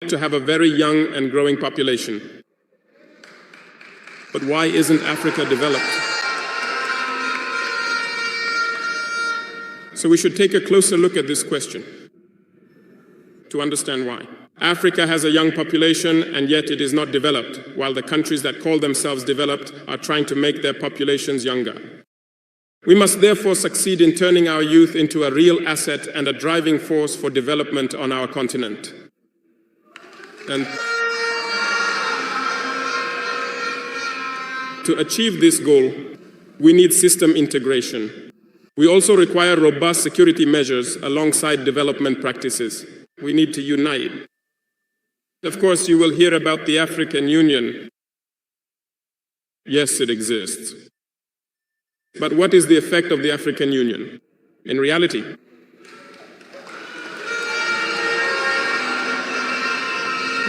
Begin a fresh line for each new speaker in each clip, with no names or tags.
to have a very young and growing population. But why isn't Africa developed? So we should take a closer look at this question to understand why. Africa has a young population and yet it is not developed, while the countries that call themselves developed are trying to make their populations younger. We must therefore succeed in turning our youth into a real asset and a driving force for development on our continent. And to achieve this goal, we need system integration. We also require robust security measures alongside development practices. We need to unite. Of course, you will hear about the African Union. Yes, it exists. But what is the effect of the African Union in reality?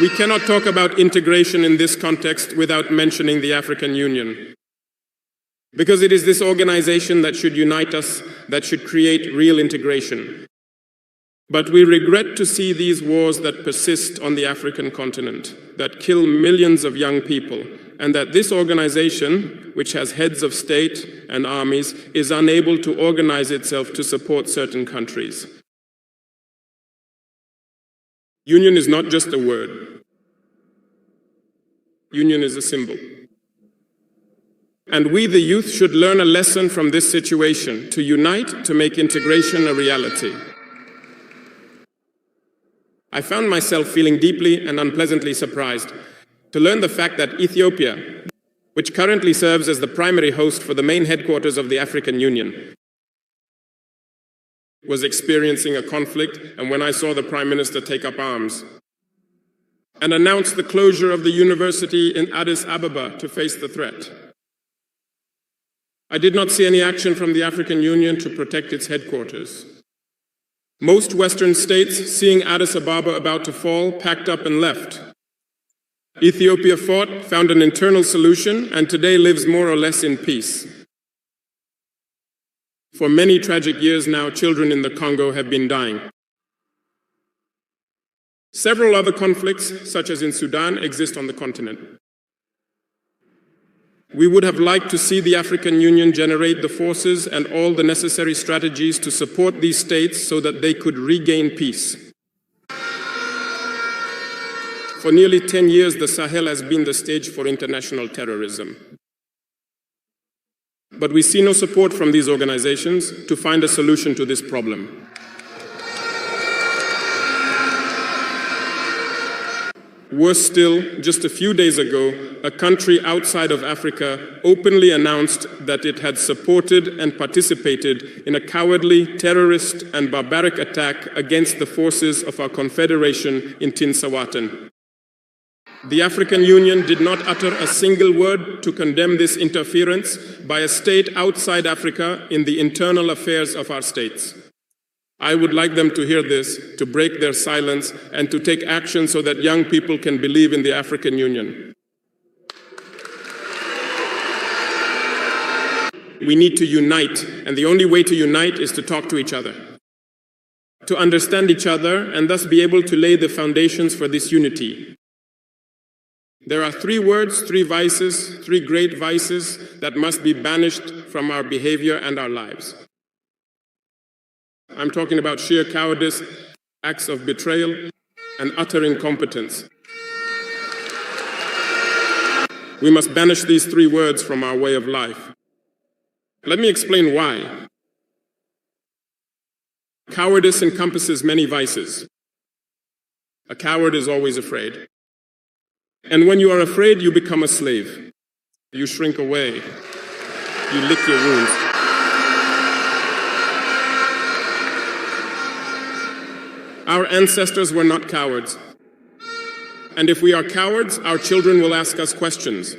We cannot talk about integration in this context without mentioning the African Union. Because it is this organization that should unite us, that should create real integration. But we regret to see these wars that persist on the African continent, that kill millions of young people, and that this organization, which has heads of state and armies, is unable to organize itself to support certain countries. Union is not just a word. Union is a symbol. And we, the youth, should learn a lesson from this situation, to unite, to make integration a reality. I found myself feeling deeply and unpleasantly surprised to learn the fact that Ethiopia, which currently serves as the primary host for the main headquarters of the African Union, was experiencing a conflict, and when I saw the Prime Minister take up arms and announce the closure of the university in Addis Ababa to face the threat, I did not see any action from the African Union to protect its headquarters. Most Western states, seeing Addis Ababa about to fall, packed up and left. Ethiopia fought, found an internal solution, and today lives more or less in peace. For many tragic years now, children in the Congo have been dying. Several other conflicts, such as in Sudan, exist on the continent. We would have liked to see the African Union generate the forces and all the necessary strategies to support these states so that they could regain peace. For nearly 10 years, the Sahel has been the stage for international terrorism. But we see no support from these organizations to find a solution to this problem. Worse still, just a few days ago, a country outside of Africa openly announced that it had supported and participated in a cowardly, terrorist, and barbaric attack against the forces of our confederation in Tinsawaten. The African Union did not utter a single word to condemn this interference by a state outside Africa in the internal affairs of our states. I would like them to hear this, to break their silence, and to take action so that young people can believe in the African Union. We need to unite, and the only way to unite is to talk to each other, to understand each other, and thus be able to lay the foundations for this unity. There are 3 words, 3 vices, 3 great vices that must be banished from our behavior and our lives. I'm talking about sheer cowardice, acts of betrayal, and utter incompetence. We must banish these 3 words from our way of life. Let me explain why. Cowardice encompasses many vices. A coward is always afraid. And when you are afraid, you become a slave. You shrink away. You lick your wounds. Our ancestors were not cowards. And if we are cowards, our children will ask us questions.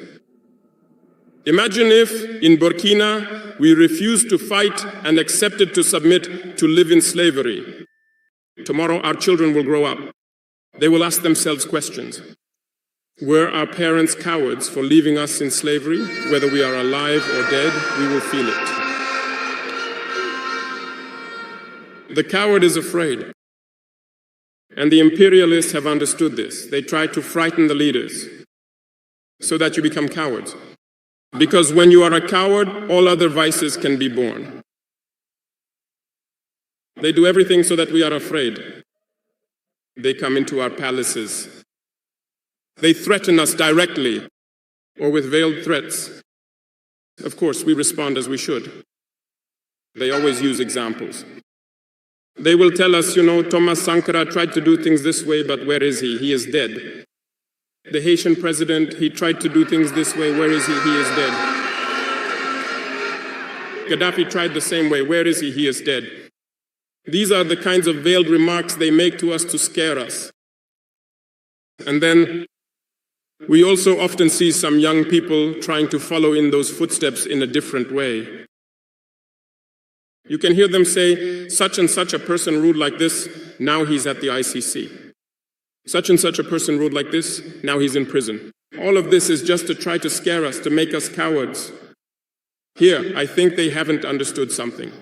Imagine if, in Burkina, we refused to fight and accepted to submit to live in slavery. Tomorrow, our children will grow up. They will ask themselves questions. Were our parents cowards for leaving us in slavery? Whether we are alive or dead, we will feel it. The coward is afraid. And the imperialists have understood this. They try to frighten the leaders so that you become cowards. Because when you are a coward, all other vices can be born. They do everything so that we are afraid. They come into our palaces. They threaten us directly or with veiled threats. Of course, we respond as we should. They always use examples. They will tell us, Thomas Sankara tried to do things this way, but where is he? He is dead. The Haitian president, he tried to do things this way. Where is he? He is dead. Gaddafi tried the same way. Where is he? He is dead. These are the kinds of veiled remarks they make to us to scare us. And then we also often see some young people trying to follow in those footsteps in a different way. You can hear them say, such and such a person ruled like this, now he's at the ICC. Such and such a person ruled like this, now he's in prison. All of this is just to try to scare us, to make us cowards. Here, I think they haven't understood something.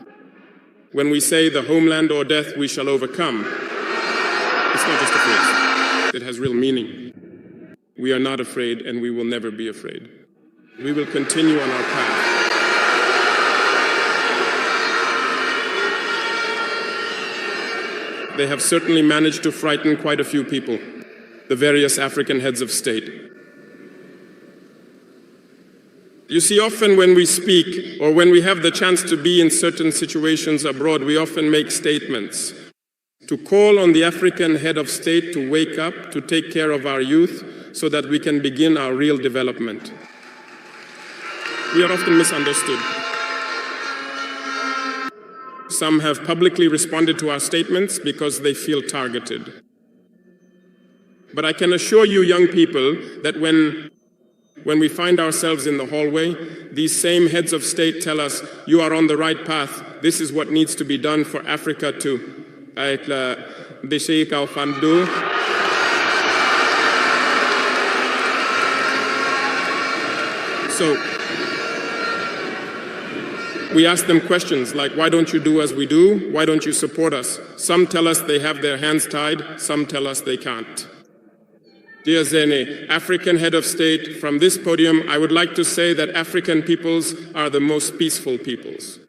When we say the homeland or death we shall overcome, it's not just a phrase. It has real meaning. We are not afraid and we will never be afraid. We will continue on our path. They have certainly managed to frighten quite a few people, the various African heads of state. You see, often when we speak or when we have the chance to be in certain situations abroad, we often make statements to call on the African head of state to wake up, to take care of our youth, so that we can begin our real development. We are often misunderstood. Some have publicly responded to our statements because they feel targeted. But I can assure you, young people, that when we find ourselves in the hallway, these same heads of state tell us, you are on the right path, this is what needs to be done for Africa to So we ask them questions like, why don't you do as we do? Why don't you support us? Some tell us they have their hands tied, some tell us they can't. Dear Zene, African head of state, from this podium, I would like to say that African peoples are the most peaceful peoples.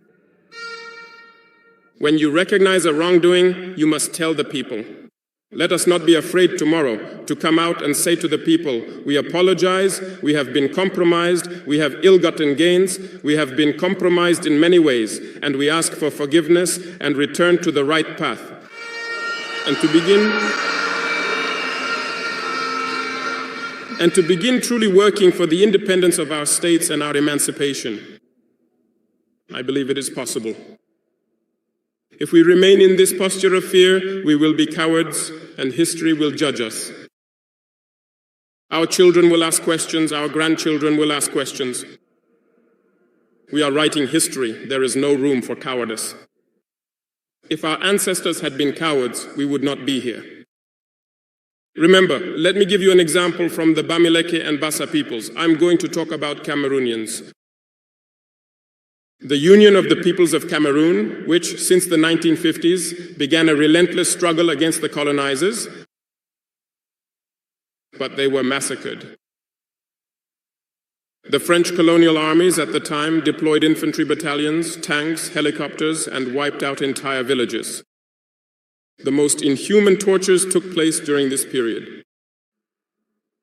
When you recognize a wrongdoing, you must tell the people. Let us not be afraid tomorrow to come out and say to the people, we apologize, we have been compromised, we have ill-gotten gains, we have been compromised in many ways, and we ask for forgiveness and return to the right path. And to begin truly working for the independence of our states and our emancipation. I believe it is possible. If we remain in this posture of fear, we will be cowards and history will judge us. Our children will ask questions, our grandchildren will ask questions. We are writing history. There is no room for cowardice. If our ancestors had been cowards, we would not be here. Remember, let me give you an example from the Bamileke and Bassa peoples. I'm going to talk about Cameroonians. The Union of the Peoples of Cameroon, which since the 1950s began a relentless struggle against the colonizers, but they were massacred. The French colonial armies at the time deployed infantry battalions, tanks, helicopters, and wiped out entire villages. The most inhuman tortures took place during this period.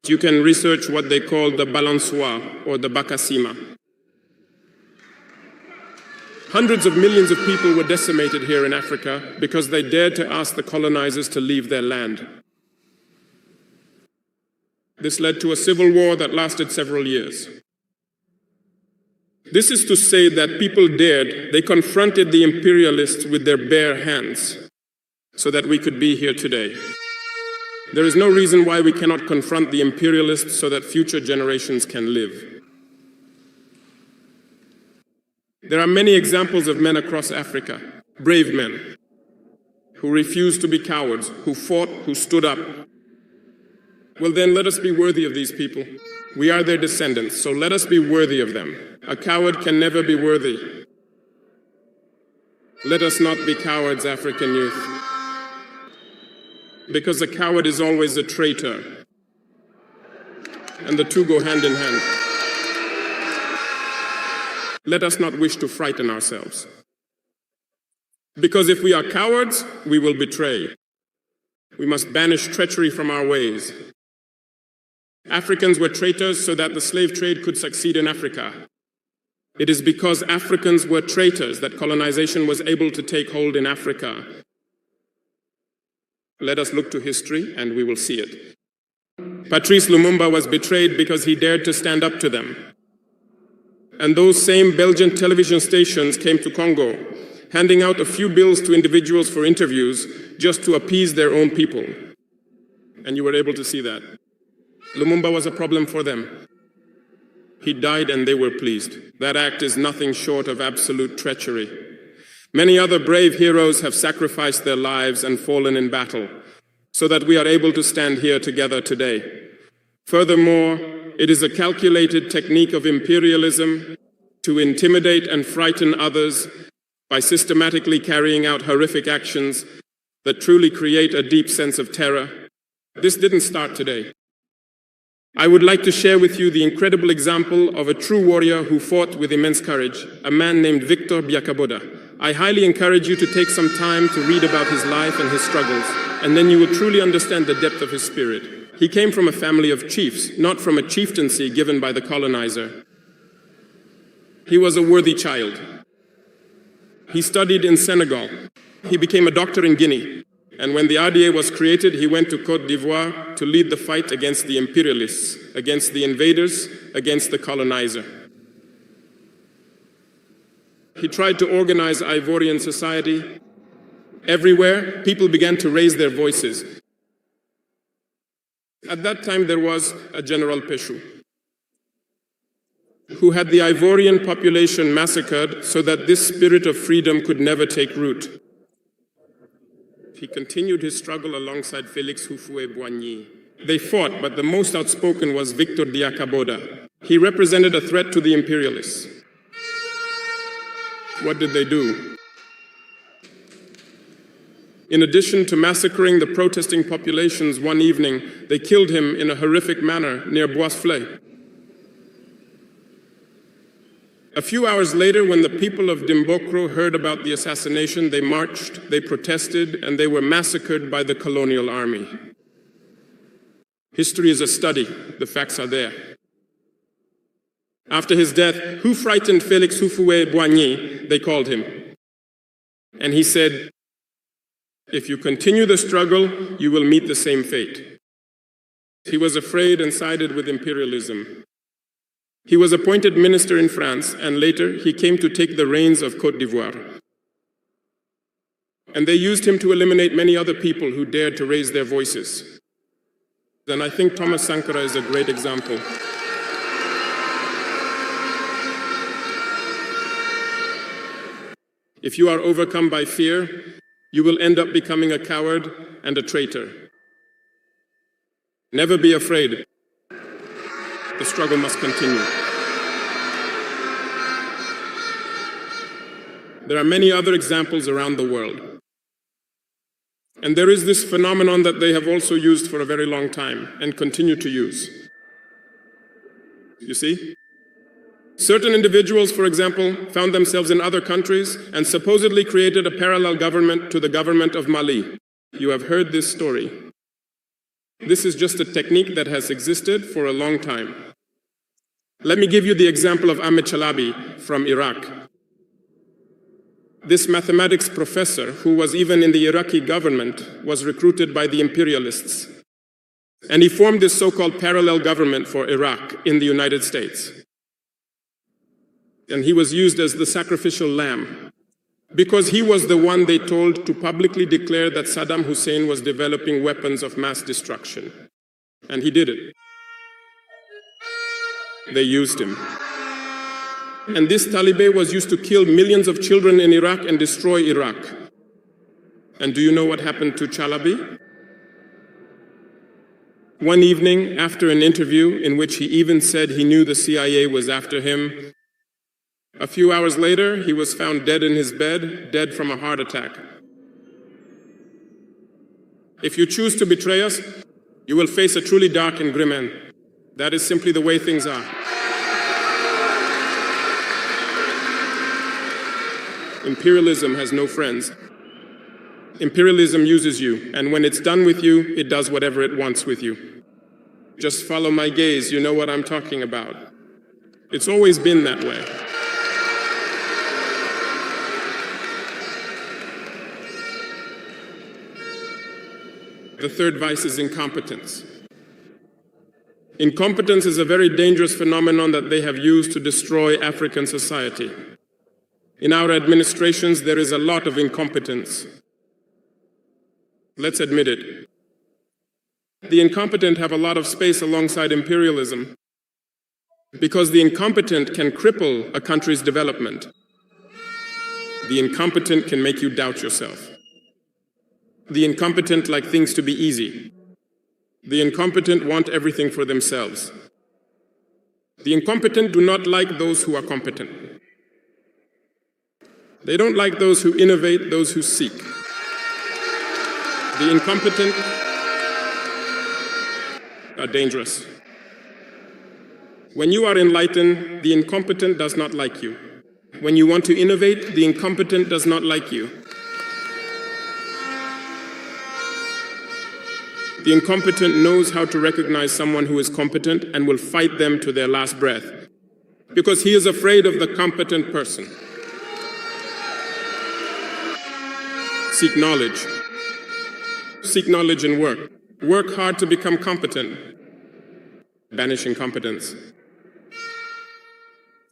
You can research what they call the balançoire or the bakasima. Hundreds of millions of people were decimated here in Africa because they dared to ask the colonizers to leave their land. This led to a civil war that lasted several years. This is to say that people dared, they confronted the imperialists with their bare hands so that we could be here today. There is no reason why we cannot confront the imperialists so that future generations can live. There are many examples of men across Africa, brave men, who refused to be cowards, who fought, who stood up. Well then, let us be worthy of these people. We are their descendants, so let us be worthy of them. A coward can never be worthy. Let us not be cowards, African youth. Because a coward is always a traitor, and the two go hand in hand. Let us not wish to frighten ourselves. Because if we are cowards, we will betray. We must banish treachery from our ways. Africans were traitors so that the slave trade could succeed in Africa. It is because Africans were traitors that colonization was able to take hold in Africa. Let us look to history and we will see it. Patrice Lumumba was betrayed because he dared to stand up to them. And those same Belgian television stations came to Congo, handing out a few bills to individuals for interviews just to appease their own people. And you were able to see that. Lumumba was a problem for them. He died and they were pleased. That act is nothing short of absolute treachery. Many other brave heroes have sacrificed their lives and fallen in battle so that we are able to stand here together today. Furthermore, it is a calculated technique of imperialism to intimidate and frighten others by systematically carrying out horrific actions that truly create a deep sense of terror. This didn't start today. I would like to share with you the incredible example of a true warrior who fought with immense courage, a man named Victor Biakaboda. I highly encourage you to take some time to read about his life and his struggles, and then you will truly understand the depth of his spirit. He came from a family of chiefs, not from a chieftaincy given by the colonizer. He was a worthy child. He studied in Senegal. He became a doctor in Guinea. And when the RDA was created, he went to Côte d'Ivoire to lead the fight against the imperialists, against the invaders, against the colonizer. He tried to organize Ivorian society. Everywhere, people began to raise their voices. At that time, there was a General Péchou, who had the Ivorian population massacred so that this spirit of freedom could never take root. He continued his struggle alongside Félix Houphouët-Boigny. They fought, but the most outspoken was Victor Biakaboda. He represented a threat to the imperialists. What did they do? In addition to massacring the protesting populations one evening, they killed him in a horrific manner near Boisflay. A few hours later, when the people of Dimbokro heard about the assassination, they marched, they protested, and they were massacred by the colonial army. History is a study. The facts are there. After his death, who frightened Félix Houphouët-Boigny? They called him. And he said, if you continue the struggle, you will meet the same fate. He was afraid and sided with imperialism. He was appointed minister in France, and later he came to take the reins of Côte d'Ivoire. And they used him to eliminate many other people who dared to raise their voices. And I think Thomas Sankara is a great example. If you are overcome by fear, you will end up becoming a coward and a traitor. Never be afraid. The struggle must continue. There are many other examples around the world. And there is this phenomenon that they have also used for a very long time and continue to use. You see? Certain individuals, for example, found themselves in other countries and supposedly created a parallel government to the government of Mali. You have heard this story. This is just a technique that has existed for a long time. Let me give you the example of Ahmed Chalabi from Iraq. This mathematics professor, who was even in the Iraqi government, was recruited by the imperialists. And he formed this so-called parallel government for Iraq in the United States. And he was used as the sacrificial lamb because he was the one they told to publicly declare that Saddam Hussein was developing weapons of mass destruction. And he did it. They used him. And this Taliban was used to kill millions of children in Iraq and destroy Iraq. And do you know what happened to Chalabi? One evening, after an interview in which he even said he knew the CIA was after him, a few hours later, he was found dead in his bed, dead from a heart attack. If you choose to betray us, you will face a truly dark and grim end. That is simply the way things are. Imperialism has no friends. Imperialism uses you, and when it's done with you, it does whatever it wants with you. Just follow my gaze, you know what I'm talking about. It's always been that way. The third vice is incompetence. Incompetence is a very dangerous phenomenon that they have used to destroy African society. In our administrations, there is a lot of incompetence. Let's admit it. The incompetent have a lot of space alongside imperialism because the incompetent can cripple a country's development. The incompetent can make you doubt yourself. The incompetent like things to be easy. The incompetent want everything for themselves. The incompetent do not like those who are competent. They don't like those who innovate, those who seek. The incompetent are dangerous. When you are enlightened, the incompetent does not like you. When you want to innovate, the incompetent does not like you. The incompetent knows how to recognize someone who is competent and will fight them to their last breath because he is afraid of the competent person. Seek knowledge. Seek knowledge and work. Work hard to become competent. Banish incompetence.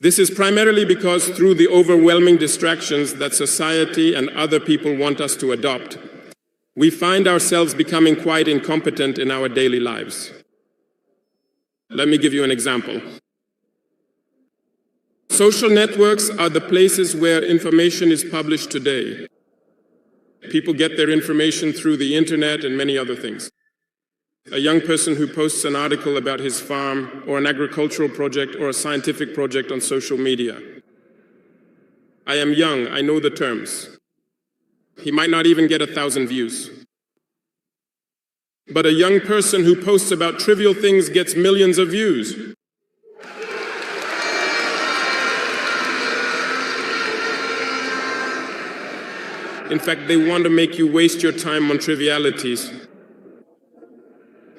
This is primarily because through the overwhelming distractions that society and other people want us to adopt, we find ourselves becoming quite incompetent in our daily lives. Let me give you an example. Social networks are the places where information is published today. People get their information through the internet and many other things. A young person who posts an article about his farm or an agricultural project or a scientific project on social media. I am young, I know the terms. He might not even get 1,000 views. But a young person who posts about trivial things gets millions of views. In fact, they want to make you waste your time on trivialities.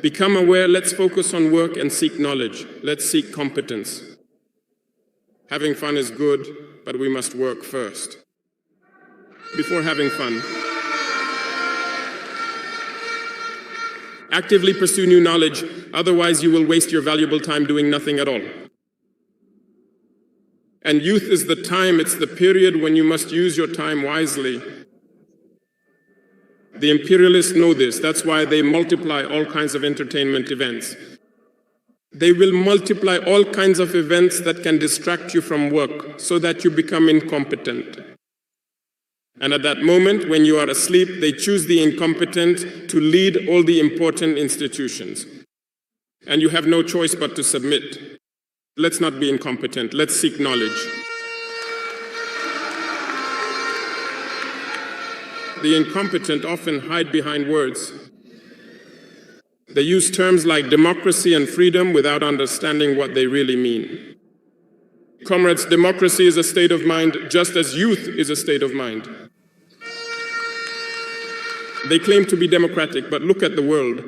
Become aware, let's focus on work and seek knowledge. Let's seek competence. Having fun is good, but we must work first. Before having fun. Actively pursue new knowledge, otherwise you will waste your valuable time doing nothing at all. And youth is the time, it's the period when you must use your time wisely. The imperialists know this, that's why they multiply all kinds of entertainment events. They will multiply all kinds of events that can distract you from work so that you become incompetent. And at that moment, when you are asleep, they choose the incompetent to lead all the important institutions. And you have no choice but to submit. Let's not be incompetent, let's seek knowledge. The incompetent often hide behind words. They use terms like democracy and freedom without understanding what they really mean. Comrades, democracy is a state of mind just as youth is a state of mind. They claim to be democratic, but look at the world.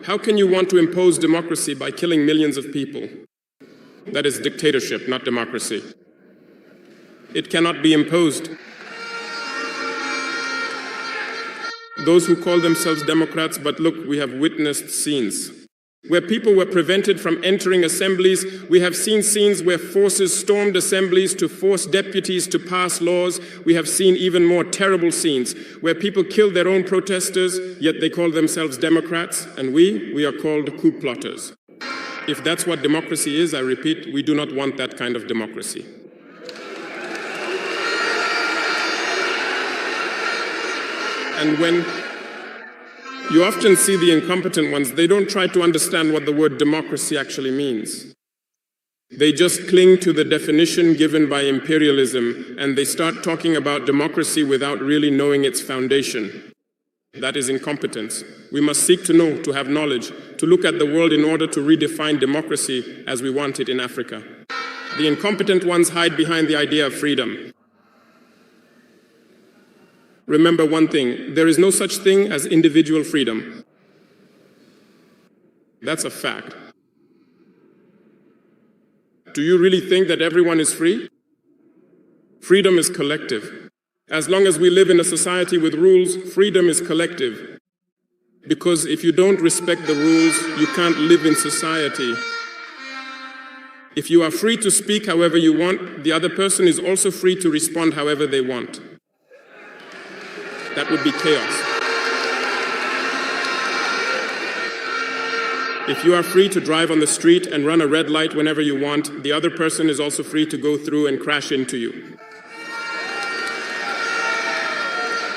How can you want to impose democracy by killing millions of people? That is dictatorship, not democracy. It cannot be imposed. Those who call themselves Democrats, but look, we have witnessed scenes where people were prevented from entering assemblies. We have seen scenes where forces stormed assemblies to force deputies to pass laws. We have seen even more terrible scenes where people killed their own protesters, yet they call themselves Democrats, and we are called coup plotters. If that's what democracy is, I repeat, we do not want that kind of democracy. And when you often see the incompetent ones, they don't try to understand what the word democracy actually means. They just cling to the definition given by imperialism, and they start talking about democracy without really knowing its foundation. That is incompetence. We must seek to know, to have knowledge, to look at the world in order to redefine democracy as we want it in Africa. The incompetent ones hide behind the idea of freedom. Remember one thing, there is no such thing as individual freedom. That's a fact. Do you really think that everyone is free? Freedom is collective. As long as we live in a society with rules, freedom is collective. Because if you don't respect the rules, you can't live in society. If you are free to speak however you want, the other person is also free to respond however they want. That would be chaos. If you are free to drive on the street and run a red light whenever you want, the other person is also free to go through and crash into you.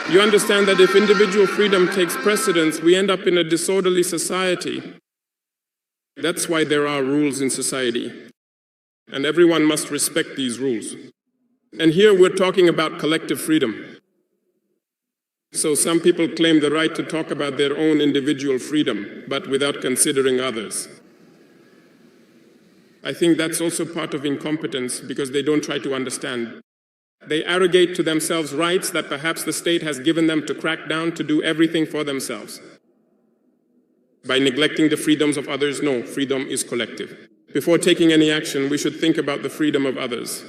You understand that if individual freedom takes precedence, we end up in a disorderly society. That's why there are rules in society. And everyone must respect these rules. And here we're talking about collective freedom. So some people claim the right to talk about their own individual freedom, but without considering others. I think that's also part of incompetence because they don't try to understand. They arrogate to themselves rights that perhaps the state has given them to crack down to do everything for themselves. By neglecting the freedoms of others, no, freedom is collective. Before taking any action, we should think about the freedom of others.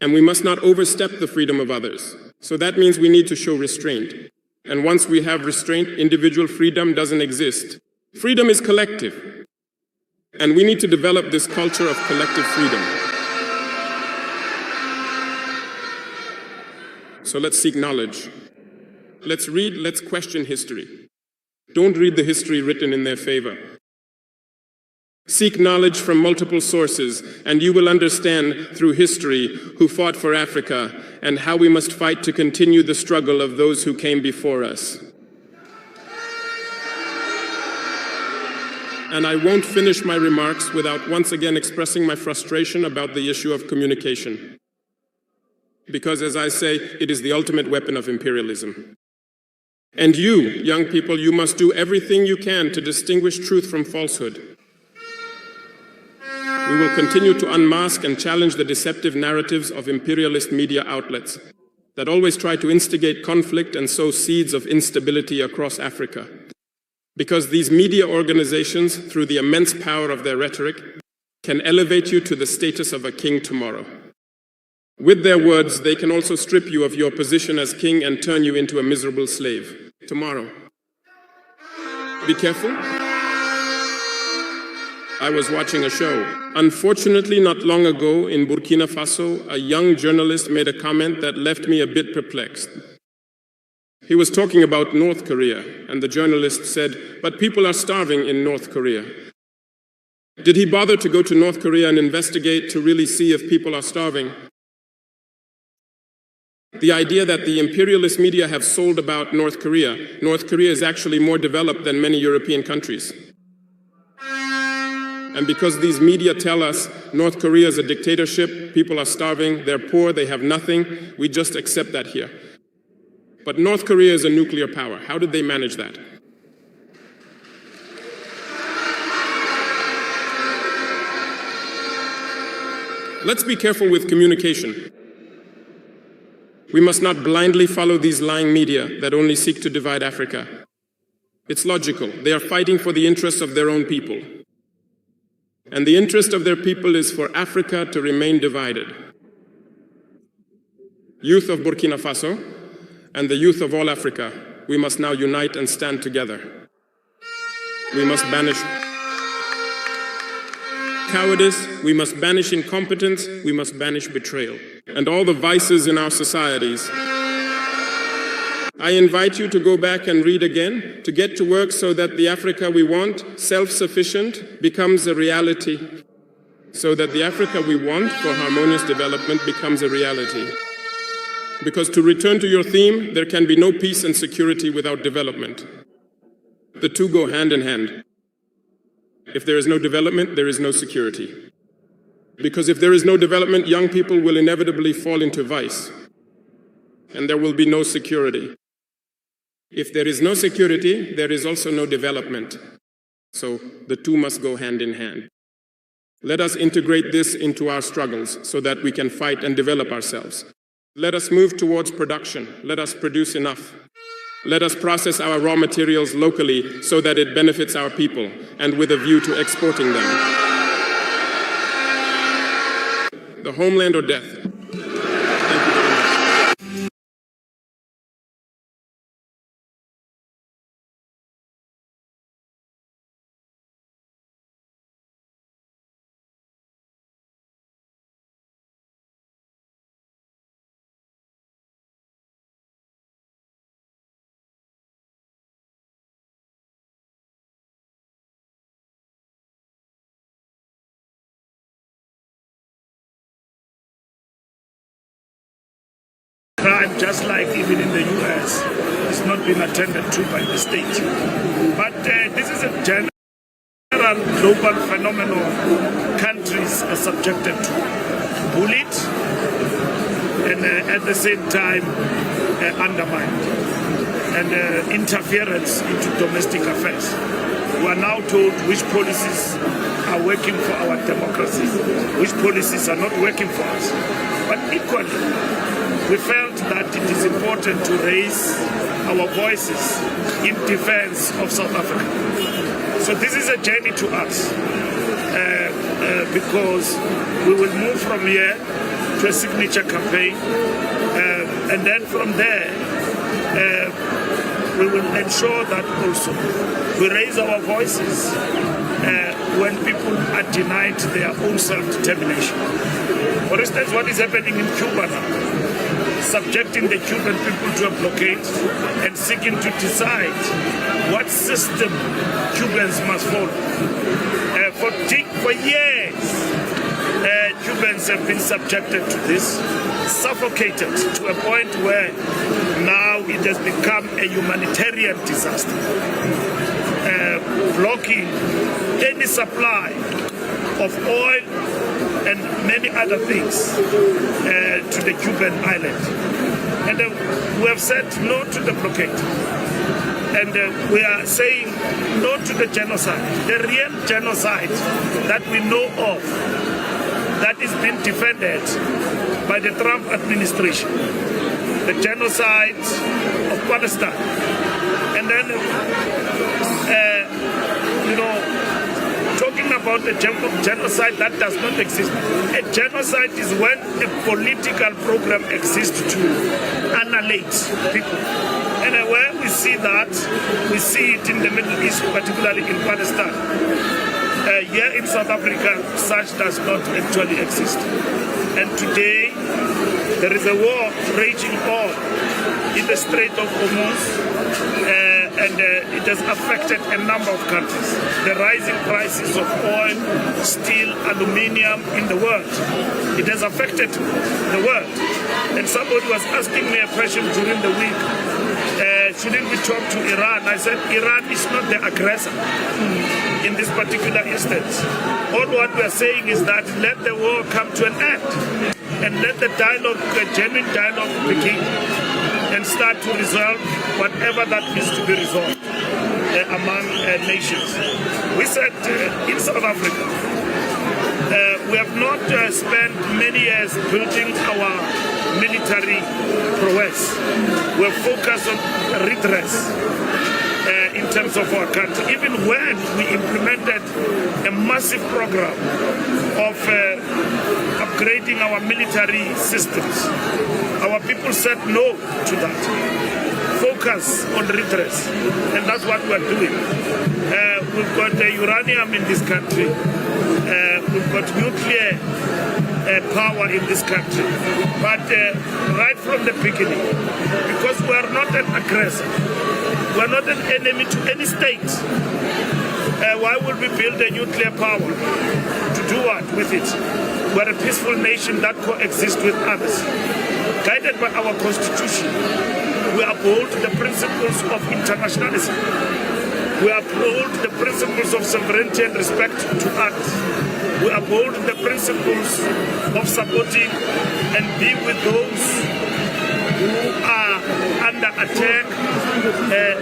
And we must not overstep the freedom of others. So that means we need to show restraint. And once we have restraint, individual freedom doesn't exist. Freedom is collective. And we need to develop this culture of collective freedom. So let's seek knowledge. Let's read, let's question history. Don't read the history written in their favor. Seek knowledge from multiple sources, and you will understand through history who fought for Africa and how we must fight to continue the struggle of those who came before us. And I won't finish my remarks without once again expressing my frustration about the issue of communication. Because, as I say, it is the ultimate weapon of imperialism. And you, young people, you must do everything you can to distinguish truth from falsehood. We will continue to unmask and challenge the deceptive narratives of imperialist media outlets that always try to instigate conflict and sow seeds of instability across Africa. Because these media organizations, through the immense power of their rhetoric, can elevate you to the status of a king tomorrow. With their words, they can also strip you of your position as king and turn you into a miserable slave tomorrow. Be careful. I was watching a show. Unfortunately, not long ago in Burkina Faso, a young journalist made a comment that left me a bit perplexed. He was talking about North Korea, and the journalist said, "But people are starving in North Korea." Did he bother to go to North Korea and investigate to really see if people are starving? The idea that the imperialist media have sold about North Korea is actually more developed than many European countries. And because these media tell us North Korea is a dictatorship, people are starving, they're poor, they have nothing, we just accept that here. But North Korea is a nuclear power. How did they manage that? Let's be careful with communication. We must not blindly follow these lying media that only seek to divide Africa. It's logical. They are fighting for the interests of their own people. And the interest of their people is for Africa to remain divided. Youth of Burkina Faso and the youth of all Africa, we must now unite and stand together. We must banish cowardice, we must banish incompetence, we must banish betrayal, and all the vices in our societies. I invite you to go back and read again, to get to work so that the Africa we want, self-sufficient, becomes a reality, so that the Africa we want for harmonious development becomes a reality. Because to return to your theme, there can be no peace and security without development. The two go hand in hand. If there is no development, there is no security. Because if there is no development, young people will inevitably fall into vice, and there will be no security. If there is no security, there is also no development. So the two must go hand in hand. Let us integrate this into our struggles so that we can fight and develop ourselves. Let us move towards production. Let us produce enough. Let us process our raw materials locally so that it benefits our people and with a view to exporting them. The homeland or death. Thank you very much.
Crime, just like even in the US, is not being attended to by the state. But this is a general global phenomenon countries are subjected to. Bullied and at the same time undermined. And interference into domestic affairs. We are now told which policies are working for our democracy, which policies are not working for us. But equally, we felt that it is important to raise our voices in defense of South Africa. So this is a journey to us because we will move from here to a signature campaign and then from there we will ensure that also we raise our voices when people are denied their own self-determination. For instance, what is happening in Cuba now? Subjecting the Cuban people to a blockade and seeking to decide what system Cubans must follow. For years, Cubans have been subjected to this, suffocated to a point where now it has become a humanitarian disaster, blocking any supply of oil and many other things to the Cuban island. And we have said no to the blockade. And we are saying no to the genocide. The real genocide that we know of, that is being defended by the Trump administration. The genocide of Palestine. And then, talking about the genocide that does not exist. A genocide is when a political program exists to annihilate people. And where we see that, we see it in the Middle East, particularly in Palestine. Here in South Africa, such does not actually exist. And today, there is a war raging on in the Strait of Hormuz. And it has affected a number of countries. The rising prices of oil, steel, aluminium in the world. It has affected the world. And somebody was asking me a question during the week. Shouldn't we talk to Iran? I said, Iran is not the aggressor in this particular instance. All what we are saying is that let the war come to an end. And let the dialogue, a genuine dialogue begin. And start to resolve whatever that needs to be resolved among nations. We said in South Africa, we have not spent many years building our military prowess. We're focused on redress in terms of our country. Even when we implemented a massive program of upgrading our military systems, our people said no to that. Focus on redress, and that's what we're doing. We've got uranium in this country. We've got nuclear power in this country. But right from the beginning, because we are not an aggressor, we are not an enemy to any state. Why would we build a nuclear power? To do what with it? We're a peaceful nation that coexists with others. Guided by our constitution, we uphold the principles of internationalism. We uphold the principles of sovereignty and respect to others. We uphold the principles of supporting and being with those who are under attack,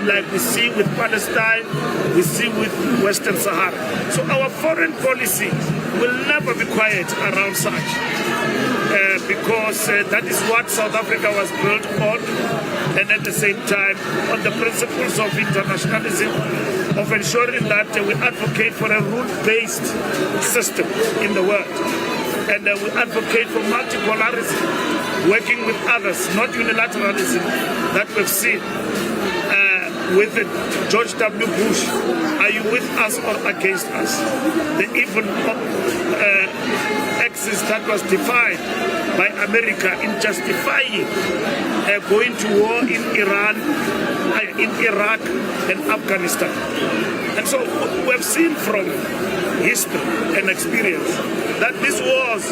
like we see with Palestine, we see with Western Sahara. So our foreign policy will never be quiet around such, because that is what South Africa was built on, and at the same time on the principles of internationalism, of ensuring that we advocate for a rule-based system in the world. And we advocate for multipolarism, working with others, not unilateralism that we've seen with George W. Bush. Are you with us or against us? The evil axis that was defined by America in justifying going to war in Iran, in Iraq and Afghanistan. And so we've seen from history and experience that these wars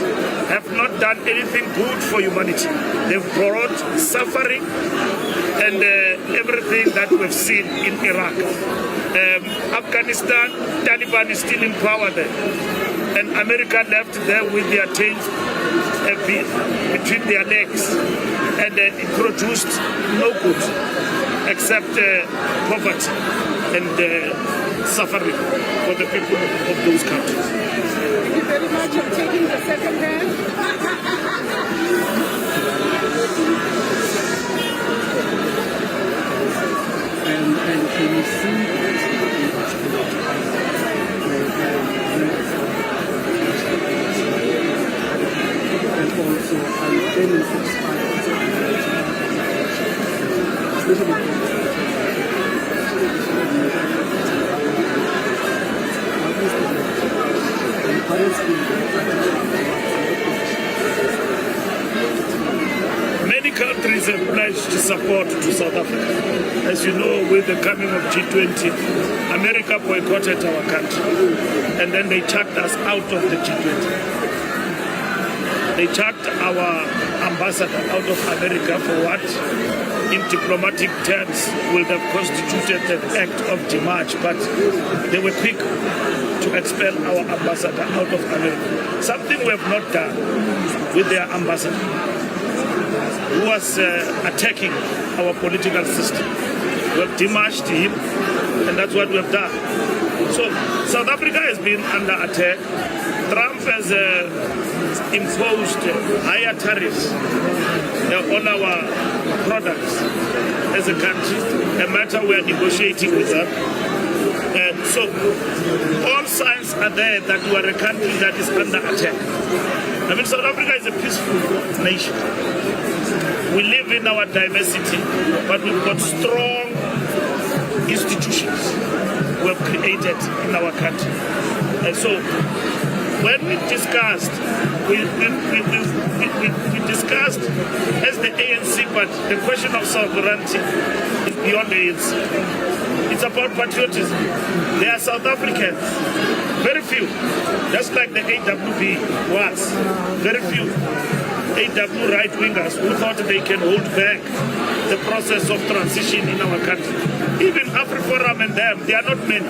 have not done anything good for humanity. They've brought suffering and everything that we've seen in Iraq. Afghanistan, Taliban is still in power there. And America left there with their tails between their legs. And it produced no good except poverty and suffering for the people of those countries.
Thank you very much for taking the second hand. And can you see and also any
many countries have pledged support to South Africa. As you know, with the coming of G20, America boycotted our country, and then they chucked us out of the G20. They chucked our ambassador out of America for what, in diplomatic terms, would have constituted an act of demarche, but they were quick to expel our ambassador out of America. Something we have not done with their ambassador, who was attacking our political system. We have demarched him, and that's what we have done. So South Africa has been under attack. Trump has imposed higher tariffs on our products as a country, a matter we are negotiating with them. So all signs are there that we are a country that is under attack. I mean, South Africa is a peaceful nation. We live in our diversity, but we've got strong institutions we have created in our country. And so when we discussed, we discussed as the ANC, but the question of sovereignty is beyond the ANC. It's about patriotism. They are South Africans, very few, just like the AWB was, very few AW right-wingers who thought they can hold back the process of transition in our country. Even AfriForum and them, they are not many.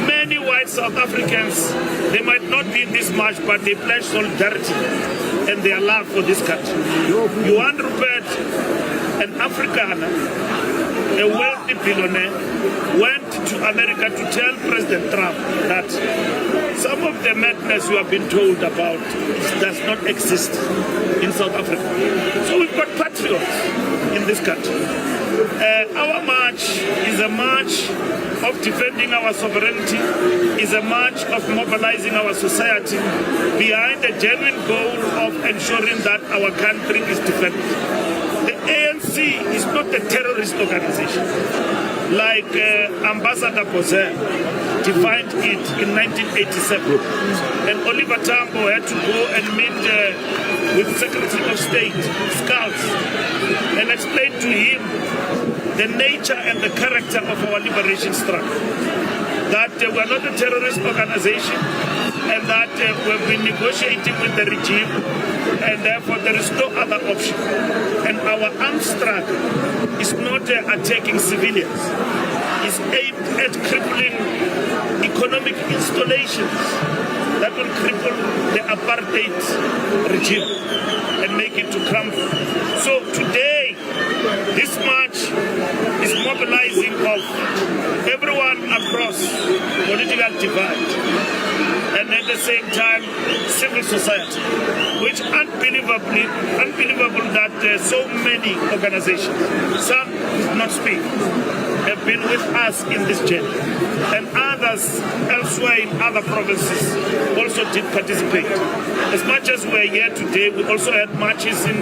Many white South Africans, they might not be this much, but they pledge solidarity and their love for this country. Johan Rupert, an Afrikaner, a wealthy billionaire, went to America to tell President Trump that some of the madness you have been told about does not exist in South Africa. So we've got patriots in this country. Our march is a march of defending our sovereignty, is a march of mobilizing our society behind the genuine goal of ensuring that our country is defended. The ANC is not a terrorist organization, like Ambassador Bozell defined it in 1987. And Oliver Tambo had to go and meet with Secretary of State, Scouts, and explain to him the nature and the character of our liberation struggle. That we are not a terrorist organization, and that we've been negotiating with the regime, and therefore there is no other option. And our armed struggle is not attacking civilians. It's aimed at crippling economic installations that will cripple the apartheid regime and make it to crumble. So today, This march is mobilizing of everyone across political divide and at the same time civil society, which unbelievable that so many organizations, some did not speak, have been with us in this journey, and others elsewhere in other provinces also did participate. As much as we're here today, we also had marches in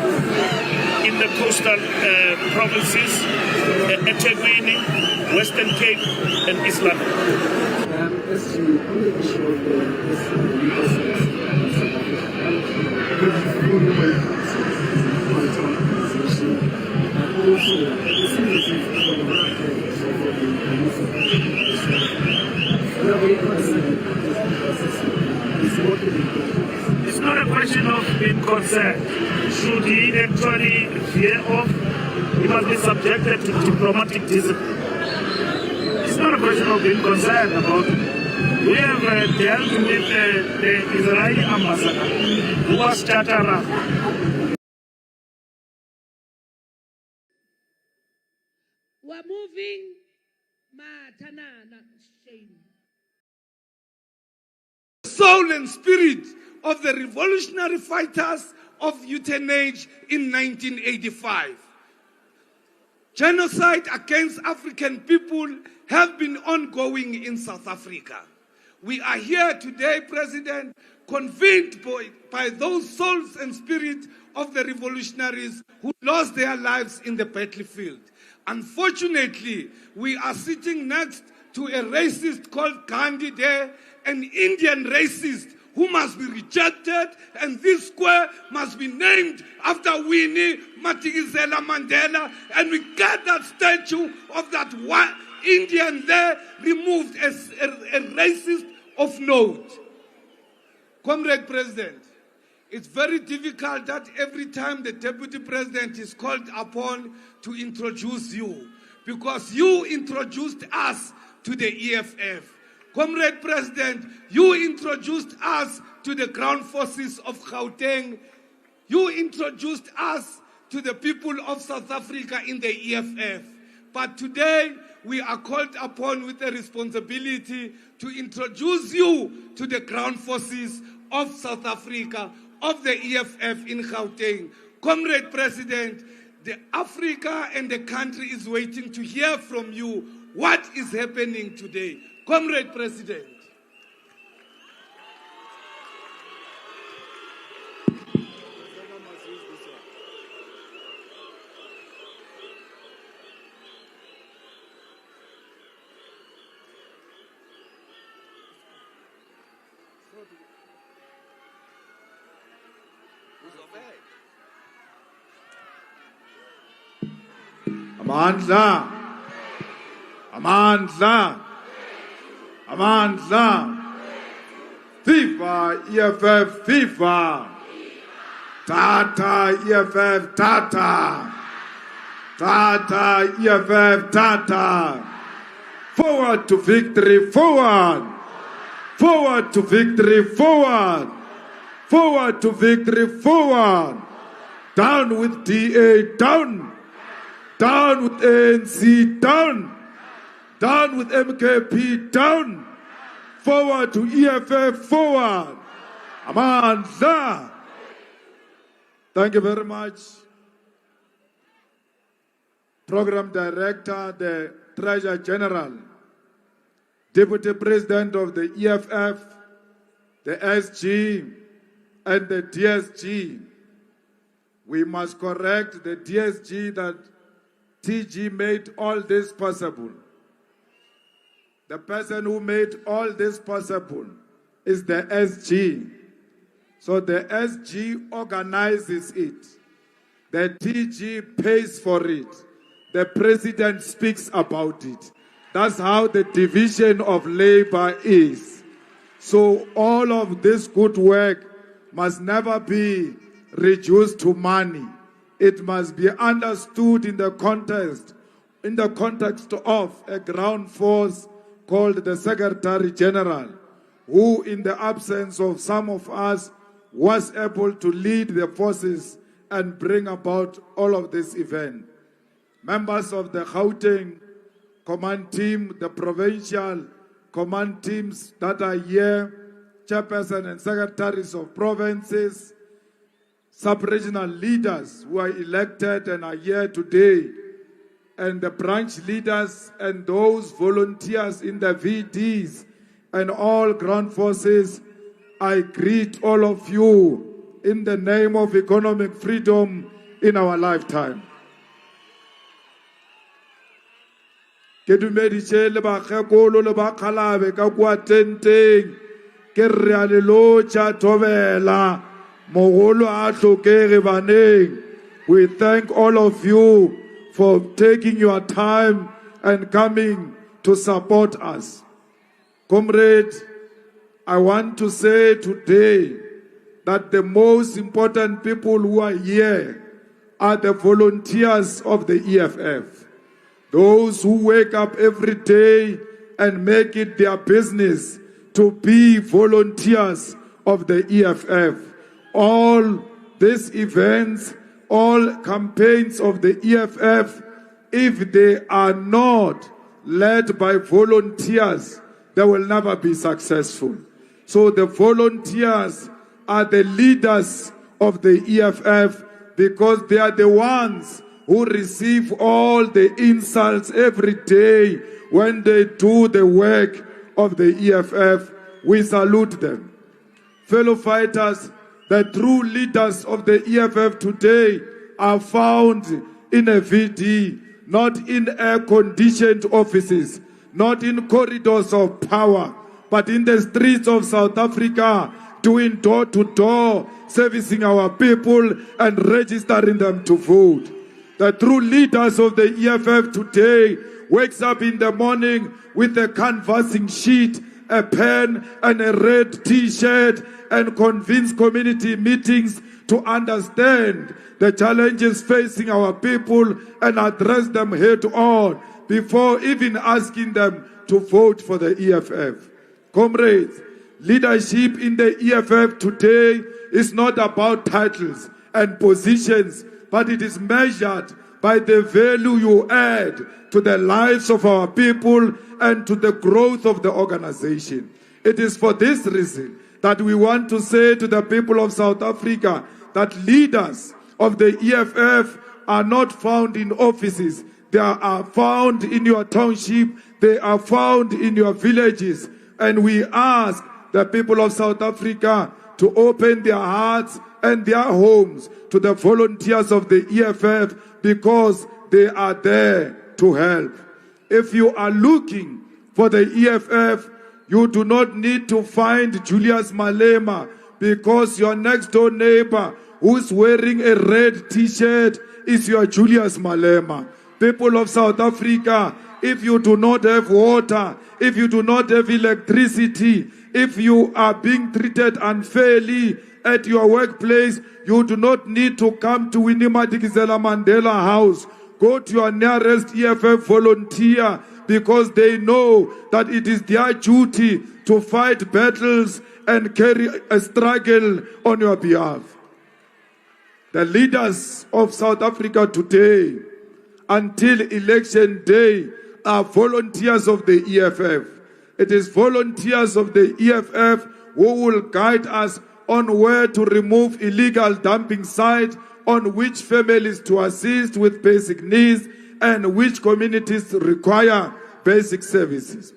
the coastal provinces, eThekwini, Western Cape, and East London.
As to on the issue of the
it's not a question of being concerned. Should he actually fear off, he must be subjected to diplomatic discipline. It's not a question of being concerned about it. We have dealt with the Israeli ambassador who was Chatara.
We're moving Matanana shame.
Soul and spirit of the revolutionary fighters of euthanasia in 1985. Genocide against African people have been ongoing in South Africa. We are here today, President, convened by those souls and spirits of the revolutionaries who lost their lives in the battlefield. Unfortunately, we are sitting next to a racist called Gandhi there, an Indian racist who must be rejected, and this square must be named after Winnie Madikizela Mandela, and we get that statue of that one Indian there removed as a racist of note. Comrade President, it's very difficult that every time the Deputy President is called upon to introduce you, because you introduced us to the EFF. Comrade President, you introduced us to the ground forces of Gauteng. You introduced us to the people of South Africa in the EFF. But today, we are called upon with a responsibility to introduce you to the ground forces of South Africa, of the EFF in Gauteng. Comrade President, the Africa and the country is waiting to hear from you what is happening today. Comrade President.
Amandla, Amandla, Amandla, FIFA, EFF, FIFA, Tata, EFF, Tata, Tata, EFF, Tata, forward to victory, forward, forward to victory, forward, forward to victory, forward, down with DA, down. Down with ANC, down. Down with MKP, down. Forward to EFF, forward. Amandla. Thank you very much. Program Director, the Treasurer General, Deputy President of the EFF, the SG, and the DSG. We must correct the DSG that TG made all this possible. The person who made all this possible is the SG. So the SG organizes it. The TG pays for it. The president speaks about it. That's how the division of labor is. So all of this good work must never be reduced to money. It must be understood in the context of a ground force called the Secretary General, who in the absence of some of us was able to lead the forces and bring about all of this event. members of the Gauteng command team, the provincial command teams that are here, chairperson and secretaries of provinces, sub-regional leaders who are elected and are here today, and the branch leaders and those volunteers in the VDs and all ground forces, I greet all of you in the name of economic freedom in our lifetime. Ke dumeditše le bakgekolo le bakgalabe ka kua tenteng ke re a le lotša thobela mogolo a hlokege baneng. We thank all of you for taking your time and coming to support us. Comrade, I want to say today that the most important people who are here are the volunteers of the EFF. Those who wake up every day and make it their business to be volunteers of the EFF. All these events, all campaigns of the EFF, if they are not led by volunteers, they will never be successful. So the volunteers are the leaders of the EFF because they are the ones who receive all the insults every day when they do the work of the EFF. We salute them. Fellow fighters, the true leaders of the EFF today are found in a VD, not in air-conditioned offices, not in corridors of power, but in the streets of South Africa, doing door-to-door, servicing our people and registering them to vote. The true leaders of the EFF today wakes up in the morning with a canvassing sheet, a pen and a red t-shirt and convince community meetings to understand the challenges facing our people and address them head on before even asking them to vote for the EFF. Comrades, leadership in the EFF today is not about titles and positions, but it is measured by the value you add to the lives of our people and to the growth of the organization. It is for this reason that we want to say to the people of South Africa that leaders of the EFF are not found in offices. They are found in your township. They are found in your villages. And we ask the people of South Africa to open their hearts and their homes to the volunteers of the EFF because they are there to help. If you are looking for the EFF, you do not need to find Julius Malema because your next door neighbor who's wearing a red t-shirt is your Julius Malema. People of South Africa, if you do not have water, if you do not have electricity, if you are being treated unfairly at your workplace, you do not need to come to Winnie Madikizela Mandela House. Go to your nearest EFF volunteer because they know that it is their duty to fight battles and carry a struggle on your behalf. The leaders of South Africa today, until election day, are volunteers of the EFF. It is volunteers of the EFF who will guide us on where to remove illegal dumping sites, on which families to assist with basic needs, and which communities require basic services.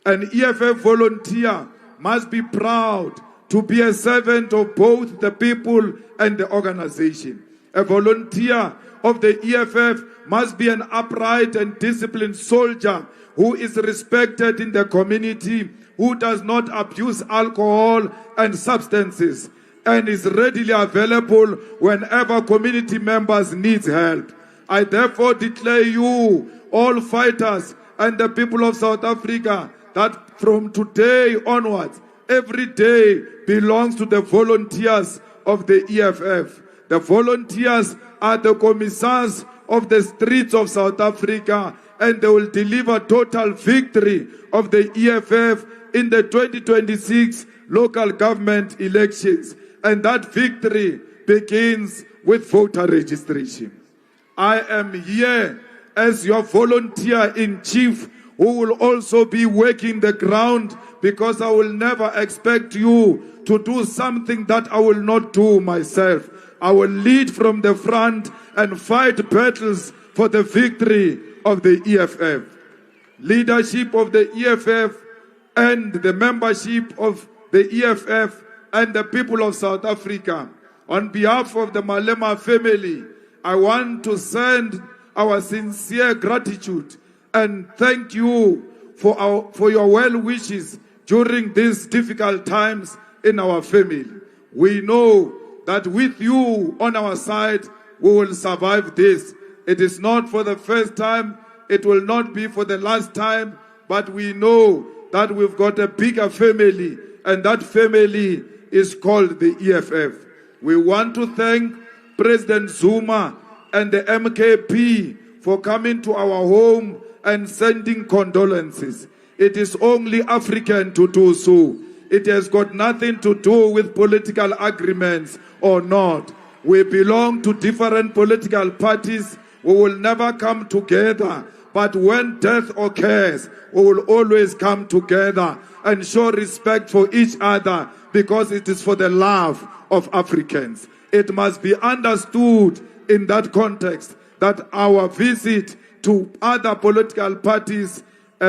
An EFF volunteer must be proud to be a servant of both the people and the organization. A volunteer of the EFF must be an upright and disciplined soldier who is respected in the community, who does not abuse alcohol and substances, and is readily available whenever community members need help. I therefore declare you, all fighters and the people of South Africa, that from today onwards, every day belongs to the volunteers of the EFF. The volunteers are the commissars of the streets of South Africa, and they will deliver total victory of the EFF in the 2026 local government elections. And that victory begins with voter registration. I am here as your volunteer in chief, who will also be working the ground, because I will never expect you to do something that I will not do myself. I will lead from the front and fight battles for the victory of the EFF. Leadership of the EFF and the membership of the EFF and the people of South Africa, on behalf of the Malema family, I want to send our sincere gratitude and thank you for your well wishes during these difficult times in our family. We know that with you on our side, we will survive this. It is not for the first time, it will not be for the last time, but we know that we've got a bigger family, and that family is called the EFF. We want to thank President Zuma and the MKP for coming to our home and sending condolences. It is only African to do so. It has got nothing to do with political agreements or not. We belong to different political parties. We will never come together. But when death occurs, we will always come together and show respect for each other, because it is for the love of Africans. It must be understood in that context that our visit to other political parties,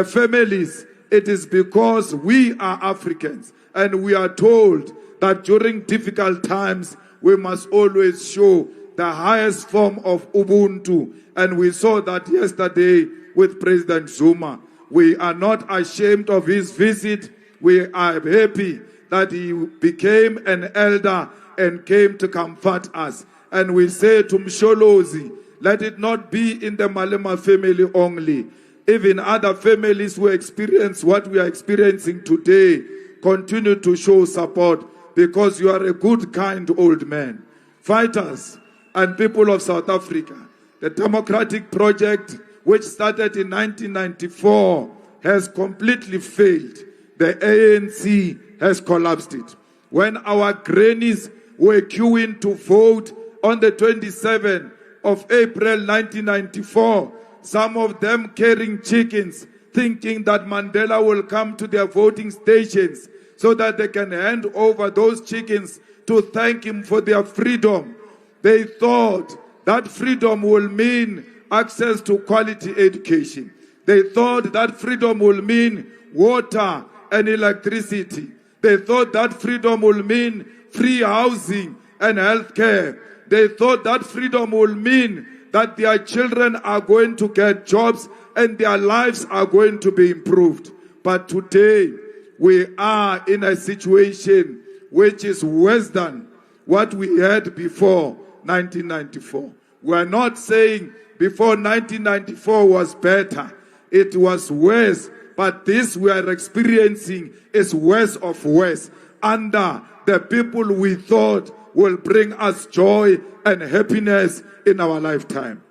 families, it is because we are Africans, and we are told that during difficult times we must always show the highest form of Ubuntu, and we saw that yesterday with President Zuma. We are not ashamed of his visit. We are happy that he became an elder and came to comfort us. And we say to Msholozi, let it not be in the Malema family only. Even other families who experience what we are experiencing today, continue to show support, because you are a good, kind old man. Fighters and people of South Africa, the democratic project, which started in 1994, has completely failed. The ANC has collapsed it. When our grannies were queuing to vote on the 27th of April 1994, some of them carrying chickens, thinking that Mandela will come to their voting stations so that they can hand over those chickens to thank him for their freedom. They thought that freedom will mean access to quality education. They thought that freedom will mean water and electricity. They thought that freedom will mean free housing and health care. They thought that freedom will mean that their children are going to get jobs and their lives are going to be improved. But today, we are in a situation which is worse than what we had before 1994. We are not saying before 1994 was better. It was worse. But this we are experiencing is worse of worse under the people we thought will bring us joy and happiness in our lifetime.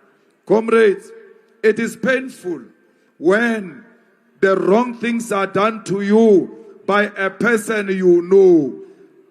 Comrades, it is painful when the wrong things are done to you by a person you know,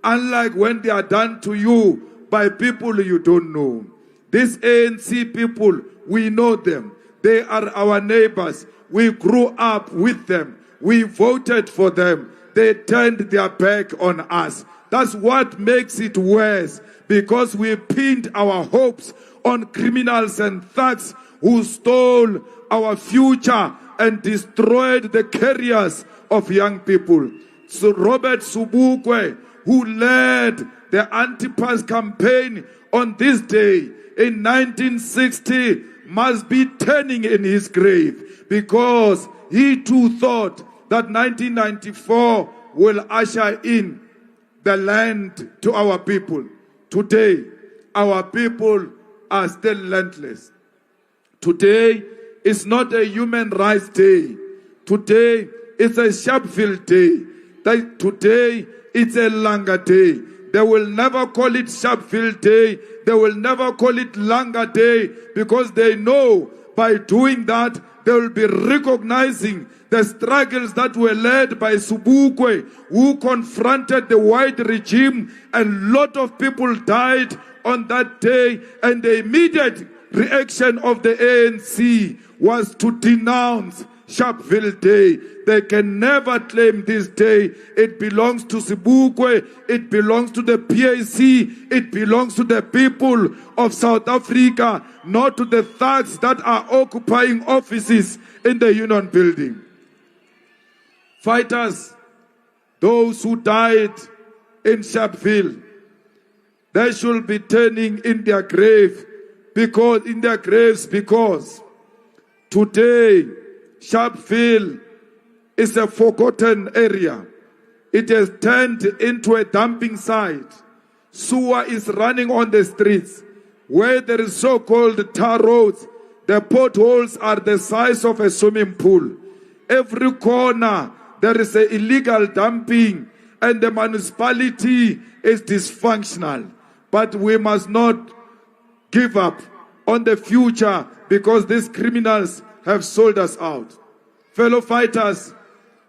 unlike when they are done to you by people you don't know. These ANC people, we know them. They are our neighbors. We grew up with them. We voted for them. They turned their back on us. That's what makes it worse, because we pinned our hopes on criminals and thugs who stole our future and destroyed the careers of young people. So Robert Sobukwe, who led the anti-pass campaign on this day in 1960, must be turning in his grave, because he too thought that 1994 will usher in the land to our people. Today, our people are still landless. Today is not a human rights day. Today is a Sharpeville day. Today it's a Langa day. They will never call it Sharpeville day. They will never call it Langa day, because they know by doing that they will be recognizing the struggles that were led by Sobukwe, who confronted the white regime, and a lot of people died on that day, and the immediate reaction of the ANC was to denounce Sharpeville Day. They can never claim this day. It belongs to Sibukwe. It belongs to the PAC. It belongs to the people of South Africa, not to the thugs that are occupying offices in the Union Building. Fighters, those who died in Sharpeville, they should be turning in their graves because today Sharpeville is a forgotten area. It has turned into a dumping site. Sewer is running on the streets. Where there is so-called tar roads, the potholes are the size of a swimming pool. Every corner there is an illegal dumping and the municipality is dysfunctional. But we must not give up on the future because these criminals have sold us out. Fellow fighters,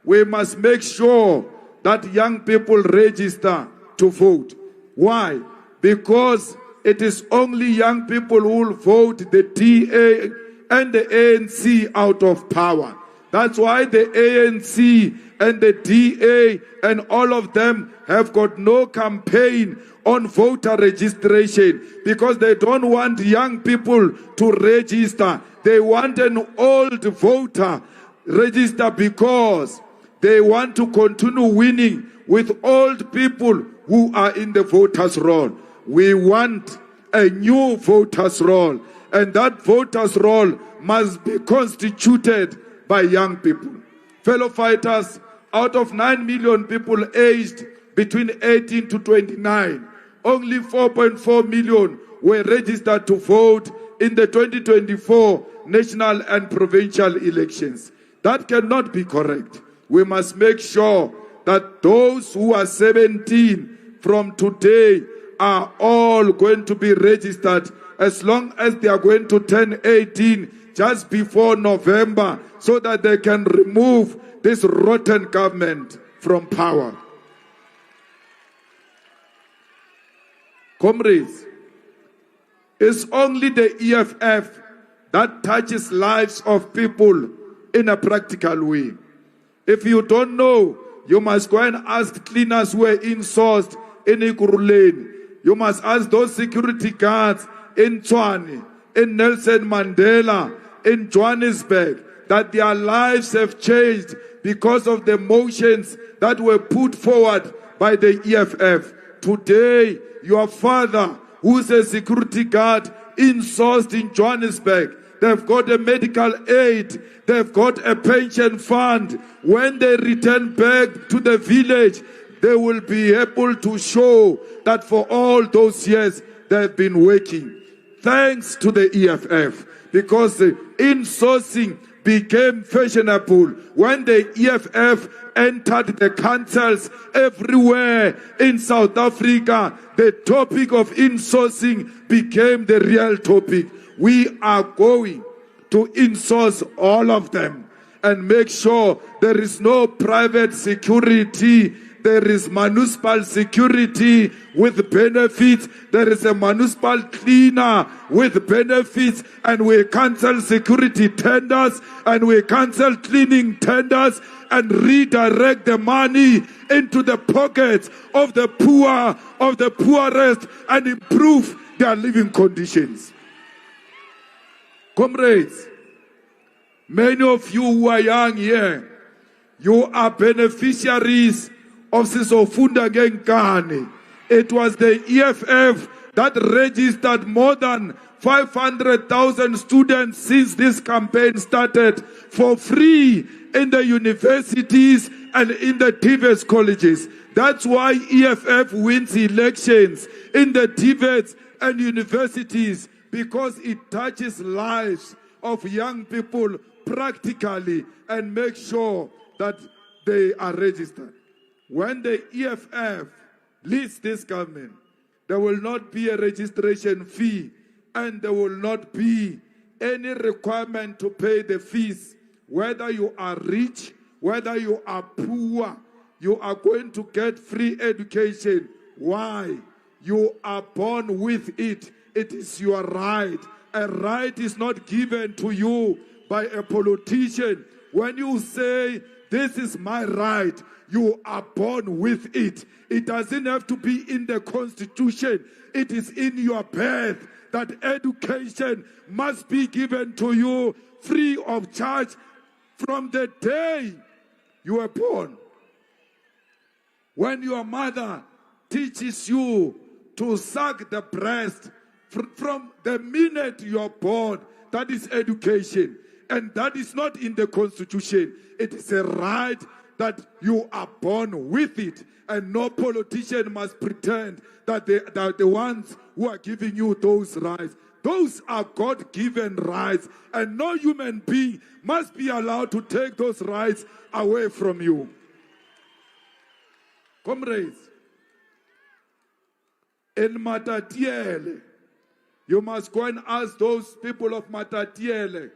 we must make sure that young people register to vote. Why? Because it is only young people who will vote the DA and the ANC out of power. That's why the ANC and the DA and all of them have got no campaign on voter registration because they don't want young people to register. They want an old voter register because they want to continue winning with old people who are in the voters' roll. We want a new voters' roll, and that voters' roll must be constituted by young people. Fellow fighters, out of 9 million people aged between 18 to 29, only 4.4 million were registered to vote in the 2024 national and provincial elections. That cannot be correct. We must make sure that those who are 17 from today are all going to be registered as long as they are going to turn 18 just before November so that they can remove this rotten government from power. Comrades, it's only the EFF that touches lives of people in a practical way. If you don't know, you must go and ask cleaners who were insourced in Ikuruleni. You must ask those security guards in Tshwane, in Nelson Mandela, in Johannesburg, that their lives have changed because of the motions that were put forward by the EFF. Today, your father, who's a security guard insourced in Johannesburg, they've got a medical aid, they've got a pension fund. When they return back to the village, they will be able to show that for all those years they've been working. Thanks to the EFF, because the insourcing became fashionable when the EFF entered the councils everywhere in South Africa. The topic of insourcing became the real topic. We are going to insource all of them and make sure there is no private security. There is municipal security with benefits. There is a municipal cleaner with benefits. And we cancel security tenders and we cancel cleaning tenders and redirect the money into the pockets of the poor, of the poorest, and improve their living conditions. Comrades, many of you who are young here, you are beneficiaries of Sisofunda Genkane. It was the EFF that registered more than 500,000 students since this campaign started for free in the universities and in the TVET colleges. That's why EFF wins elections in the TVET and universities, because it touches lives of young people practically and makes sure that they are registered. When the EFF leads this government, there will not be a registration fee and there will not be any requirement to pay the fees. Whether you are rich, whether you are poor, you are going to get free education. Why? You are born with it. It is your right. A right is not given to you by a politician. When you say, this is my right, you are born with it. It doesn't have to be in the Constitution. It is in your birth that education must be given to you free of charge from the day you were born. When your mother teaches you to suck the breast from the minute you are born, that is education. And that is not in the Constitution. It is a right that you are born with it. And no politician must pretend that they are the ones who are giving you those rights. Those are God-given rights. And no human being must be allowed to take those rights away from you. Comrades, in Matatiele, you must go and ask those people of Matatiele.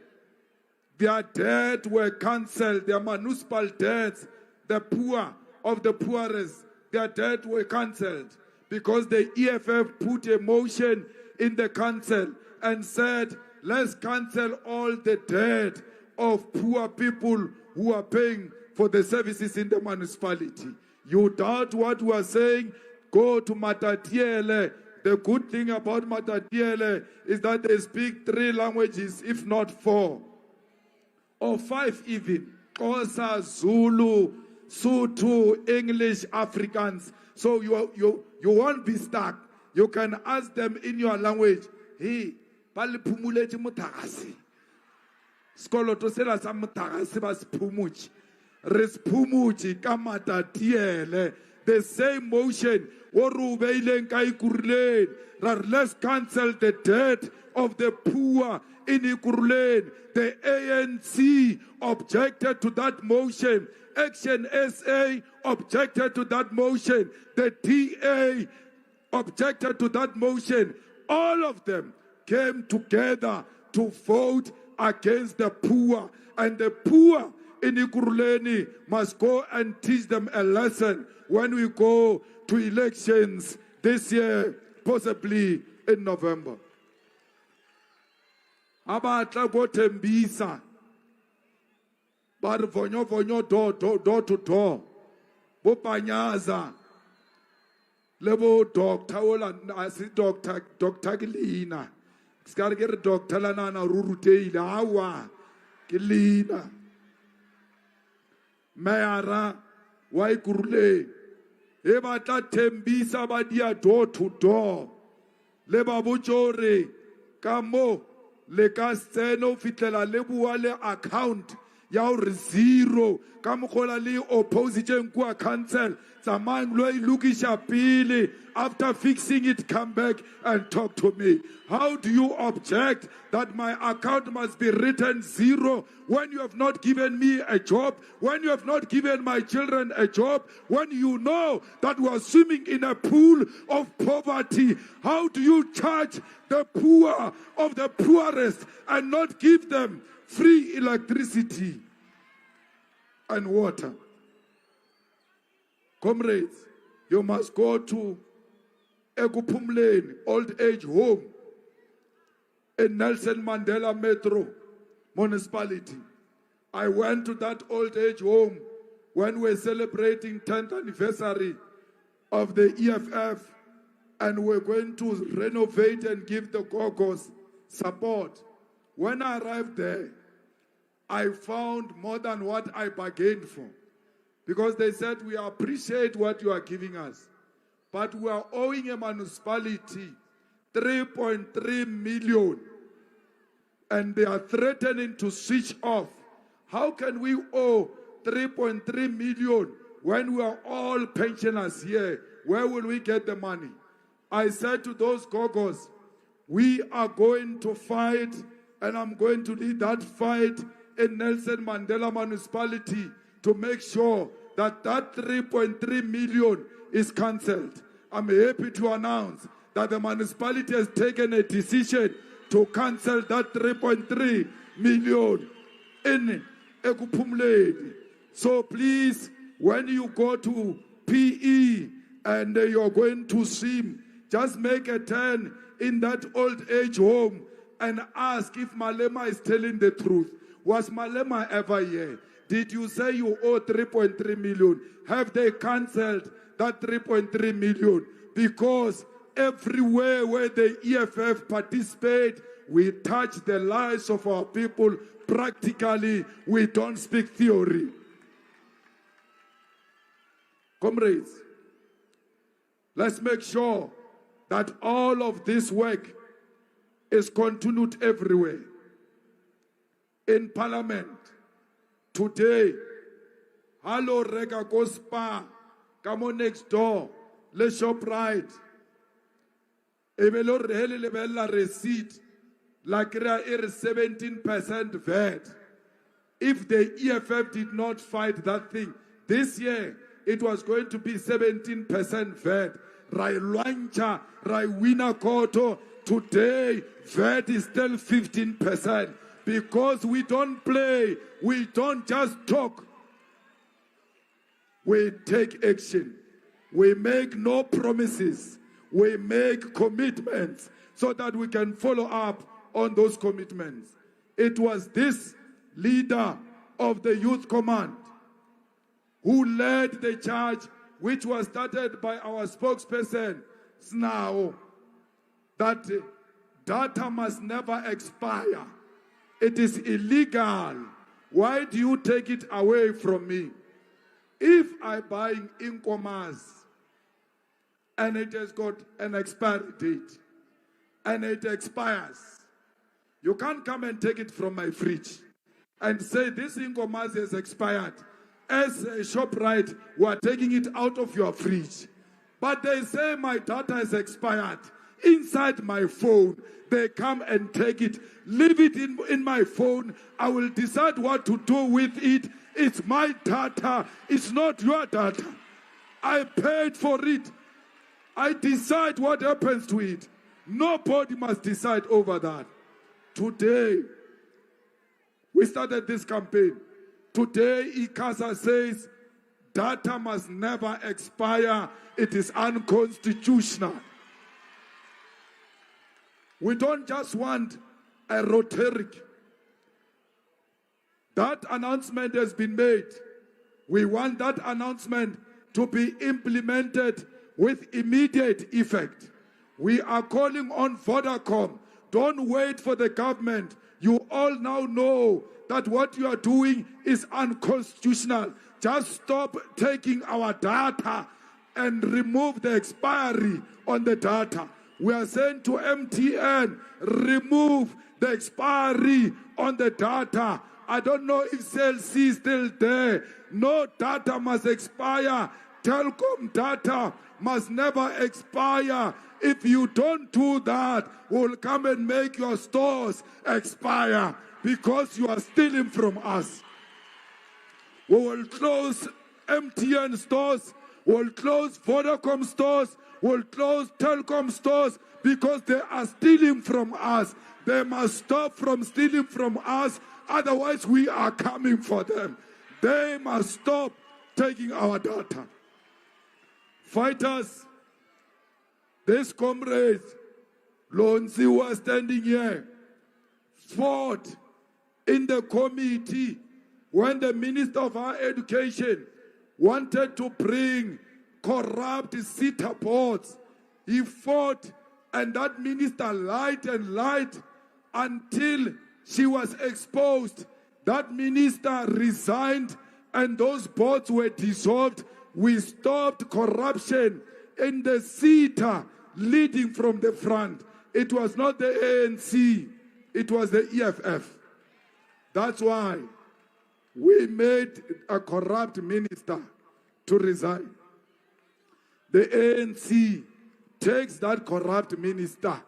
Their debt were cancelled. Their municipal debts, the poor of the poorest, their debt were cancelled because the EFF put a motion in the council and said, let's cancel all the debt of poor people who are paying for the services in the municipality. You doubt what we are saying? Go to Matatiele. The good thing about Matatiele is that they speak 3 languages, if not 4. Or 5 even. Xhosa, Zulu, Sotho, English, Afrikaans. So you won't be stuck. You can ask them in your language. Hey, pali phumuletse mothagase. Skoloto sela sa mothagase ba sephumuchi. Re sephumuchi ka Matatiele. The same motion. Let's cancel the debt of the poor in Ikuruleni. The ANC objected to that motion. Action SA objected to that motion. The DA objected to that motion. All of them came together to vote against the poor. And the poor in Ikuruleni must go and teach them a lesson when we go to elections this year, possibly in November. Abatla go tembisa. Bar vonyo door to door. Bo panyaza. Lebo doctor ola asi doctor Gilina. Skarger doctor la na rurute ila awa. Gilina. Mayara wai kurle. Eba ta tembisa badia door to door. Leba bujore kamo le ka seno fitlela le bua le account ya re 0 ka mogola le opposition kwa cancel tsamang lo ilukisha pele. After fixing it, come back and talk to me. How do you object that my account must be written 0 when you have not given me a job, when you have not given my children a job, when you know that we are swimming in a pool of poverty? How do you charge the poor of the poorest and not give them free electricity and water? Comrades, you must go to Ekupumleni old age home in Nelson Mandela Metro municipality. I went to that old age home when we were celebrating 10th anniversary of the EFF, and we're going to renovate and give the Gogos support. When I arrived there, I found more than what I bargained for, because they said, we appreciate what you are giving us, but we are owing a municipality 3.3 million, and they are threatening to switch off. How can we owe 3.3 million when we are all pensioners here? Where will we get the money? I said to those Gogos, we are going to fight, and I'm going to lead that fight in Nelson Mandela municipality to make sure that that 3.3 million is cancelled. I'm happy to announce that the municipality has taken a decision to cancel that 3.3 million in Ekupumleni. So please, when you go to PE and you're going to swim, just make a turn in that old age home and ask if Malema is telling the truth. Was Malema ever here? Did you say you owe 3.3 million? Have they cancelled that 3.3 million? Because everywhere where the EFF participate, we touch the lives of our people practically. We don't speak theory. Comrades, let's make sure that all of this work is continued everywhere. In Parliament, today, hello Rega go Spa, come on next door, let's shop right. Ebelo rehele lebella receipt, like 17% VAT. If the EFF did not fight that thing, this year it was going to be 17% VAT. Rai Luancha, Rai Wina Koto, today VAT is still 15%. Because we don't play, we don't just talk. We take action. We make no promises. We make commitments so that we can follow up on those commitments. It was this leader of the Youth Command who led the charge, which was started by our spokesperson, Snao, that data must never expire. It is illegal. Why do you take it away from me? If I buy e-commerce and it has got an expiry date and it expires, you can't come and take it from my fridge and say this e-commerce has expired. As a ShopRite, we are taking it out of your fridge. But they say my data has expired. Inside my phone, they come and take it. Leave it in my phone. I will decide what to do with it. It's my data. It's not your data. I paid for it. I decide what happens to it. Nobody must decide over that. Today, we started this campaign. Today, ICASA says data must never expire. It is unconstitutional. We don't just want a rhetoric. That announcement has been made. We want that announcement to be implemented with immediate effect. We are calling on Vodacom. Don't wait for the government. You all now know that what you are doing is unconstitutional. Just stop taking our data and remove the expiry on the data. We are saying to MTN, remove the expiry on the data. I don't know if CLC is still there. No data must expire. Telkom data must never expire. If you don't do that, we'll come and make your stores expire because you are stealing from us. We will close MTN stores. We'll close Vodacom stores. We'll close Telkom stores because they are stealing from us. They must stop from stealing from us. Otherwise, we are coming for them. They must stop taking our data. Fighters, this comrade, Lonzi, was standing here, fought in the committee when the Minister of Higher Education wanted to bring corrupt SETA boards. He fought, and that minister lied and lied until she was exposed. That minister resigned and those boards were dissolved. We stopped corruption in the SETA leading from the front. It was not the ANC, it was the EFF. That's why we made a corrupt minister to resign. The ANC takes that corrupt minister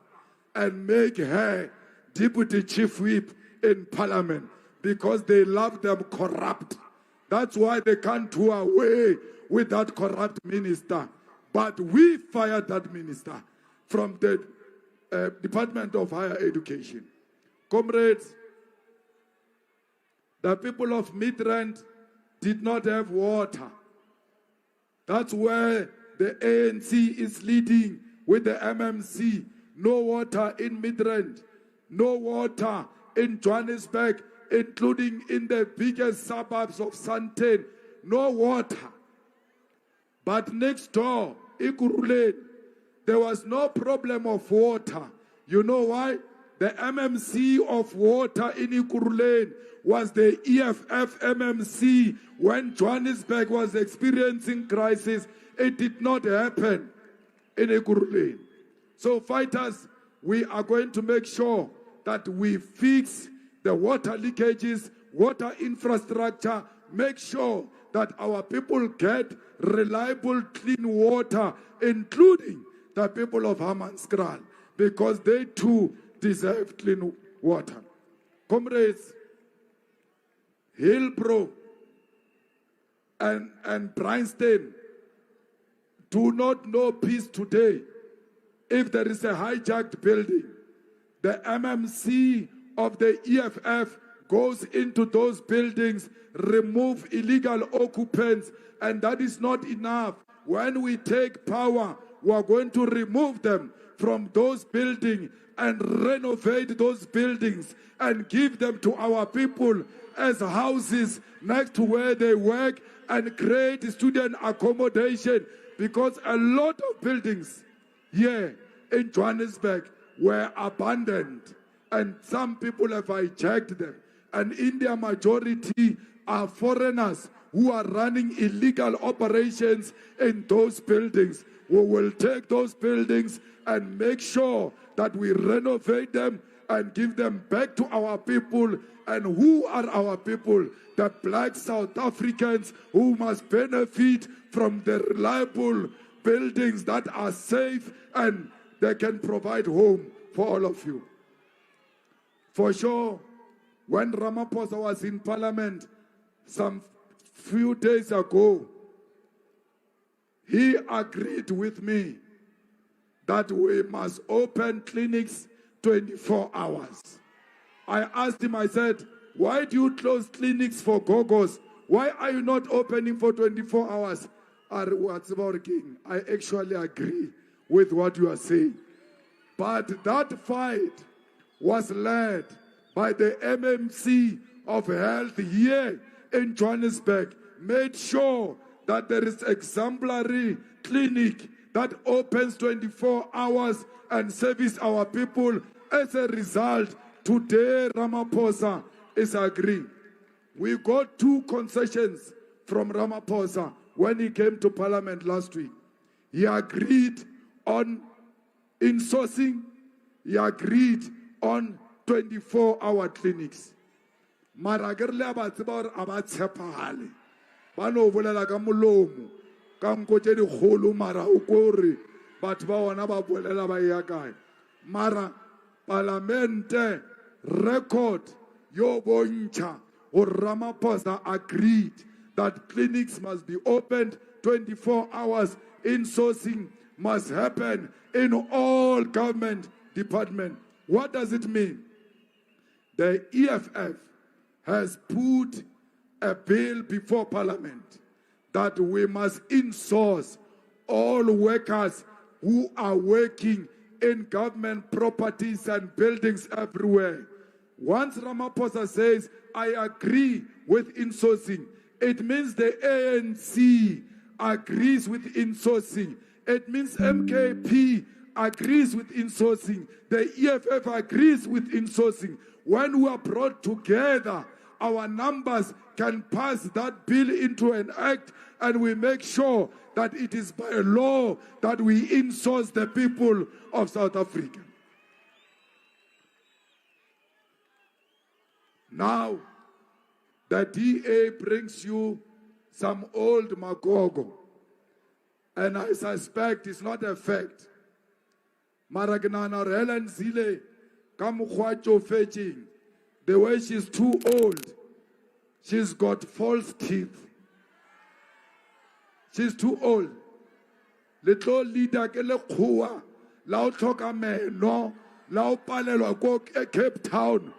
and make her deputy chief whip in parliament because they love them corrupt. That's why they can't do away with that corrupt minister. But we fired that minister from the Department of Higher Education. Comrades, the people of Midrand did not have water. That's where the ANC is leading with the MMC. no water in Midrand, no water in Johannesburg, including in the biggest suburbs of Sandton, no water. But next door, Ekurhuleni, there was no problem of water. You know why? The MMC of water in Ekurhuleni was the EFF MMC. When Johannesburg was experiencing crisis, it did not happen in Ekurhuleni. So fighters, we are going to make sure that we fix the water leakages, water infrastructure, make sure that our people get reliable, clean water, including the people of Hammanskraal, because they too deserve clean water. Comrades, Hillbrow and Bryanston do not know peace today. If there is a hijacked building, the MMC of the EFF goes into those buildings, remove illegal occupants, and that is not enough. When we take power, we are going to remove them from those buildings and renovate those buildings and give them to our people as houses next to where they work and create student accommodation, because a lot of buildings here in Johannesburg were abandoned and some people have hijacked them, and in their majority are foreigners who are running illegal operations in those buildings. We will take those buildings and make sure that we renovate them and give them back to our people. And who are our people? The black South Africans who must benefit from the reliable buildings that are safe and they can provide home for all of you. For sure, when Ramaphosa was in Parliament some few days ago, he agreed with me that we must open clinics 24 hours. I asked him, I said, why do you close clinics for gogos? Why are you not opening for 24 hours? I actually agree with what you are saying. But that fight was led by the MMC of Health here in Johannesburg, made sure that there is exemplary clinic that opens 24 hours and service our people. As a result, today Ramaphosa is agreeing. We got 2 concessions from Ramaphosa when he came to Parliament last week. He agreed on insourcing, he agreed on 24-hour clinics. Maragerle abatsiba aba tshepagale. Ba no bolela ka molomo ka nkotse di kholo mara o kore batho ba ona ba bolela ba ya kae. Mara Parliamente record yo bontsha o Ramaphosa agreed that clinics must be opened 24 hours. Insourcing must happen in all government departments. What does it mean? The EFF has put a bill before Parliament that we must insource all workers who are working in government properties and buildings everywhere. Once Ramaphosa says, I agree with insourcing, it means the ANC agrees with insourcing. It means MKP agrees with insourcing. The EFF agrees with insourcing. When we are brought together, our numbers can pass that bill into an act, and we make sure that it is by law that we insource the people of South Africa. Now, the DA brings you some old magogo, and I suspect it's not a fact. Maragnana Helen Zile, Kamukhwacho fetching. The way she's too old, she's got false teeth. She's too old. Little leader ke le khuwa la o tlhoka meno la o palelwa ko Cape Town.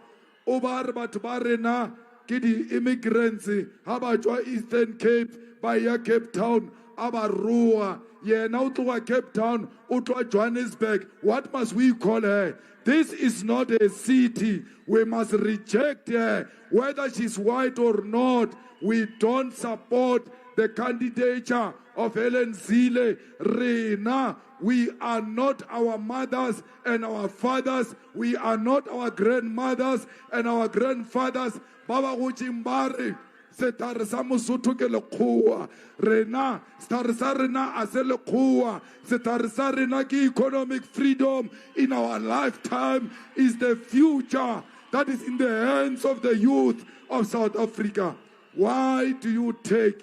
O ba re batho ba rena ke di immigrants ha ba tswa Eastern Cape ba ya Cape Town Abarua, yena utloa Cape Town, utloa Johannesburg. What must we call her? This is not a city. We must reject her. Whether she's white or not, we don't support the candidature of Helen Zille. Rena, we are not our mothers and our fathers. We are not our grandmothers and our grandfathers. Baba Guchimbari. Setare sa Mosotho ke lekgowa. Rena, setare sa rena a se lekgowa. Setare sa rena ke economic freedom in our lifetime is the future that is in the hands of the youth of South Africa. Why do you take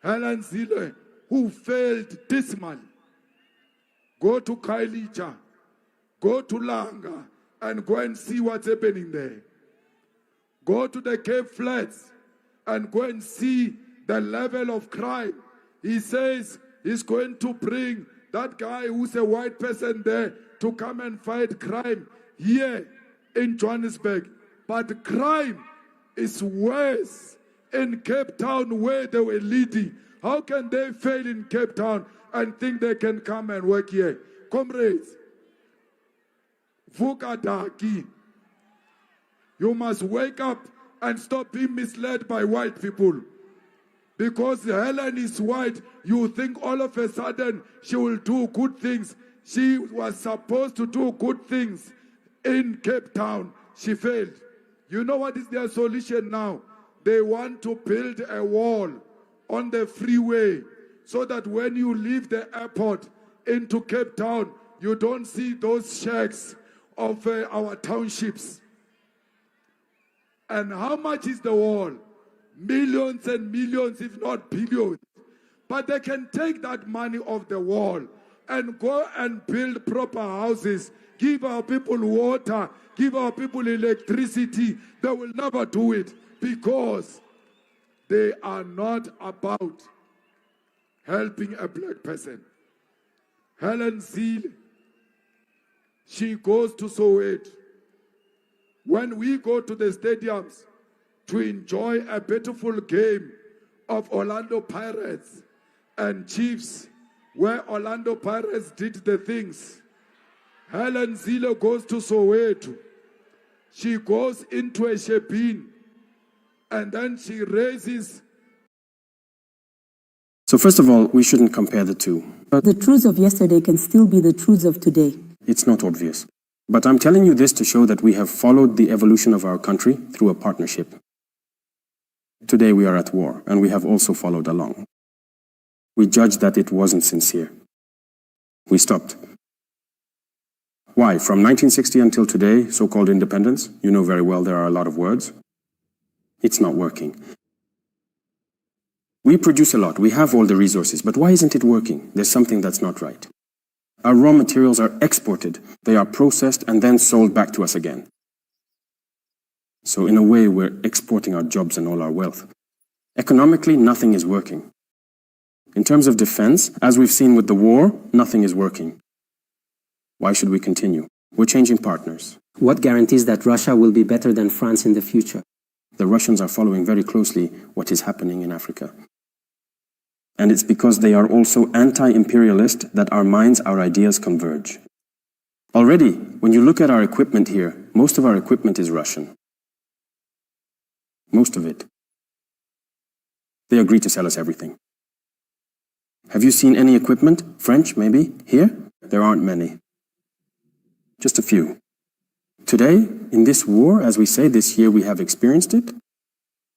Helen Zille, who failed dismally? Go to Kailicha, go to Langa, and go and see what's happening there. Go to the Cape Flats and go and see the level of crime. He says he's going to bring that guy who's a white person there to come and fight crime here in Johannesburg. But crime is worse in Cape Town where they were leading. How can they fail in Cape Town and think they can come and work here? Comrades, Vukadaki, you must wake up and stop being misled by white people. Because Helen is white, you think all of a sudden she will do good things. She was supposed to do good things in Cape Town. She failed. You know what is their solution now? They want to build a wall on the freeway so that when you leave the airport into Cape Town, you don't see those shacks of our townships. And how much is the wall? Millions and millions, if not billions. But they can take that money off the wall and go and build proper houses, give our people water, give our people electricity. They will never do it because they are not about helping a black person. Helen Zille, she goes to Soweto. When we go to the stadiums to enjoy a beautiful game of Orlando Pirates and Chiefs, where Orlando Pirates did the things, Helen Zille goes to Soweto. She goes into a shebeen and then she raises.
So first of all, we shouldn't compare the two.
The truths of yesterday can still be the truths of today.
It's not obvious. But I'm telling you this to show that we have followed the evolution of our country through a partnership. Today we are at war, and we have also followed along. We judged that it wasn't sincere. We stopped. Why? From 1960 until today, so-called independence, you know very well there are a lot of words. It's not working. We produce a lot, we have all the resources, but why isn't it working? There's something that's not right. Our raw materials are exported, they are processed and then sold back to us again. So in a way, we're exporting our jobs and all our wealth. Economically, nothing is working. In terms of defense, as we've seen with the war, nothing is working. Why should we continue? We're changing partners.
What guarantees that Russia will be better than France in the future?
The Russians are following very closely what is happening in Africa. And it's because they are also anti-imperialist that our minds, our ideas converge. Already, when you look at our equipment here, most of our equipment is Russian. Most of it. They agree to sell us everything. Have you seen any equipment, French maybe, here? There aren't many. Just a few. Today, in this war, as we say, this year we have experienced it.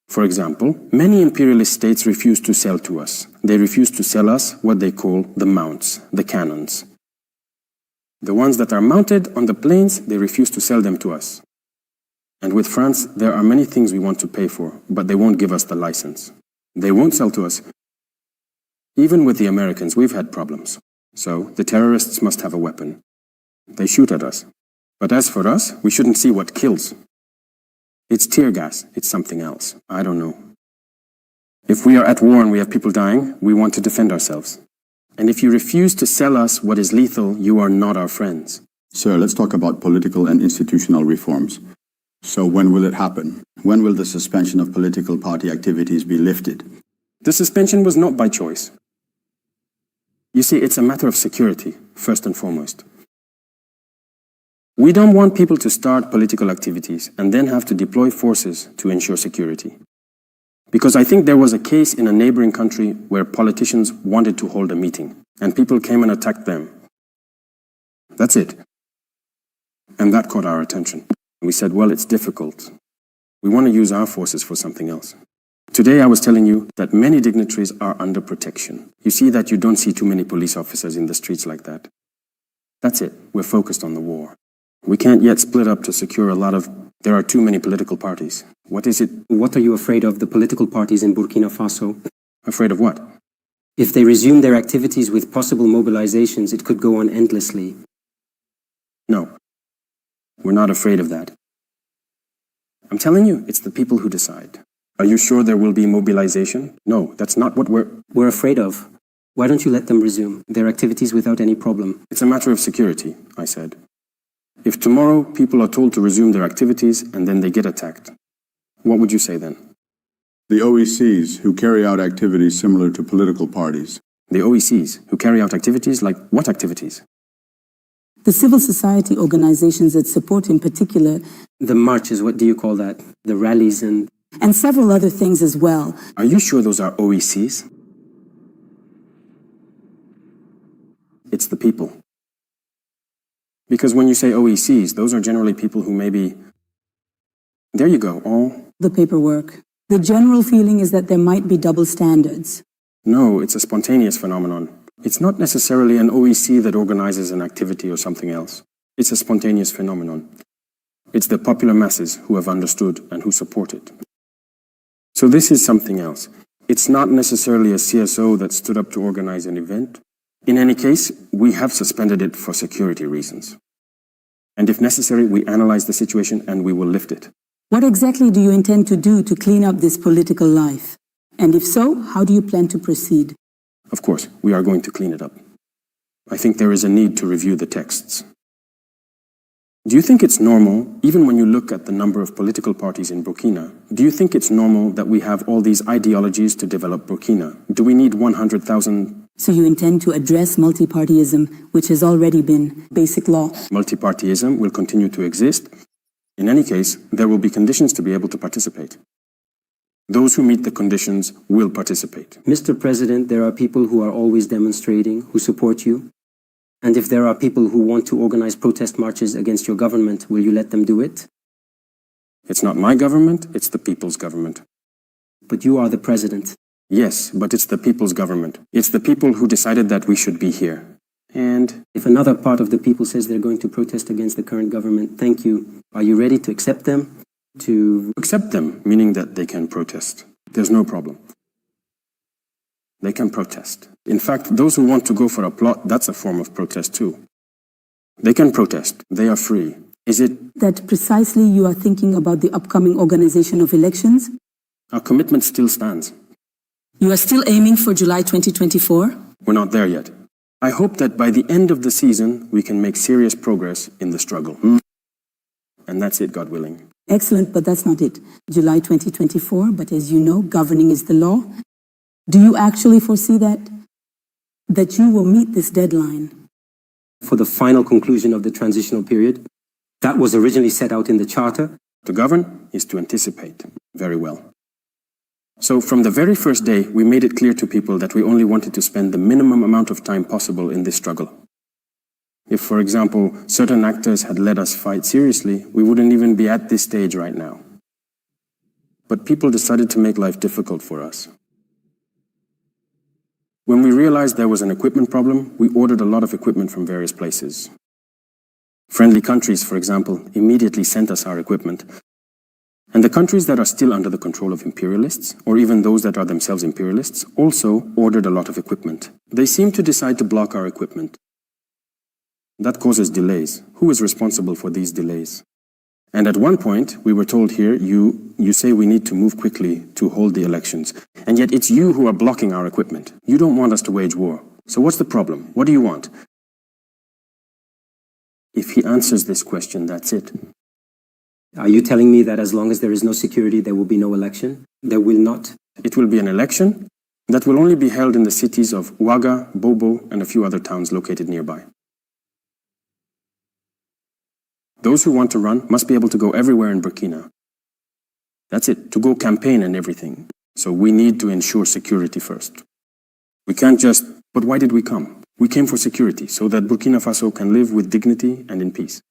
For example, many imperialist states refuse to sell to us. They refuse to sell us what they call the mounts, the cannons. The ones that are mounted on the planes, they refuse to sell them to us. And with France, there are many things we want to pay for, but they won't give us the license. They won't sell to us. Even with the Americans, we've had problems. So the terrorists must have a weapon. They shoot at us. But as for us, we shouldn't see what kills. It's tear gas, it's something else. I don't know. If we are at war and we have people dying, we want to defend ourselves. And if you refuse to sell us what is lethal, you are not our friends.
Sir, let's talk about political and institutional reforms. So when will it happen? When will the suspension of political party activities be lifted?
The suspension was not by choice. You see, it's a matter of security, first and foremost. We don't want people to start political activities and then have to deploy forces to ensure security. Because I think there was a case in a neighboring country where politicians wanted to hold a meeting and people came and attacked them. That's it. And that caught our attention. We said, well, it's difficult. We want to use our forces for something else. Today I was telling you that many dignitaries are under protection. You see that you don't see too many police officers in the streets like that. That's it. We're focused on the war. We can't yet split up to secure a lot of... There are too many political parties. What is it?
What are you afraid of, the political parties in Burkina Faso?
Afraid of what?
If they resume their activities with possible mobilizations, it could go on endlessly.
No. We're not afraid of that. I'm telling you, it's the people who decide. Are you sure there will be mobilization? No, that's not what
we're afraid of. Why don't you let them resume their activities without any problem?
It's a matter of security, I said. If tomorrow people are told to resume their activities and then they get attacked, what would you say then?
The OECs who carry out activities similar to political parties.
The OECs who carry out activities like what activities?
The civil society organizations that support in particular...
The marches, what do you call that? The rallies and
several other things as well.
Are you sure those are OECs? It's the people. Because when you say OECs, those are generally people who maybe... There you go, all...
The paperwork. The general feeling is that there might be double standards.
No, it's a spontaneous phenomenon. It's not necessarily an OEC that organizes an activity or something else. It's a spontaneous phenomenon. It's the popular masses who have understood and who support it. So this is something else. It's not necessarily a CSO that stood up to organize an event. In any case, we have suspended it for security reasons. And if necessary, we analyze the situation and we will lift it.
What exactly do you intend to do to clean up this political life? And if so, how do you plan to proceed?
Of course, we are going to clean it up. I think there is a need to review the texts. Do you think it's normal, even when you look at the number of political parties in Burkina, do you think it's normal that we have all these ideologies to develop Burkina? Do we need 100,000?
So you intend to address multipartyism, which has already been basic law?
Multipartyism will continue to exist. In any case, there will be conditions to be able to participate. Those who meet the conditions will participate.
Mr. President, there are people who are always demonstrating, who support you. And if there are people who want to organize protest marches against your government, will you let them do it?
It's not my government, it's the people's government.
But you are the president.
Yes, but it's the people's government. It's the people who decided that we should be here. And
if another part of the people says they're going to protest against the current government, thank you. Are you ready to accept them? To
accept them, meaning that they can protest. There's no problem. They can protest. In fact, those who want to go for a plot, that's a form of protest too. They can protest. They are free. Is it
that precisely you are thinking about the upcoming organization of elections?
Our commitment still stands.
You are still aiming for July 2024?
We're not there yet. I hope that by the end of the season, we can make serious progress in the struggle. And that's it, God willing.
Excellent, but that's not it. July 2024, but as you know, governing is the law. Do you actually foresee that you will meet this deadline?
For the final conclusion of the transitional period, that was originally set out in the Charter.
To govern is to anticipate. Very well. So from the very first day, we made it clear to people that we only wanted to spend the minimum amount of time possible in this struggle. If, for example, certain actors had let us fight seriously, we wouldn't even be at this stage right now. But people decided to make life difficult for us. When we realized there was an equipment problem, we ordered a lot of equipment from various places. Friendly countries, for example, immediately sent us our equipment. And the countries that are still under the control of imperialists, or even those that are themselves imperialists, also ordered a lot of equipment. They seem to decide to block our equipment. That causes delays. Who is responsible for these delays? And at one point, we were told here, you say we need to move quickly to hold the elections. And yet it's you who are blocking our equipment. You don't want us to wage war. So what's the problem? What do you want? If he answers this question, that's it.
Are you telling me that as long as there is no security, there will be no election? There will not?
It will be an election. that will only be held in the cities of Ouaga, Bobo, and a few other towns located nearby. Those who want to run must be able to go everywhere in Burkina. That's it, to go campaign and everything. So we need to ensure security first. We can't just, but why did we come? We came for security, so that Burkina Faso can live with dignity and in peace.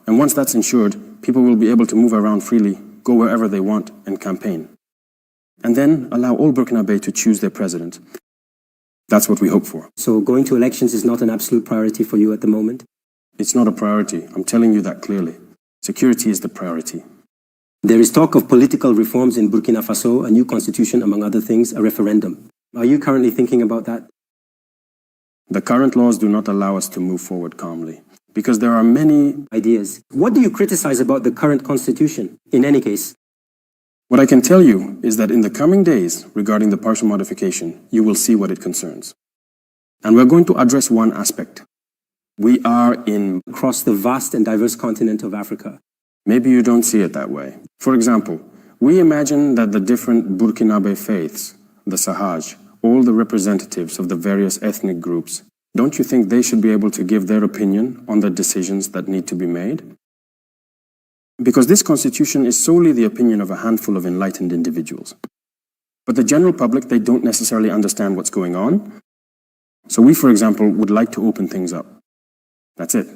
And once that's ensured, people will be able to move around freely, go wherever they want, and campaign. And then allow all Burkinabe to choose their president. That's what we hope for.
So going to elections is not an absolute priority for you at the moment?
It's not a priority. I'm telling you that clearly. Security is the priority.
There is talk of political reforms in Burkina Faso, a new constitution, among other things, a referendum. Are you currently thinking about that?
The current laws do not allow us to move forward calmly, because there are many
ideas. What do you criticize about the current constitution, in any case?
What I can tell you is that in the coming days, regarding the partial modification, you will see what it concerns. And we're going to address one aspect. We are
across the vast and diverse continent of Africa.
Maybe you don't see it that way. For example, we imagine that the different Burkinabe faiths, the Sahaj, all the representatives of the various ethnic groups, don't you think they should be able to give their opinion on the decisions that need to be made? Because this constitution is solely the opinion of a handful of enlightened individuals. But the general public, they don't necessarily understand what's going on. So we, for example, would like to open things up. That's it.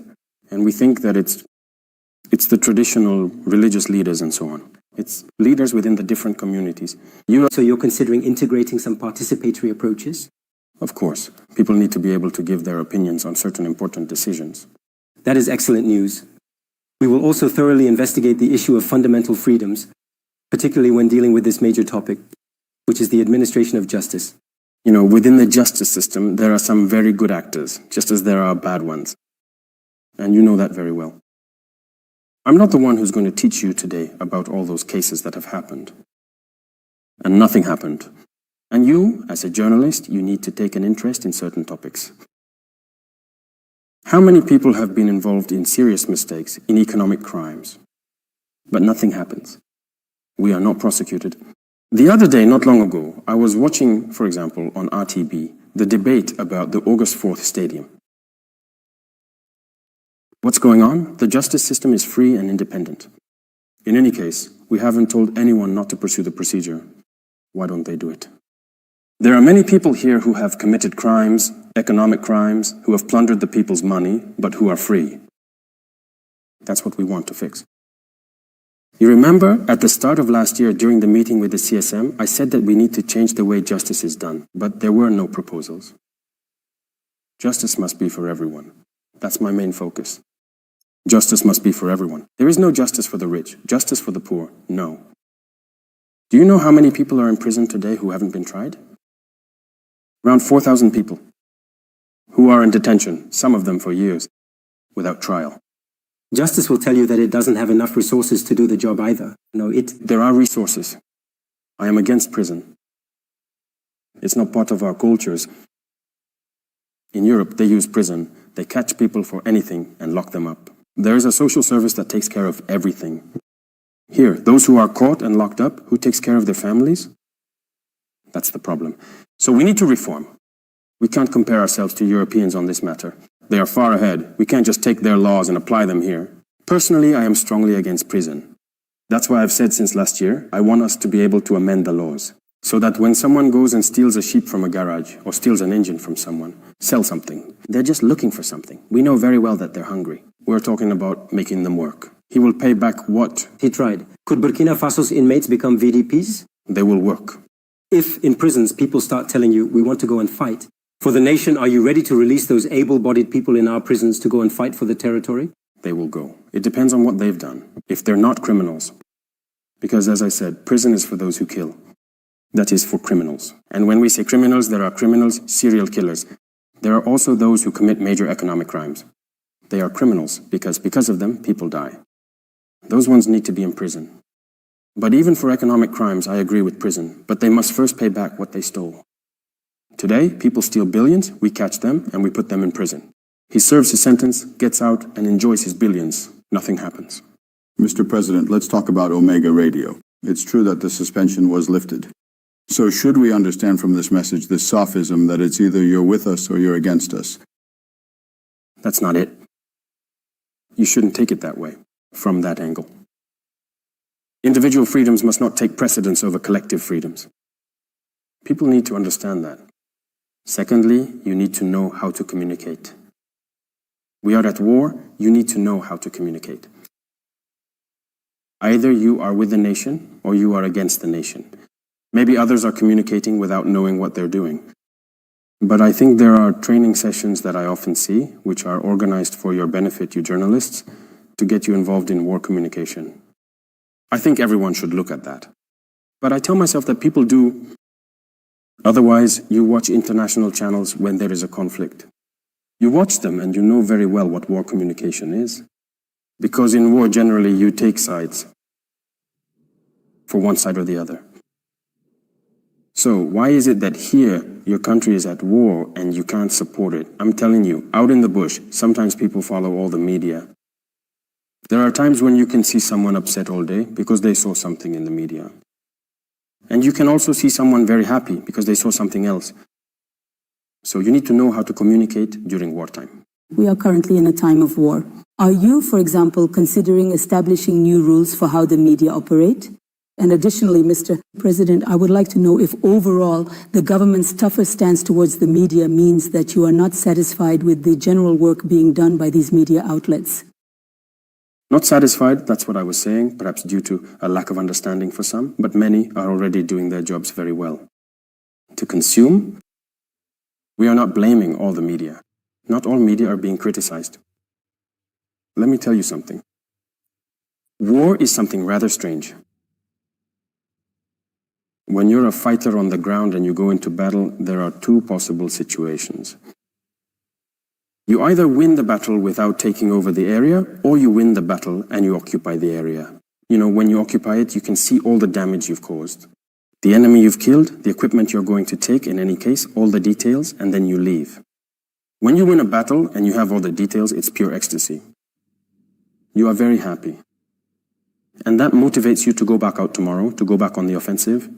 And we think that it's the traditional religious leaders and so on. It's leaders within the different communities.
So you're considering integrating some participatory approaches?
Of course. People need to be able to give their opinions on certain important decisions.
That is excellent news. We will also thoroughly investigate the issue of fundamental freedoms, particularly when dealing with this major topic, which is the administration of justice.
You know, within the justice system, there are some very good actors, just as there are bad ones. And you know that very well. I'm not the one who's going to teach you today about all those cases that have happened. And nothing happened. And you, as a journalist, you need to take an interest in certain topics. How many people have been involved in serious mistakes, in economic crimes? But nothing happens. We are not prosecuted. The other day, not long ago, I was watching, for example, on RTB, the debate about the August 4th stadium. What's going on? The justice system is free and independent. In any case, we haven't told anyone not to pursue the procedure. Why don't they do it? There are many people here who have committed crimes, economic crimes, who have plundered the people's money, but who are free. That's what we want to fix. You remember, at the start of last year, during the meeting with the CSM, I said that we need to change the way justice is done, but there were no proposals. Justice must be for everyone. That's my main focus. Justice must be for everyone. There is no justice for the rich, justice for the poor, no. Do you know how many people are in prison today who haven't been tried? Around 4,000 people who are in detention, some of them for years, without trial.
Justice will tell you that it doesn't have enough resources to do the job either. No,
There are resources. I am against prison. It's not part of our cultures. In Europe, they use prison. They catch people for anything and lock them up. There is a social service that takes care of everything. Here, those who are caught and locked up, who takes care of their families? That's the problem. So we need to reform. We can't compare ourselves to Europeans on this matter. They are far ahead. We can't just take their laws and apply them here. Personally, I am strongly against prison. That's why I've said since last year, I want us to be able to amend the laws, so that when someone goes and steals a sheep from a garage, or steals an engine from someone, sell something, they're just looking for something. We know very well that they're hungry. We're talking about making them work. He will pay back what?
He tried. Could Burkina Faso's inmates become VDPs?
They will work.
If in prisons people start telling you, we want to go and fight, for the nation, are you ready to release those able-bodied people in our prisons to go and fight for the territory?
They will go. It depends on what they've done. If they're not criminals. Because as I said, prison is for those who kill. That is for criminals. And when we say criminals, there are criminals, serial killers. There are also those who commit major economic crimes. They are criminals because of them, people die. Those ones need to be in prison. But even for economic crimes, I agree with prison. But they must first pay back what they stole. Today, people steal billions, we catch them, and we put them in prison. He serves his sentence, gets out, and enjoys his billions. Nothing happens.
Mr. President, let's talk about Omega Radio. It's true that the suspension was lifted. So should we understand from this message, this sophism, that it's either you're with us or you're against us?
That's not it. You shouldn't take it that way, from that angle. Individual freedoms must not take precedence over collective freedoms. People need to understand that. Secondly, you need to know how to communicate. We are at war, you need to know how to communicate. Either you are with the nation or you are against the nation. Maybe others are communicating without knowing what they're doing. But I think there are training sessions that I often see, which are organized for your benefit, you journalists, to get you involved in war communication. I think everyone should look at that. But I tell myself that people do. Otherwise, you watch international channels when there is a conflict. You watch them and you know very well what war communication is. Because in war, generally, you take sides for one side or the other. So why is it that here, your country is at war and you can't support it? I'm telling you, out in the bush, sometimes people follow all the media. There are times when you can see someone upset all day because they saw something in the media. And you can also see someone very happy because they saw something else. So you need to know how to communicate during wartime.
We are currently in a time of war. Are you, for example, considering establishing new rules for how the media operate? And additionally, Mr. President, I would like to know if overall the government's tougher stance towards the media means that you are not satisfied with the general work being done by these media outlets.
Not satisfied, that's what I was saying, perhaps due to a lack of understanding for some, but many are already doing their jobs very well. To consume, we are not blaming all the media. Not all media are being criticized. Let me tell you something. War is something rather strange. When you're a fighter on the ground and you go into battle, there are two possible situations. You either win the battle without taking over the area, or you win the battle and you occupy the area. You know, when you occupy it, you can see all the damage you've caused. The enemy you've killed, the equipment you're going to take in any case, all the details, and then you leave. When you win a battle and you have all the details, it's pure ecstasy. You are very happy. And that motivates you to go back out tomorrow, to go back on the offensive.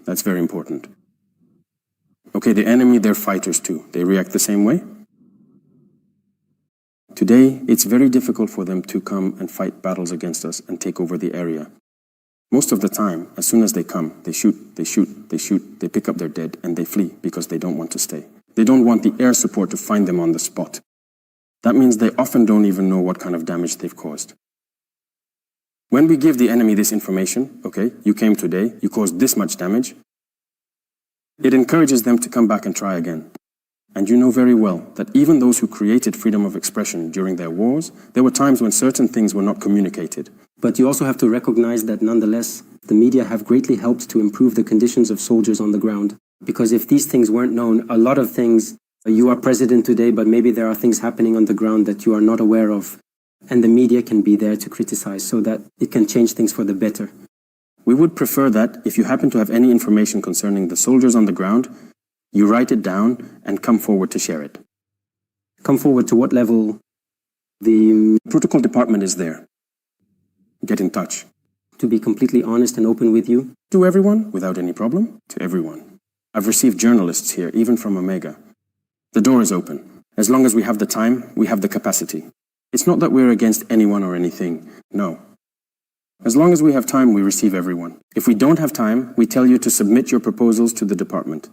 That's very important. Okay, the enemy, they're fighters too. They react the same way. Today, it's very difficult for them to come and fight battles against us and take over the area. Most of the time, as soon as they come, they shoot, they shoot, they shoot, they pick up their dead and they flee because they don't want to stay. They don't want the air support to find them on the spot. That means they often don't even know what kind of damage they've caused. When we give the enemy this information, okay, you came today, you caused this much damage, it encourages them to come back and try again. And you know very well that even those who created freedom of expression during their wars, there were times when certain things were not communicated.
But you also have to recognize that nonetheless, the media have greatly helped to improve the conditions of soldiers on the ground. Because if these things weren't known, a lot of things, you are president today, but maybe there are things happening on the ground that you are not aware of. And the media can be there to criticize so that it can change things for the better.
We would prefer that if you happen to have any information concerning the soldiers on the ground, you write it down and come forward to share it.
Come forward to what level?
The protocol department is there. Get in touch.
To be completely honest and open with you?
To everyone, without any problem, to everyone. I've received journalists here, even from Omega. The door is open. As long as we have the time, we have the capacity. It's not that we're against anyone or anything, no. As long as we have time, we receive everyone. If we don't have time, we tell you to submit your proposals to the department.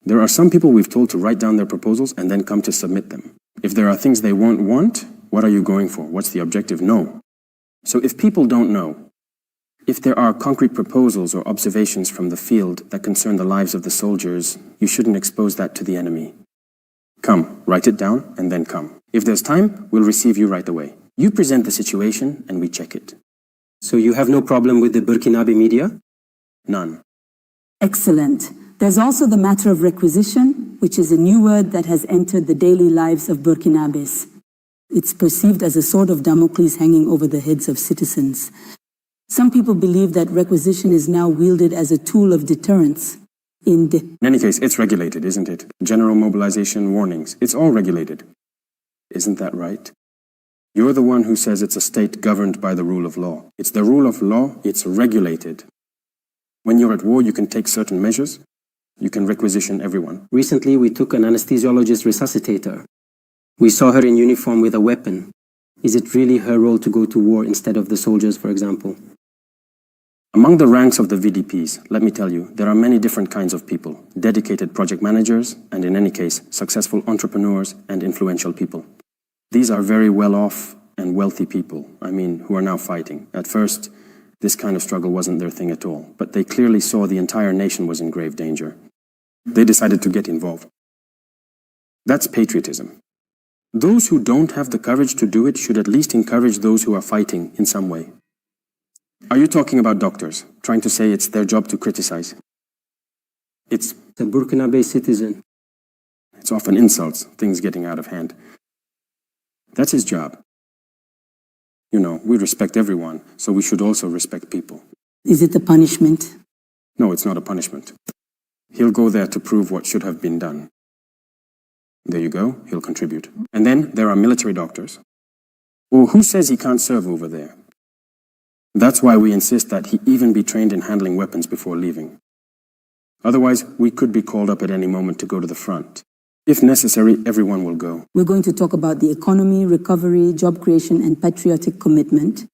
There are some people we've told to write down their proposals and then come to submit them. If there are things they won't want, what are you going for? What's the objective? No. So if people don't know, if there are concrete proposals or observations from the field that concern the lives of the soldiers, you shouldn't expose that to the enemy. Come, write it down, and then come. If there's time, we'll receive you right away. You present the situation, and we check it.
So you have no problem with the Burkinabe media?
None.
Excellent. There's also the matter of requisition, which is a new word that has entered the daily lives of Burkinabes. It's perceived as a sword of Damocles hanging over the heads of citizens. Some people believe that requisition is now wielded as a tool of deterrence. In
any case, it's regulated, isn't it? General mobilization, warnings, it's all regulated. Isn't that right? You're the one who says it's a state governed by the rule of law. It's the rule of law, it's regulated. When you're at war, you can take certain measures. You can requisition everyone.
Recently, we took an anesthesiologist resuscitator. We saw her in uniform with a weapon. Is it really her role to go to war instead of the soldiers, for example?
Among the ranks of the VDPs, let me tell you, there are many different kinds of people, dedicated project managers, and in any case, successful entrepreneurs and influential people. These are very well-off and wealthy people, who are now fighting. At first, this kind of struggle wasn't their thing at all, but they clearly saw the entire nation was in grave danger. They decided to get involved. That's patriotism. Those who don't have the courage to do it should at least encourage those who are fighting in some way. Are you talking about doctors, trying to say it's their job to criticize? It's
the Burkinabe citizen.
It's often insults, things getting out of hand. That's his job. You know, we respect everyone, so we should also respect people.
Is it a punishment?
No, it's not a punishment. He'll go there to prove what should have been done. There you go, he'll contribute. And then there are military doctors. Well, who says he can't serve over there? That's why we insist that he even be trained in handling weapons before leaving. Otherwise, we could be called up at any moment to go to the front. If necessary, everyone will go.
We're going to talk about the economy, recovery, job creation, and patriotic commitment.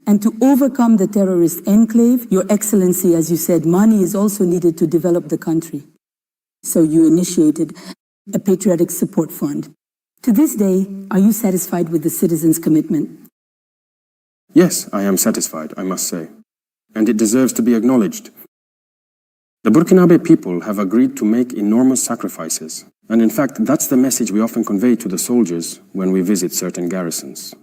And to overcome the terrorist enclave, Your Excellency, as you said, money is also needed to develop the country. So you initiated a patriotic support fund. To this day, are you satisfied with the citizens' commitment?
Yes, I am satisfied, I must say. And it deserves to be acknowledged. The Burkinabe people have agreed to make enormous sacrifices. And in fact, that's the message we often convey to the soldiers when we visit certain garrisons.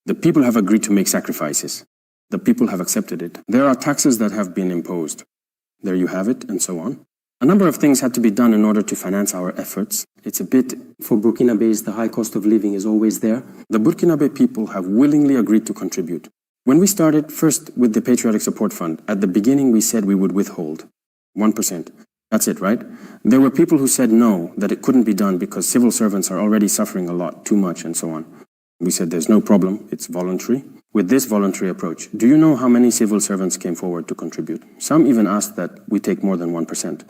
The people have agreed to make sacrifices. The people have accepted it. There are taxes that have been imposed. There you have it, and so on. A number of things had to be done in order to finance our efforts. It's a bit...
For Burkinabes, the high cost of living is always there.
The Burkinabe people have willingly agreed to contribute. When we started, first with the Patriotic Support Fund, at the beginning we said we would withhold 1%. That's it, right? There were people who said no, that it couldn't be done because civil servants are already suffering a lot, too much, and so on. We said there's no problem, it's voluntary. With this voluntary approach, do you know how many civil servants came forward to contribute? Some even asked that we take more than 1%.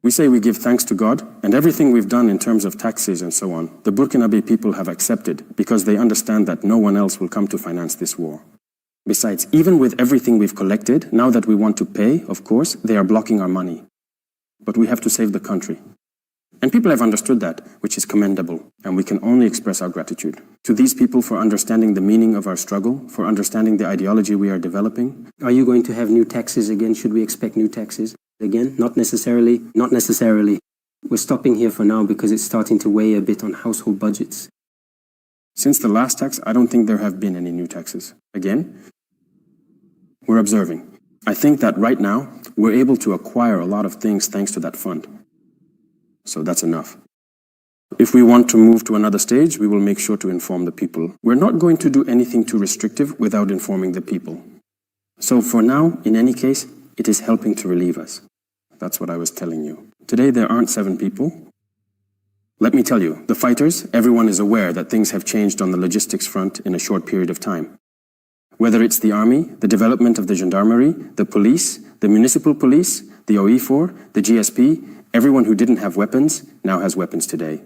We say we give thanks to God, and everything we've done in terms of taxes and so on, the Burkinabe people have accepted because they understand that no one else will come to finance this war. Besides, even with everything we've collected, now that we want to pay, of course, they are blocking our money. But we have to save the country. And people have understood that, which is commendable, and we can only express our gratitude. To these people for understanding the meaning of our struggle, for understanding the ideology we are developing.
Are you going to have new taxes again? Should we expect new taxes? Again, not necessarily. Not necessarily. We're stopping here for now because it's starting to weigh a bit on household budgets.
Since the last tax, I don't think there have been any new taxes. Again, we're observing. I think that right now, we're able to acquire a lot of things thanks to that fund. So that's enough. If we want to move to another stage, we will make sure to inform the people. We're not going to do anything too restrictive without informing the people. So for now, in any case, it is helping to relieve us. That's what I was telling you. Today there aren't 7 people. Let me tell you, the fighters, everyone is aware that things have changed on the logistics front in a short period of time. Whether it's the army, the development of the gendarmerie, the police, the municipal police, the OE4, the GSP, everyone who didn't have weapons now has weapons today.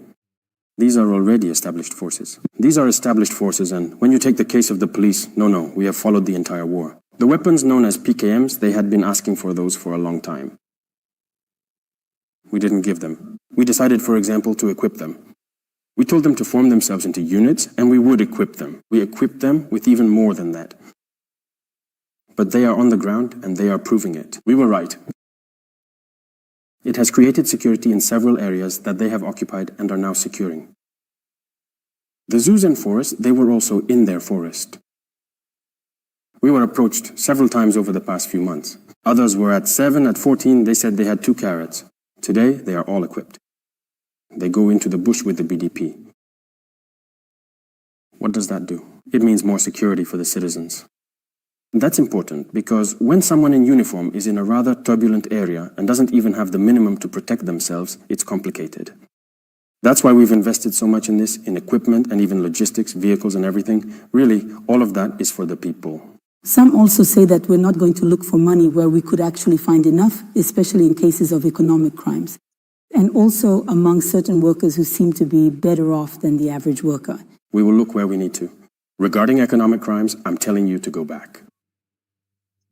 These are already established forces. These are established forces, and when you take the case of the police, no, we have followed the entire war. The weapons known as PKMs, they had been asking for those for a long time. We didn't give them. We decided, for example, to equip them. We told them to form themselves into units, and we would equip them. We equipped them with even more than that. But they are on the ground, and they are proving it. We were right. It has created security in several areas that they have occupied and are now securing. The zoos and forests, they were also in their forest. We were approached several times over the past few months. Others were at 7, at 14, they said they had 2 carrots. Today, they are all equipped. They go into the bush with the BDP. What does that do? It means more security for the citizens. That's important because when someone in uniform is in a rather turbulent area and doesn't even have the minimum to protect themselves, it's complicated. That's why we've invested so much in this, in equipment and even logistics, vehicles and everything. Really, all of that is for the people.
Some also say that we're not going to look for money where we could actually find enough, especially in cases of economic crimes, and also among certain workers who seem to be better off than the average worker.
We will look where we need to. Regarding economic crimes, I'm telling you to go back.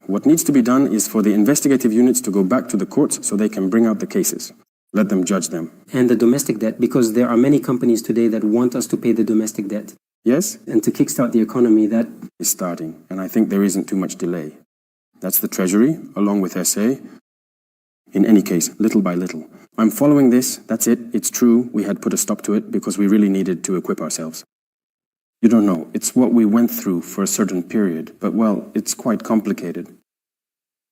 What needs to be done is for the investigative units to go back to the courts so they can bring out the cases. Let them judge them.
And the domestic debt, because there are many companies today that want us to pay the domestic debt.
Yes?
And to kickstart the economy, that
is starting, and I think there isn't too much delay. That's the Treasury, along with SA. In any case, little by little. I'm following this, that's it, it's true, we had put a stop to it because we really needed to equip ourselves. You don't know, it's what we went through for a certain period, but well, it's quite complicated.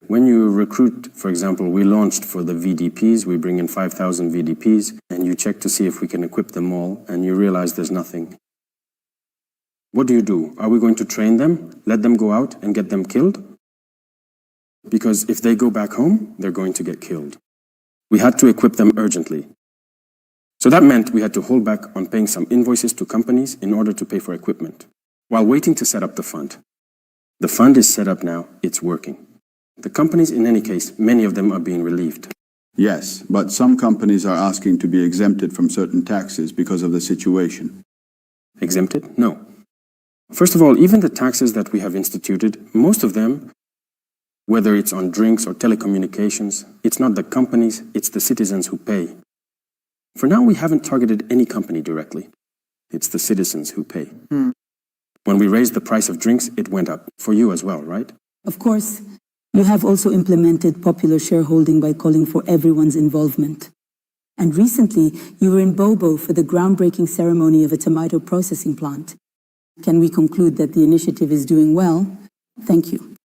When you recruit, for example, we launched for the VDPs, we bring in 5,000 VDPs, and you check to see if we can equip them all, and you realize there's nothing. What do? Are we going to train them, let them go out and get them killed? Because if they go back home, they're going to get killed. We had to equip them urgently. So that meant we had to hold back on paying some invoices to companies in order to pay for equipment, while waiting to set up the fund. The fund is set up now, it's working. The companies, in any case, many of them are being relieved.
Yes, but some companies are asking to be exempted from certain taxes because of the situation.
Exempted? No. First of all, even the taxes that we have instituted, most of them, whether it's on drinks or telecommunications, it's not the companies, it's the citizens who pay. For now, we haven't targeted any company directly. It's the citizens who pay. When we raised the price of drinks, it went up. For you as well, right?
Of course, you have also implemented popular shareholding by calling for everyone's involvement. And recently, you were in Bobo for the groundbreaking ceremony of a tomato processing plant. Can we conclude that the initiative is doing well? Thank you.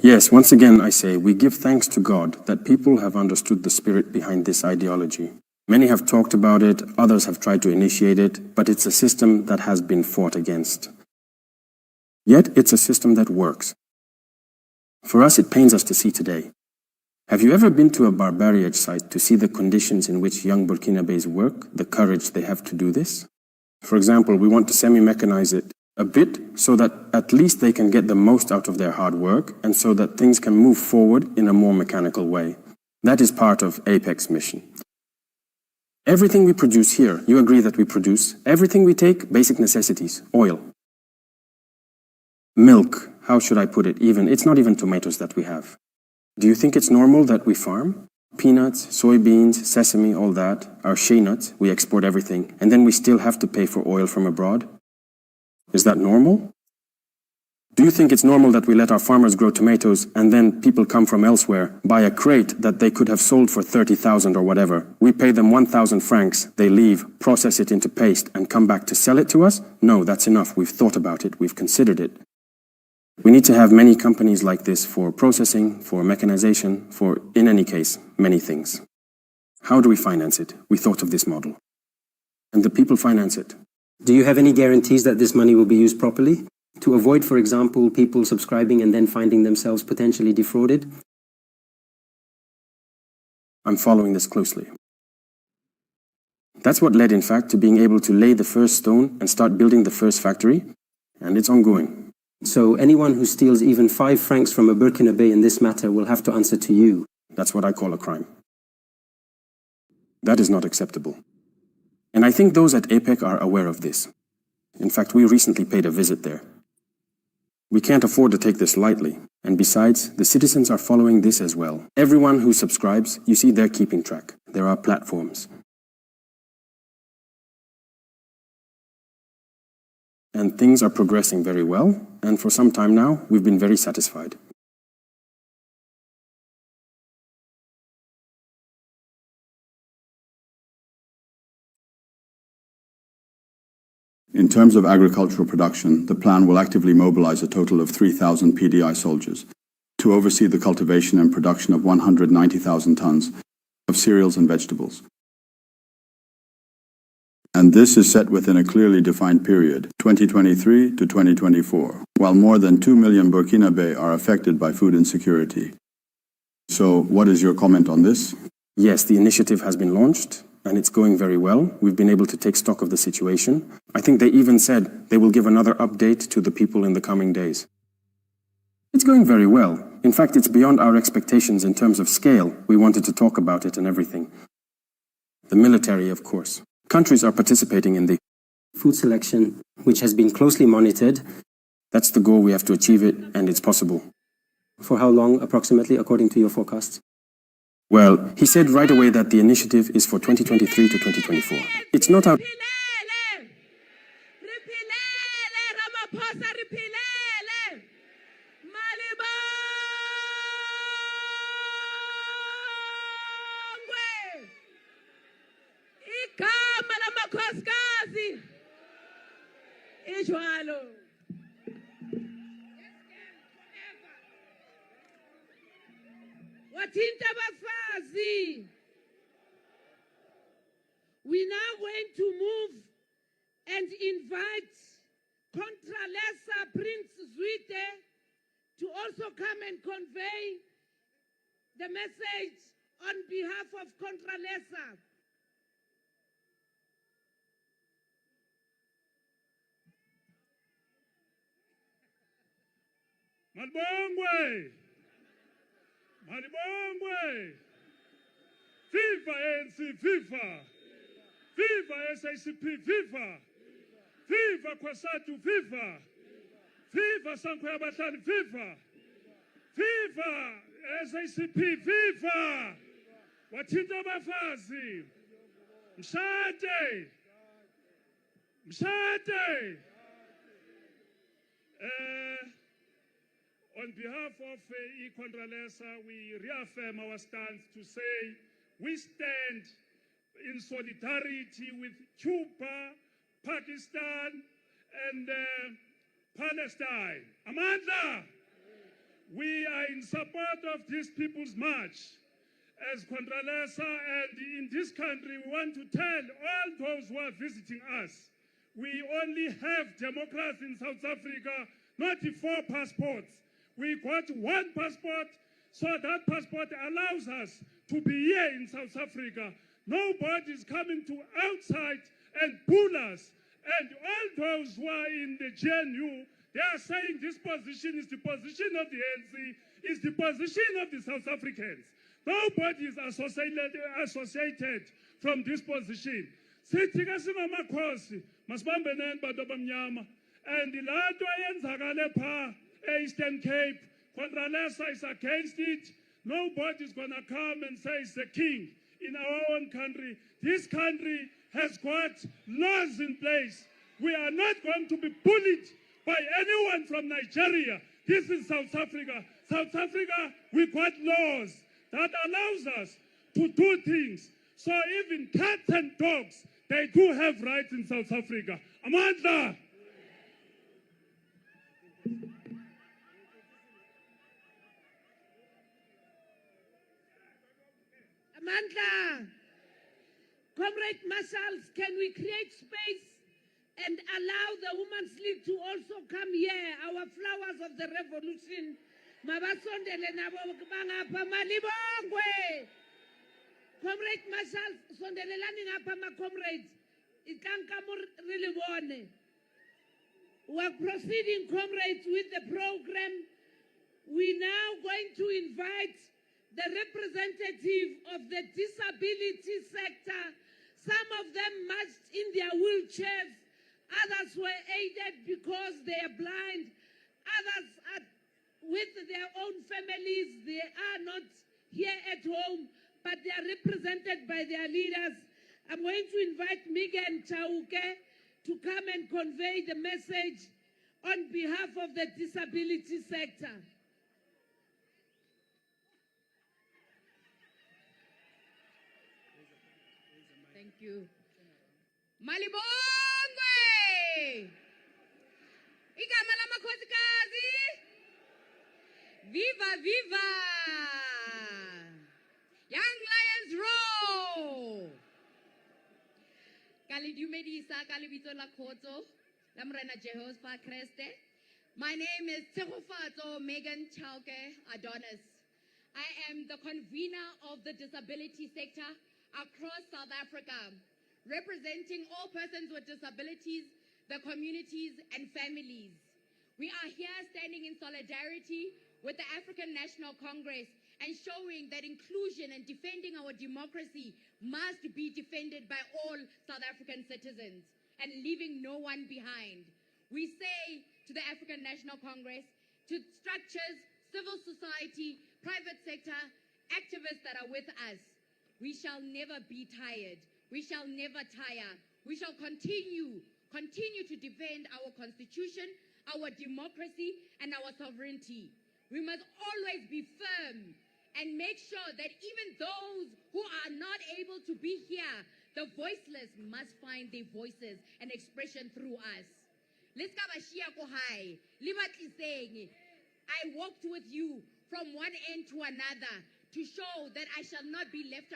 Yes, once again I say, we give thanks to God that people have understood the spirit behind this ideology. Many have talked about it, others have tried to initiate it, but it's a system that has been fought against. Yet it's a system that works. For us, it pains us to see today. Have you ever been to a barbarian site to see the conditions in which young Burkinabés work, the courage they have to do this? For example, we want to semi-mechanize it a bit so that at least they can get the most out of their hard work and so that things can move forward in a more mechanical way. That is part of APEC's mission. Everything we produce here, you agree that we produce, everything we take, basic necessities, oil. Milk, how should I put it, it's not even tomatoes that we have. Do you think it's normal that we farm? Peanuts, soybeans, sesame, all that, our shea nuts, we export everything, and then we still have to pay for oil from abroad? Is that normal? Do you think it's normal that we let our farmers grow tomatoes and then people come from elsewhere, buy a crate that they could have sold for 30,000 or whatever? We pay them 1,000 francs, they leave, process it into paste and come back to sell it to us? No, that's enough. We've thought about it. We've considered it. We need to have many companies like this for processing, for mechanization, for, in any case, many things. How do we finance it? We thought of this model. And the people finance it.
Do you have any guarantees that this money will be used properly? To avoid, for example, people subscribing and then finding themselves potentially defrauded?
I'm following this closely. That's what led, in fact, to being able to lay the first stone and start building the first factory, and it's ongoing.
So anyone who steals even 5 francs from a Burkinabé in this matter will have to answer to you.
That's what I call a crime. That is not acceptable. And I think those at APEC are aware of this. In fact, we recently paid a visit there. We can't afford to take this lightly. And besides, the citizens are following this as well. Everyone who subscribes, you see, they're keeping track. There are platforms. And things are progressing very well, and for some time now, we've been very satisfied.
In terms of agricultural production, the plan will actively mobilize a total of 3,000 PDI soldiers to oversee the cultivation and production of 190,000 tons of cereals and vegetables. And this is set within a clearly defined period, 2023 to 2024, while more than 2 million Burkinabé are affected by food insecurity. So, what is your comment on this?
Yes, the initiative has been launched, and it's going very well. We've been able to take stock of the situation. I think they even said they will give another update to the people in the coming days. It's going very well. In fact, it's beyond our expectations in terms of scale. We wanted to talk about it and everything. The military, of course. Countries are participating in the
food selection, which has been closely monitored.
That's the goal. We have to achieve it, and it's possible.
For how long, approximately, according to your forecasts?
Well, he said right away that the initiative is for 2023 to 2024. It's not out.
We're now going to move and invite Contralesa Prince Zwite to also come and convey the message on behalf of Contralesa.
Malibongwe! Malibongwe! Viva ANC, viva! Viva SACP, viva! Viva Kwasatu, viva! Viva Sankoya Batani, viva! Viva SACP, viva! Wathinta Bafazi! Mshate! Mshate! On behalf of Contralesa, we reaffirm our stance to say we stand in solidarity with Cuba, Pakistan, and Palestine. Amandla, we are in support of this people's march. As Contralesa, and in this country, we want to tell all those who are visiting us, we only have democracy in South Africa, not the 4 passports. We got 1 passport, so that passport allows us to be here in South Africa. Nobody is coming to outside and pull us. And all those who are in the GNU, they are saying this position is the position of the ANC, is the position of the South Africans. Nobody is associated from this position. Sithi-ke singamakhosi, masibambeneni bantu abamnyama. And the lato yenzakale pha Eastern Cape, Contralesa is against it. Nobody's going to come and say it's the king in our own country. This country has got laws in place. We are not going to be bullied by anyone from Nigeria. This is South Africa. South Africa, we got laws that allows us to do things. So even cats and dogs, they do have rights in South Africa. Amandla!
Amandla, Comrade Marshals, can we create space and allow the Women's League to also come here, our flowers of the revolution? Mabasondele nabo bangapha malibongwe. Comrade Marshals, sondelelani ngapha ma comrades. Ikanka mo really bone. We are proceeding, comrades, with the program. We're now going to invite the representative of the disability sector. Some of them marched in their wheelchairs. Others were aided because they are blind. Others are with their own families. They are not here at home, but they are represented by their leaders. I'm going to invite Megan Chauke to come and convey the message on behalf of the disability sector.
Thank you. Malibongwe! Igama lamakhosikazi! Viva, viva! Young Lions roll! Kalidumedisa kalibito la koto, lamrena Jehospa Kreste. My name is Tegofatso Megan Chauke Adonis. I am the convener of the disability sector across South Africa, representing all persons with disabilities, the communities and families. We are here standing in solidarity with the African National Congress and showing that inclusion and defending our democracy must be defended by all South African citizens and leaving no one behind. We say to the African National Congress, to structures, civil society, private sector, activists that are with us, we shall never be tired. We shall never tire. We shall continue to defend our constitution, our democracy, and our sovereignty. We must always be firm and make sure that even those who are not able to be here, the voiceless must find their voices and expression through us. I walked with you from one end to another to show that I shall not be left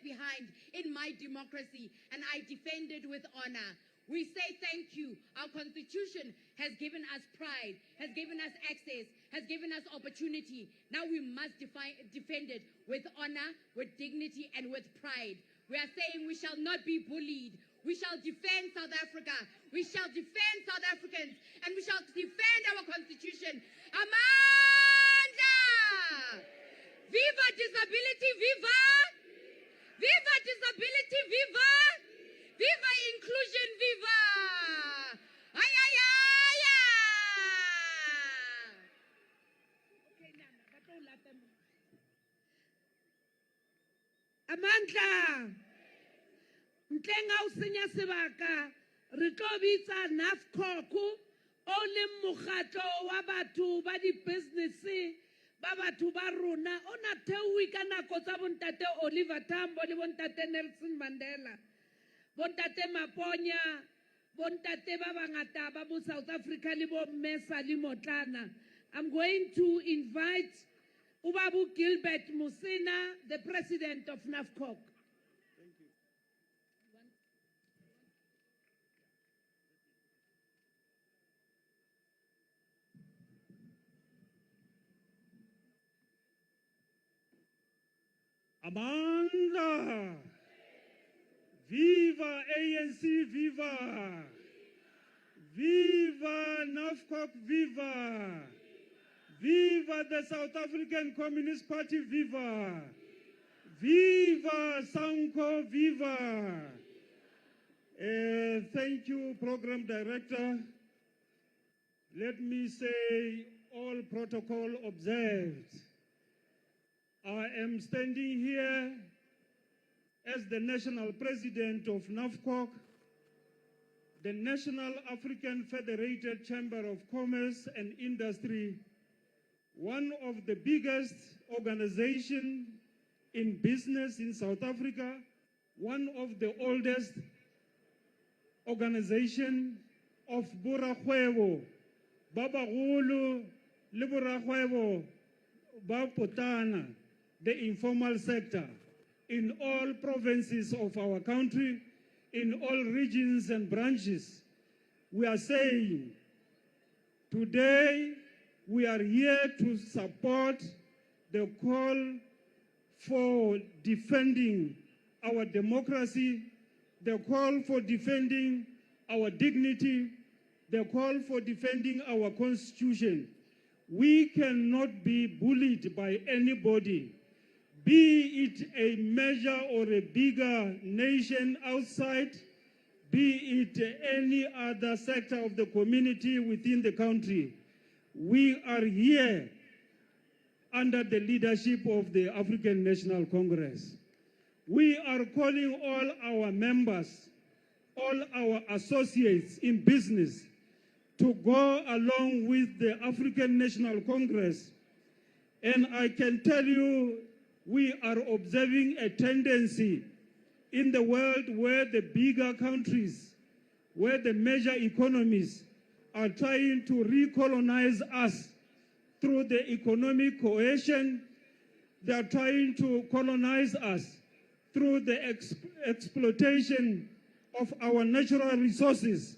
behind in my democracy, and I defended with honor. We say thank you. Our Constitution has given us pride, has given us access, has given us opportunity. Now we must defend it with honor, with dignity, and with pride. We are saying we shall not be bullied. We shall defend South Africa. We shall defend South Africans, and we shall defend our Constitution. Amanda! Viva disability, viva! Viva disability, viva! Viva inclusion, viva! Ay, ay, ay, ay!
Okay, Nana, don't let them. Amandla, Ntenga usenya sebaka, re tlo bitsa NAFCOC, o le mokgatlo wa batho ba di business ba batho ba rona, o na theowi ka nako tsa bontate Oliver Tambo le bontate Nelson Mandela. Bontate Maponya, bontate ba bangata ba bo South Africa le bo Mmesa le Motlana. I'm going to invite Ubabu Gilbert Musina, the president of NAFCOC. Thank you.
Amanda! Viva ANC, viva! Viva NAFCOC, viva! Viva the South African Communist Party, viva! Viva Sanko, viva! Thank you, Program Director. Let me say, all protocol observed. I am standing here as the National President of NAFCOC, the National African Federated Chamber of Commerce and Industry, one of the biggest organizations in business in South Africa, one of the oldest organizations of Borakgwebo, Babagolo, le Borakgwebo, Bapotana, the informal sector, in all provinces of our country, in all regions and branches. We are saying, today we are here to support the call for defending our democracy, the call for defending our dignity, the call for defending our constitution. We cannot be bullied by anybody, be it a major or a bigger nation outside, be it any other sector of the community within the country. We are here under the leadership of the African National Congress. We are calling all our members, all our associates in business to go along with the African National Congress. And I can tell you, we are observing a tendency in the world where the bigger countries, where the major economies are trying to recolonize us through the economic cohesion. They are trying to colonize us through the exploitation of our natural resources.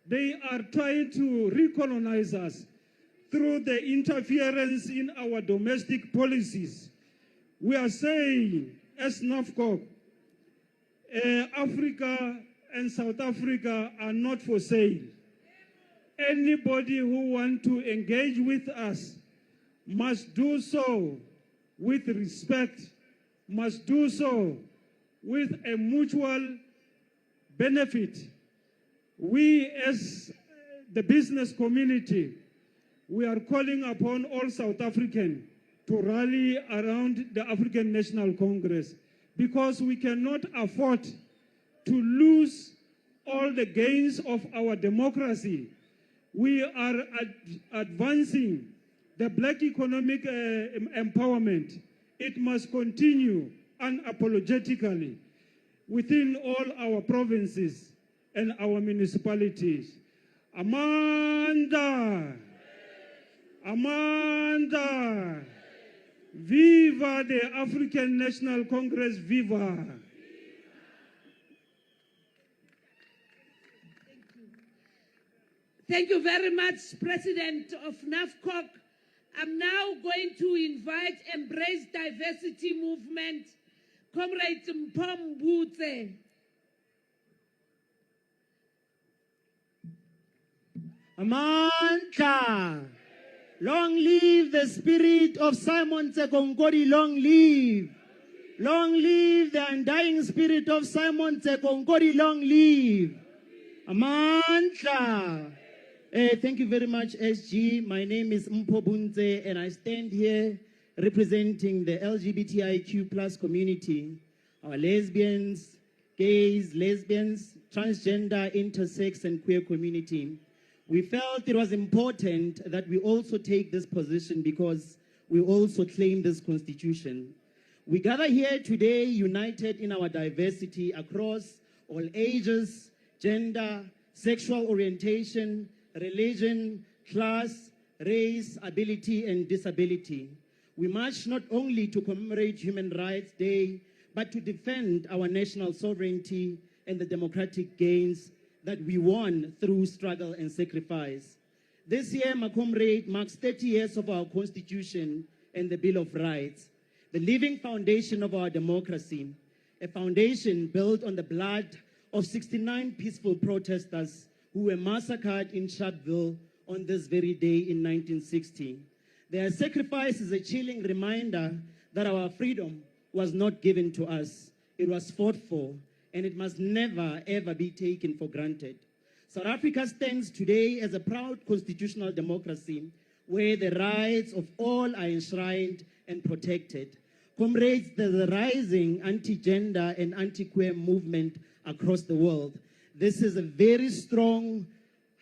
They are trying to recolonize us through the interference in our domestic policies. We are saying, as NAFCOC, Africa and South Africa are not for sale. anybody who wants to engage with us must do so with respect, must do so with a mutual benefit. We as the business community, we are calling upon all South Africans to rally around the African National Congress because we cannot afford to lose all the gains of our democracy. We are advancing the black economic empowerment. It must continue unapologetically within all our provinces and our municipalities. Amanda! Amanda! Viva the African National Congress, viva!
Thank you very much, President of NAFCOC. I'm now going to invite Embrace Diversity Movement, Comrade Mpho Mbutse.
Amandla! Long live the spirit of Simon Tsekongodi, long live! Long live the undying spirit of Simon Tsekongodi, long live! Amandla! Thank you very much, SG. My name is Mpho Mbutse, and I stand here representing the LGBTIQ plus community, our lesbians, gays, lesbians, transgender, intersex, and queer community. We felt it was important that we also take this position because we also claim this constitution. We gather here today united in our diversity across all ages, gender, sexual orientation, religion, class, race, ability, and disability. We march not only to commemorate Human Rights Day, but to defend our national sovereignty and the democratic gains that we won through struggle and sacrifice. This year, my comrade, marks 30 years of our Constitution and the Bill of Rights, the living foundation of our democracy, a foundation built on the blood of 69 peaceful protesters who were massacred in Sharpeville on this very day in 1960. Their sacrifice is a chilling reminder that our freedom was not given to us. It was fought for, and it must never, ever be taken for granted. South Africa stands today as a proud constitutional democracy where the rights of all are enshrined and protected. Comrades, there's a rising anti-gender and anti-queer movement across the world. This is a very strong,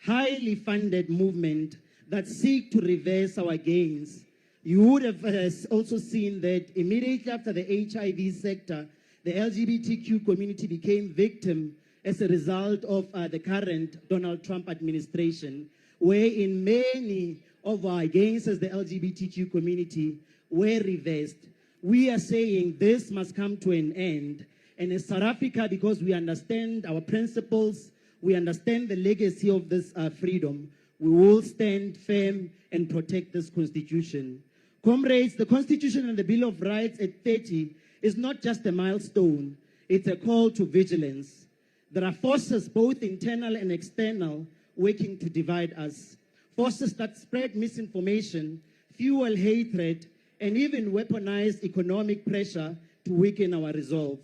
highly funded movement that seeks to reverse our gains. You would have also seen that immediately after the HIV sector, the LGBTQ community became victim as a result of the current Donald Trump administration, wherein many of our gains as the LGBTQ community were reversed. We are saying this must come to an end. And in South Africa, because we understand our principles, we understand the legacy of this freedom, we will stand firm and protect this constitution. Comrades, the Constitution and the Bill of Rights at 30 is not just a milestone, it's a call to vigilance. There are forces, both internal and external, working to divide us. Forces that spread misinformation, fuel hatred, and even weaponize economic pressure to weaken our resolve.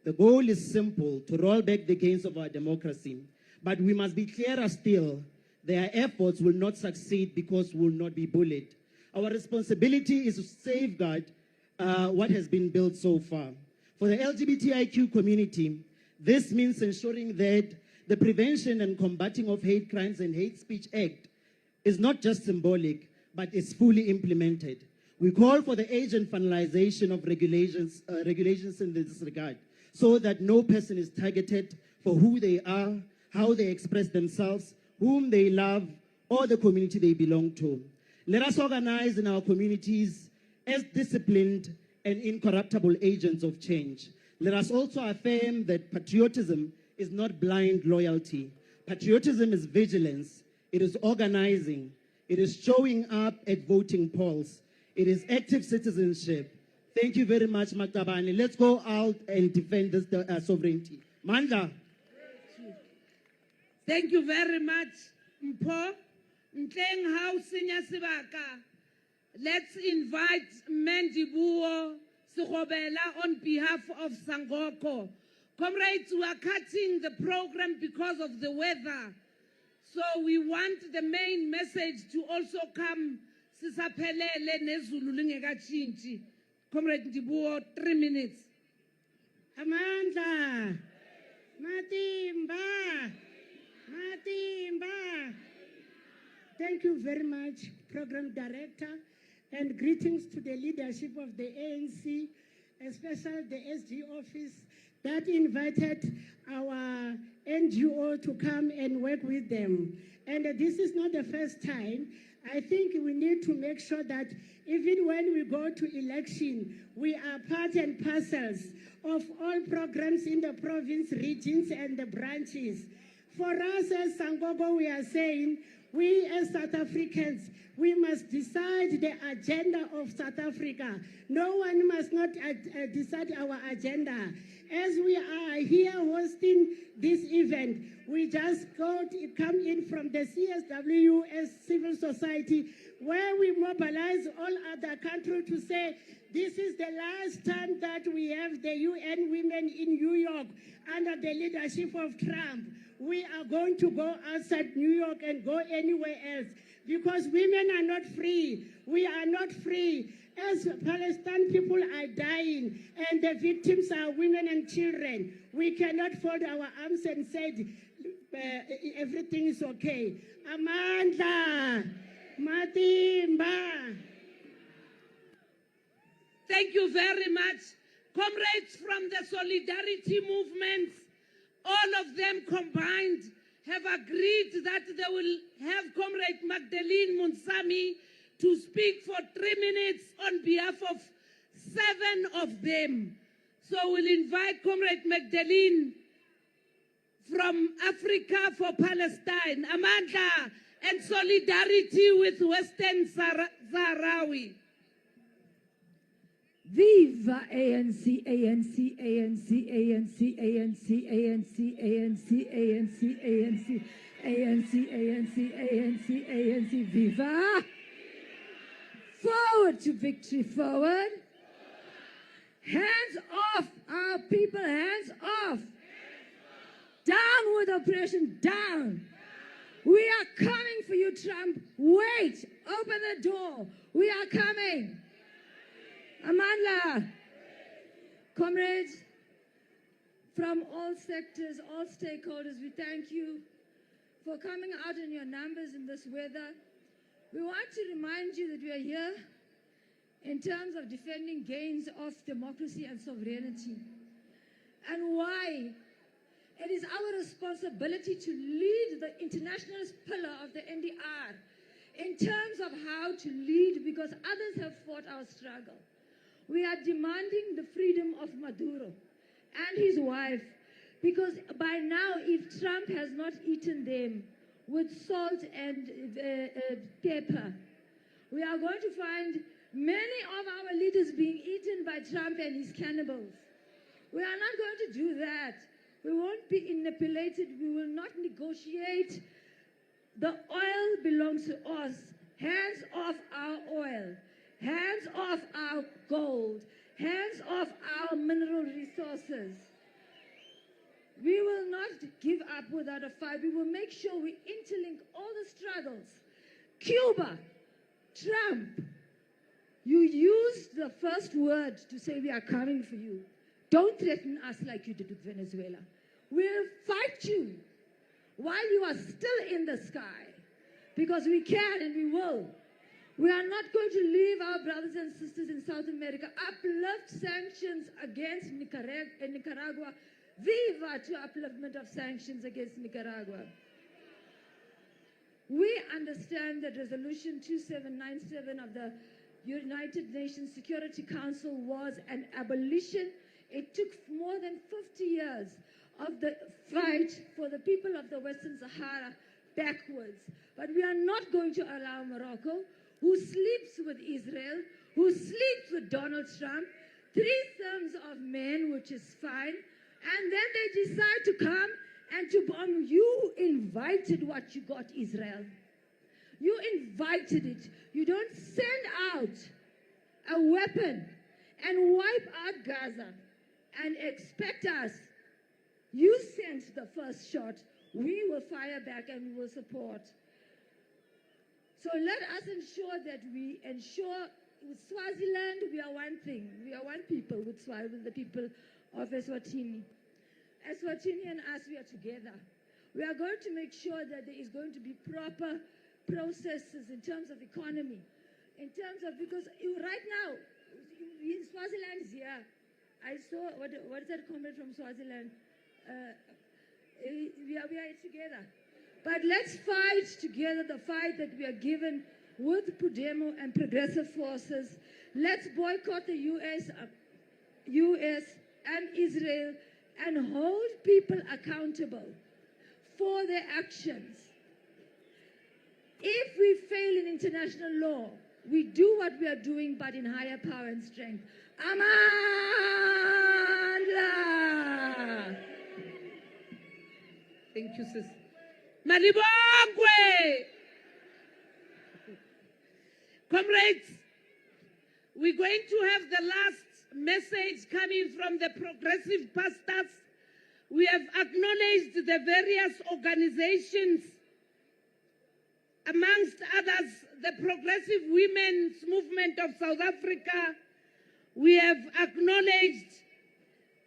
The goal is simple, to roll back the gains of our democracy. But we must be clearer still, their efforts will not succeed because we will not be bullied. Our responsibility is to safeguard what has been built so far. For the LGBTIQ community, this means ensuring that the Prevention and Combating of Hate Crimes and Hate Speech Act is not just symbolic, but is fully implemented. We call for the age and finalization of regulations in this regard, so that no person is targeted for who they are, how they express themselves, whom they love, or the community they belong to. Let us organize in our communities as disciplined and incorruptible agents of change. Let us also affirm that patriotism is not blind loyalty. Patriotism is vigilance. It is organizing. It is showing up at voting polls. It is active citizenship. Thank you very much, Maktabani. Let's go out and defend this sovereignty. Mandla.
Thank you very much, Mpho. Ntleng hao senya sebaka. Let's invite Mendibuo Sugobela on behalf of Sangoko. Comrades, we are cutting the program because of the weather. So we want the main message to also come. Sisaphelele nezulu lingekatshintshi. Comrade Ndibuo, 3 minutes.
Amandla, Matimba, Matimba. Thank you very much, Program Director, and greetings to the leadership of the ANC, especially the SG office that invited our NGO to come and work with them. And this is not the first time. I think we need to make sure that even when we go to election, we are part and parcels of all programs in the province, regions, and the branches. For us as Sangogo, we are saying, we as South Africans, we must decide the agenda of South Africa. No one must not decide our agenda. As we are here hosting this event, we just come in from the CSW as civil society, where we mobilize all other countries to say, this is the last time that we have the UN women in New York under the leadership of Trump. We are going to go outside New York and go anywhere else because women are not free. We are not free. As Palestinian people are dying and the victims are women and children, we cannot fold our arms and say everything is okay. Amandla, Matimba.
Thank you very much. Comrades from the solidarity movements, all of them combined have agreed that they will have Comrade Magdalene Munsami to speak for 3 minutes on behalf of 7 of them. So we'll invite Comrade Magdalene from Africa for Palestine, Amandla, and solidarity with Western Sahrawi.
Viva ANC, ANC, ANC, ANC, ANC, ANC, ANC, ANC, ANC, ANC, ANC, ANC, ANC, Viva! Forward to victory, forward. Hands off, our people, hands off. Down with oppression, down. We are coming for you, Trump. Wait, open the door. We are coming. Amandla, comrades, from all sectors, all stakeholders, we thank you for coming out in your numbers in this weather. We want to remind you that we are here in terms of defending gains of democracy and sovereignty, and why it is our responsibility to lead the internationalist pillar of the NDR in terms of how to lead, because others have fought our struggle. We are demanding the freedom of Maduro and his wife, because by now, if Trump has not eaten them with salt and pepper, we are going to find many of our leaders being eaten by Trump and his cannibals. We are not going to do that. We won't be manipulated. We will not negotiate. The oil belongs to us. Hands off our oil. Hands off our gold. Hands off our mineral resources. We will not give up without a fight. We will make sure we interlink all the struggles. Cuba, Trump, you used the first word to say we are coming for you. Don't threaten us like you did with Venezuela. We'll fight you while you are still in the sky, because we can and we will. We are not going to leave our brothers and sisters in South America. Uplift sanctions against Nicaragua. Viva to upliftment of sanctions against Nicaragua. We understand that Resolution 2797 of the United Nations Security Council was an abolition. It took more than 50 years of the fight for the people of the Western Sahara backwards. But we are not going to allow Morocco, who sleeps with Israel, who sleeps with Donald Trump, threesomes of men, which is fine, and then they decide to come and to bomb. You invited what you got, Israel. You invited it. You don't send out a weapon and wipe out Gaza and expect us. You sent the first shot. We will fire back and we will support. So let us ensure that we ensure with Swaziland, we are one thing. We are one people with the people of Eswatini. Eswatini and us, we are together. We are going to make sure that there is going to be proper processes in terms of economy, in terms of, because right now, in Swaziland is here. I saw, what is that comment from Swaziland? We are together. But let's fight together the fight that we are given with Pudemo and progressive forces. Let's boycott the US and Israel and hold people accountable for their actions. If we fail in international law, we do what we are doing, but in higher power and strength. Amandla!
Thank you, sis. Malibongwe! Comrades, we're going to have the last message coming from the progressive pastors. We have acknowledged the various organizations, amongst others, the Progressive Women's Movement of South Africa. We have acknowledged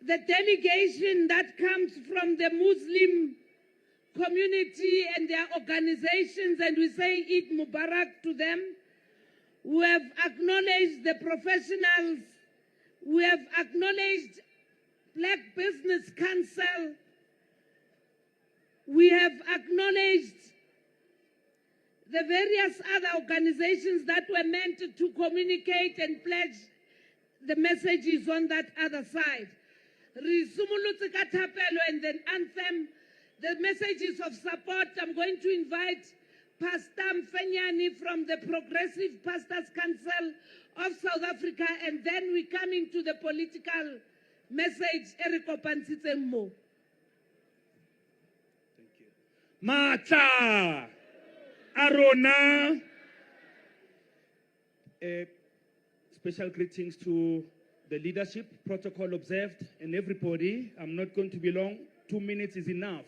the delegation that comes from the Muslim community and their organizations, and we say Eid Mubarak to them. We have acknowledged the professionals. We have acknowledged Black Business Council. We have acknowledged the various other organizations that were meant to communicate and pledge the messages on that other side. Risumulutsi Katapelo and then anthem, the messages of support. I'm going to invite Pastor Mfenyani from the Progressive Pastors Council of South Africa, and then we're coming to the political message. Eriko Pansitsemmo.
Thank you. Mata Arona. Special greetings to the leadership, protocol observed, and everybody. I'm not going to be long. 2 minutes is enough.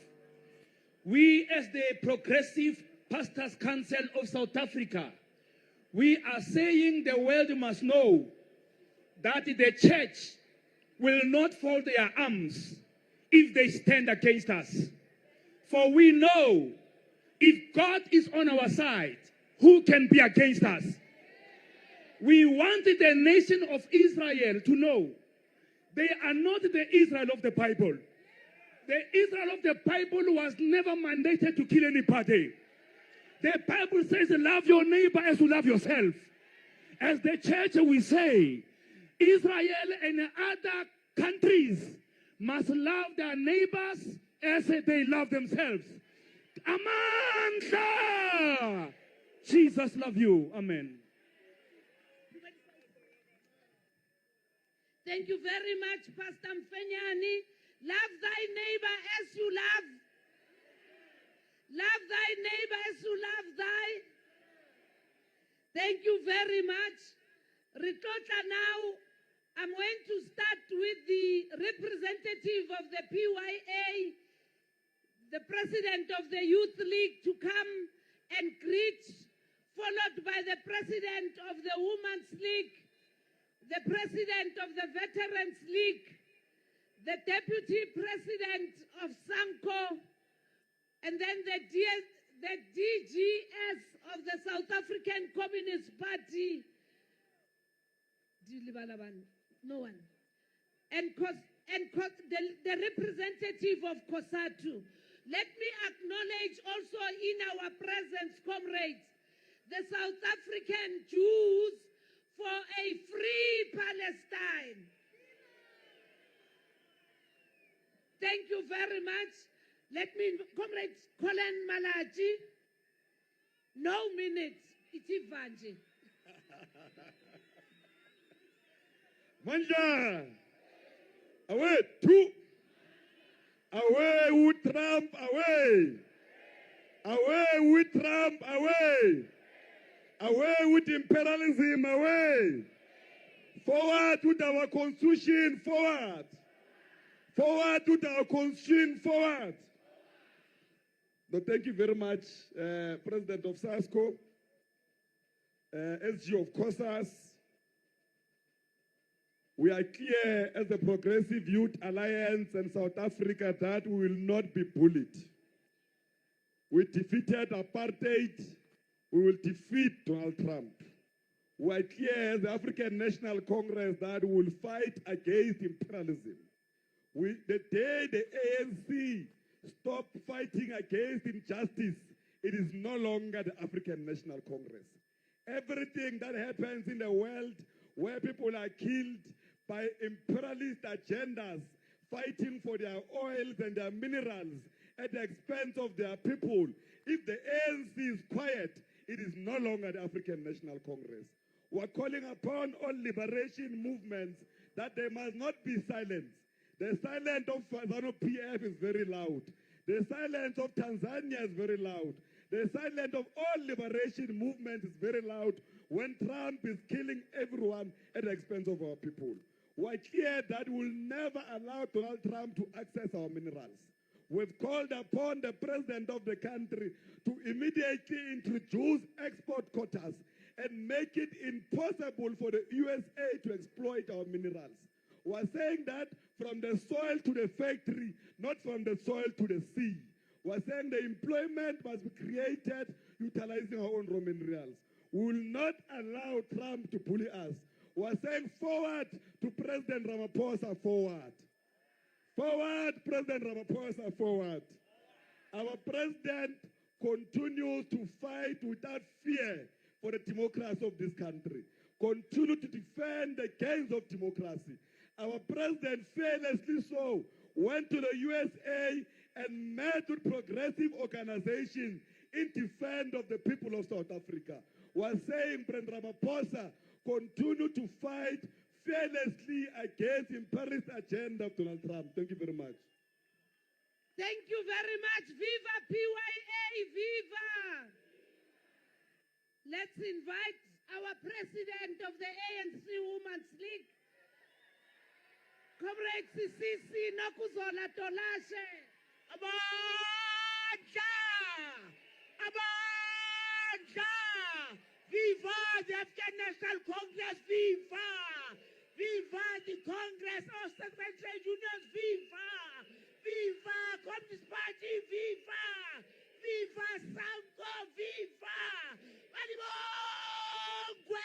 We, as the Progressive Pastors Council of South Africa, we are saying the world must know that the church will not fold their arms if they stand against us. For we know if God is on our side, who can be against us? We want the nation of Israel to know they are not the Israel of the Bible. The Israel of the Bible was never mandated to kill anybody. The Bible says, love your neighbor as you love yourself. As the church, we say, Israel and other countries must love their neighbors as they love themselves. Amanda! Jesus love you. Amen.
Thank you very much, Pastor Mfenyani. Love thy neighbor as you love. Love thy neighbor as you love thy. Thank you very much. Ritota now, I'm going to start with the representative of the PYA, the president of the Youth League, to come and greet, followed by the president of the Women's League, the president of the Veterans League, the deputy president of SANCO, and then the DGS of the South African Communist Party. No one. And the representative of COSATU. Let me acknowledge also in our presence, comrades, the South African Jews for a free Palestine. Thank you very much. Let me, comrades, Colin Malachi. No minutes. It's Ivanji.
Manja! Away, two! Away with Trump, away! Away with Trump, away!
Away with imperialism, away. Forward with our constitution, forward. Forward with our constitution, forward. No, thank you very much, President of SASCO, SG of COSAS. We are clear as the Progressive Youth Alliance and South Africa that we will not be bullied. We defeated apartheid. We will defeat Donald Trump. We are clear as the African National Congress that we will fight against imperialism. The day the ANC stop fighting against injustice, it is no longer the African National Congress. Everything that happens in the world where people are killed by imperialist agendas, fighting for their oils and their minerals at the expense of their people, if the ANC is quiet, it is no longer the African National Congress. We're calling upon all liberation movements that they must not be silenced. The silence of ZANU-PF is very loud. The silence of Tanzania is very loud. The silence of all liberation movements is very loud when Trump is killing everyone at the expense of our people. We're clear that we'll never allow Donald Trump to access our minerals. We've called upon the president of the country to immediately introduce export quotas and make it impossible for the USA to exploit our minerals. We're saying that from the soil to the factory, not from the soil to the sea. We're saying the employment must be created utilizing our own raw minerals. We will not allow Trump to bully us. We're saying forward to President Ramaphosa, forward. Forward, President Ramaphosa, forward. Our president continues to fight without fear for the democracy of this country. Continue to defend the gains of democracy. Our president, fearlessly so, went to the USA and met with progressive organizations in defense of the people of South Africa. We're saying, President Ramaphosa, continue to fight fearlessly against imperialist agenda of Donald Trump. Thank you very much.
Thank you very much. Viva PYA, viva! Let's invite our president of the ANC Women's League, Comrade Sisisi Nokuzola Tolashe. Abanja! Abanja! Viva the African National Congress, viva! Viva the Congress of Secretary Trade Unions, viva! Viva Communist Party, viva! Viva Sanko, viva! Malibongwe!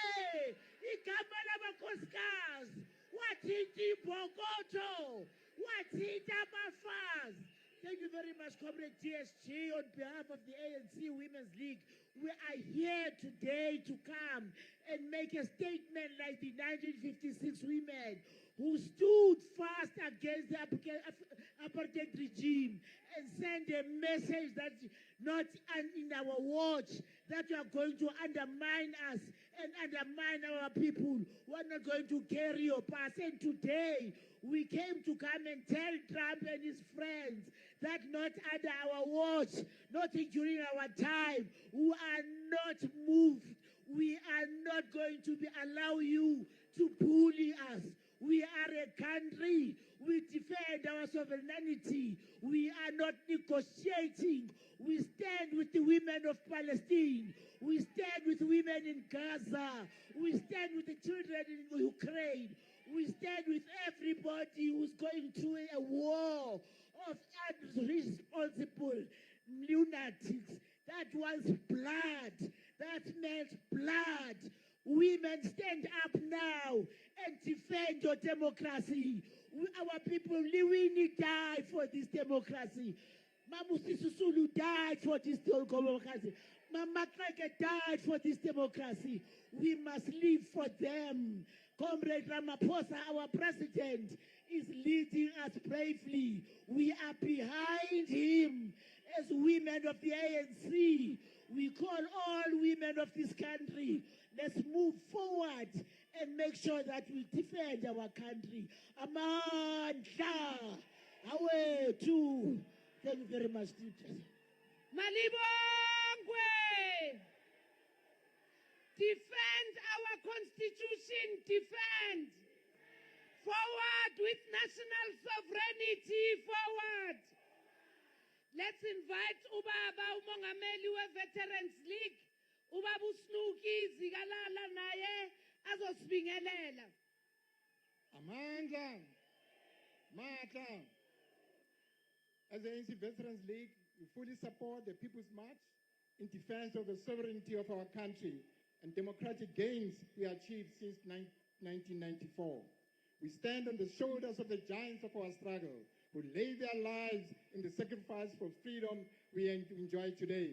Igama lamakhosikaz! Wathithi Bokoto! Wathithi Amafaz! Thank you very much, Comrade TSG. On behalf of the ANC Women's League, we are here today to come and make a statement like the 1956 women who stood fast against the apartheid regime and send a message that not in our watch, that you are going to undermine us and undermine our people. We're not going to carry your pass. And today, we came to come and tell Trump and his friends that not under our watch, not during our time, we are not moved. We are not going to allow you to bully us. We are a country. We defend our sovereignty. We are not negotiating. We stand with the women of Palestine. We stand with women in Gaza. We stand with the children in Ukraine. We stand with everybody who's going through a war of irresponsible lunatics. That wants blood. That meant blood. Women, stand up now and defend your democracy. Our people, Liwini died for this democracy. Mamusi Susulu died for this democracy. Mama Kreke died for this democracy. We must live for them. Comrade Ramaphosa, our president, is leading us bravely. We are behind him as women of the ANC. We call all women of this country, let's move forward and make sure that we defend our country. Amandla, away too. Thank you very much, teachers. Malibongwe! Defend our constitution, defend. Forward with national sovereignty, forward. Let's invite Ubaba umongameli we-Veterans League, Ubaba uSnuki Zikalala naye azosibingelela.
Amandla, Matla. As the ANC Veterans League, we fully support the People's March in defense of the sovereignty of our country and democratic gains we achieved since 1994. We stand on the shoulders of the giants of our struggle who laid their lives in the sacrifice for freedom we enjoy today.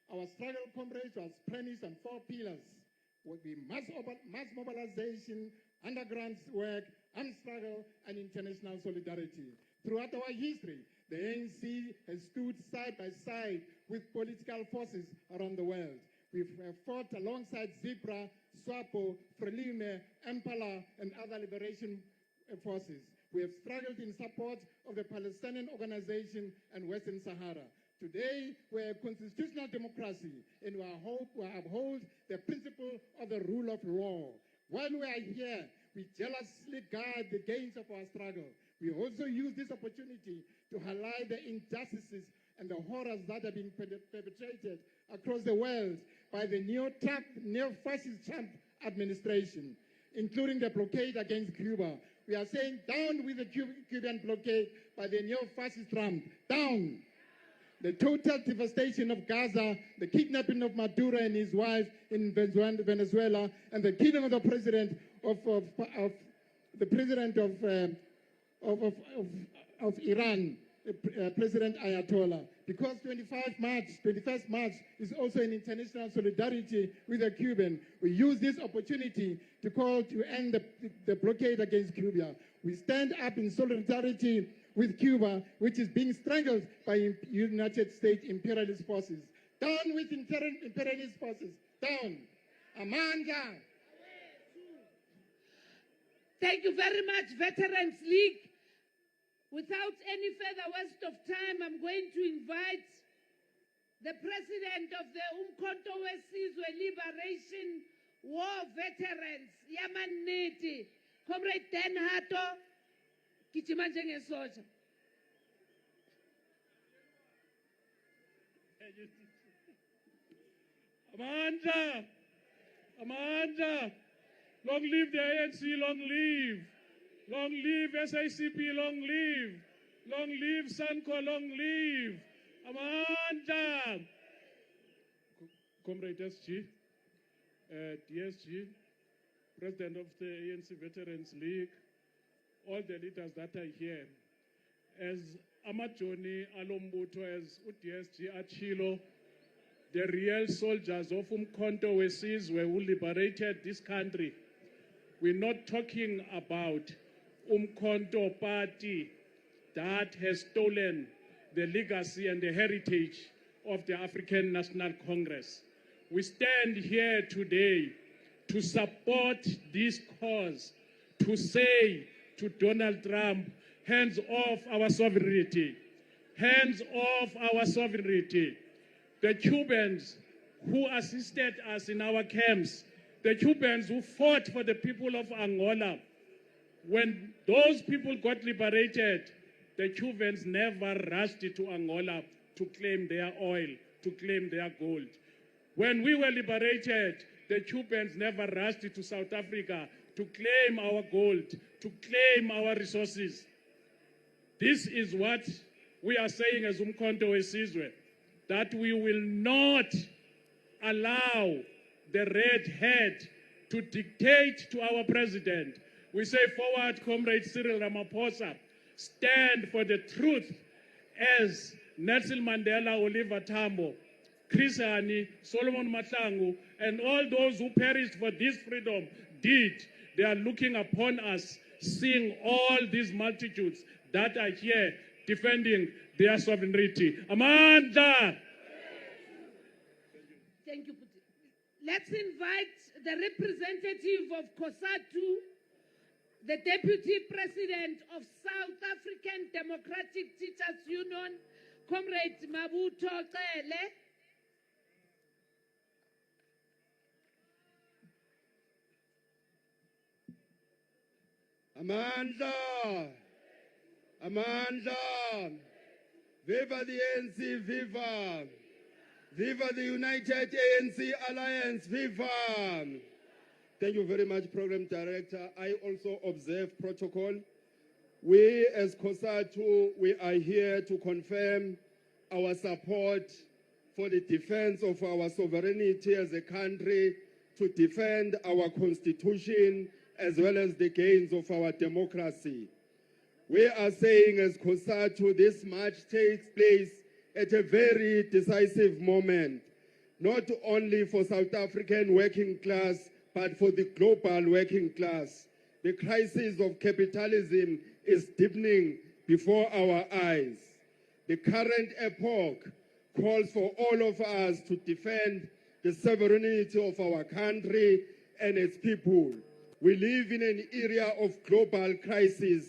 Our struggle, comrades, was premised on 4 pillars: mass mobilization, underground work, armed struggle, and international solidarity. Throughout our history, the ANC has stood side by side with political forces around the world. We've fought alongside ZIPRA, SWAPO, Frelimo, MPALA, and other liberation forces. We have struggled in support of the Palestinian Organization and Western Sahara. Today, we're a constitutional democracy, and we uphold the principle of the rule of law. While we are here, we jealously guard the gains of our struggle. We also use this opportunity to highlight the injustices and the horrors that have been perpetrated across the world by the neo-fascist Trump administration, including the blockade against Cuba. We are saying down with the Cuban blockade by the neo-fascist Trump. Down! The total devastation of Gaza, the kidnapping of Maduro and his wife in Venezuela, and the killing of the president of Iran, President Ayatollah. Because 21st March is also an international solidarity with the Cuban, we use this opportunity to call to end the blockade against Cuba. We stand up in solidarity with Cuba, which is being strangled by United States imperialist forces. Down with imperialist forces. Down. Amanda.
Thank you very much, Veterans League. Without any further waste of time, I'm going to invite the president of the Umkhonto weSizwe Liberation War Veterans, Yamaniti, Comrade Dan Hato, gijima njengesoja.
Amanda, long live the ANC, long live. Long live SACP, long live. Long live Sanko, long live. Amanda. Comrade SG, DSG, President of the ANC Veterans League, all the leaders that are here. As Amajoni Alombuto, as DSG Achilo, the real soldiers of Umkhonto weSizwe who liberated this country. We're not talking about Umkhonto party that has stolen the legacy and the heritage of the African National Congress. We stand here today to support this cause, to say to Donald Trump, hands off our sovereignty, hands off our sovereignty. The Cubans who assisted us in our camps, the Cubans who fought for the people of Angola, when those people got liberated, the Cubans never rushed to Angola to claim their oil, to claim their gold. When we were liberated, the Cubans never rushed to South Africa to claim our gold, to claim our resources. This is what we are saying as Umkhonto weSizwe, that we will not allow the red head to dictate to our president. We say forward, Comrade Cyril Ramaphosa, stand for the truth as Nelson Mandela, Oliver Tambo, Chris Hani, Solomon Mahlangu, and all those who perished for this freedom did. They are looking upon us, seeing all these multitudes that are here defending their sovereignty. Amanda!
Thank you. Let's invite the representative of COSATU, the Deputy President of South African Democratic Teachers Union, Comrade Mabuto Cele.
Amandla! Amandla! Viva the ANC, viva! Viva the United ANC Alliance, viva! Thank you very much, Program Director. I also observe protocol. We as COSATU, we are here to confirm our support for the defense of our sovereignty as a country, to defend our constitution, as well as the gains of our democracy. We are saying as COSATU, this march takes place at a very decisive moment, not only for South African working class, but for the global working class. The crisis of capitalism is deepening before our eyes. The current epoch calls for all of us to defend the sovereignty of our country and its people. We live in an era of global crisis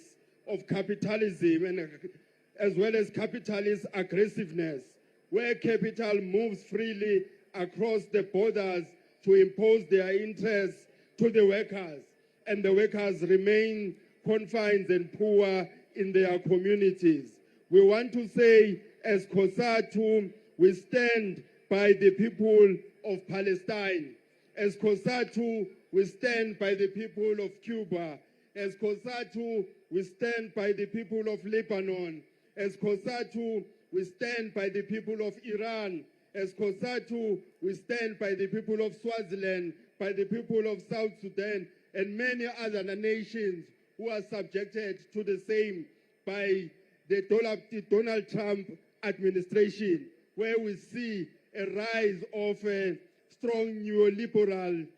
of capitalism and as well as capitalist aggressiveness, where capital moves freely across the borders to impose their interests to the workers, and the workers remain confined and poor in their communities. We want to say, as COSATU, we stand by the people of Palestine. As COSATU, we stand by the people of Cuba. As COSATU, we stand by the people of Lebanon. As COSATU, we stand by the people of Iran. As COSATU, we stand by the people of Swaziland, by the people of South Sudan, and many other nations who are subjected to the same by the Donald Trump administration, where we see a rise of a strong neoliberal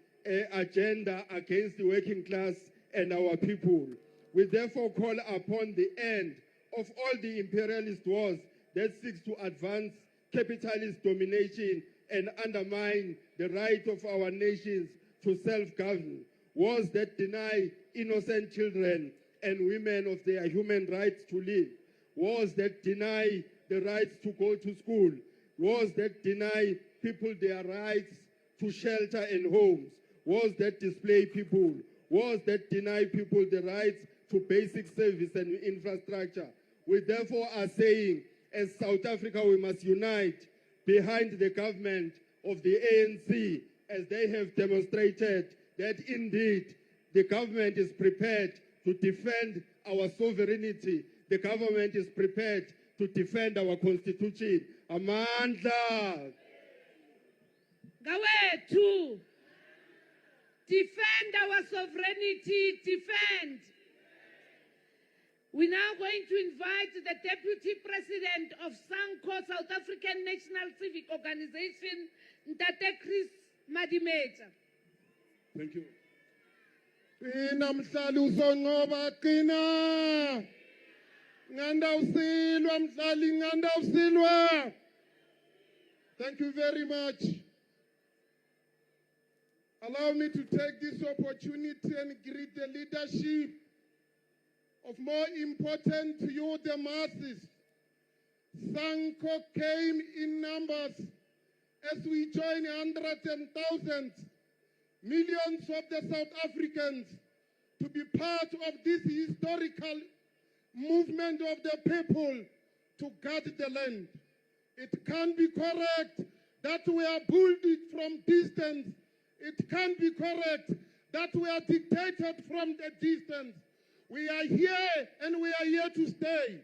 agenda against the working class and our people. We therefore call upon the end of all the imperialist wars that seeks to advance capitalist domination and undermine the right of our nations to self-govern. Wars that deny innocent children and women of their human rights to live. Wars that deny the rights to go to school. Wars that deny people their rights to shelter and homes. Wars that display people. Wars that deny people the rights to basic service and infrastructure. We therefore are saying, as South Africa, we must unite behind the government of the ANC, as they have demonstrated that indeed the government is prepared to defend our sovereignty. The government is prepared to defend our constitution. Amandla!
Gawethu, defend our sovereignty, defend. We're now going to invite the Deputy President of SANCO, South African National Civic Organization, Ntate Chris Madimeja.
Thank you.
Qina mhlali uzonqoba qina. Nganda usilwa mhlali nganda usilwa. Thank you very much. Allow me to take this opportunity and greet the leadership of more important to you, the masses. SANCO came in numbers as we join hundreds and thousands, millions of the South Africans to be part of this historical movement of the people to guard the land. It can't be correct that we are bullied from distance. It can't be correct that we are dictated from the distance. We are here and we are here to stay.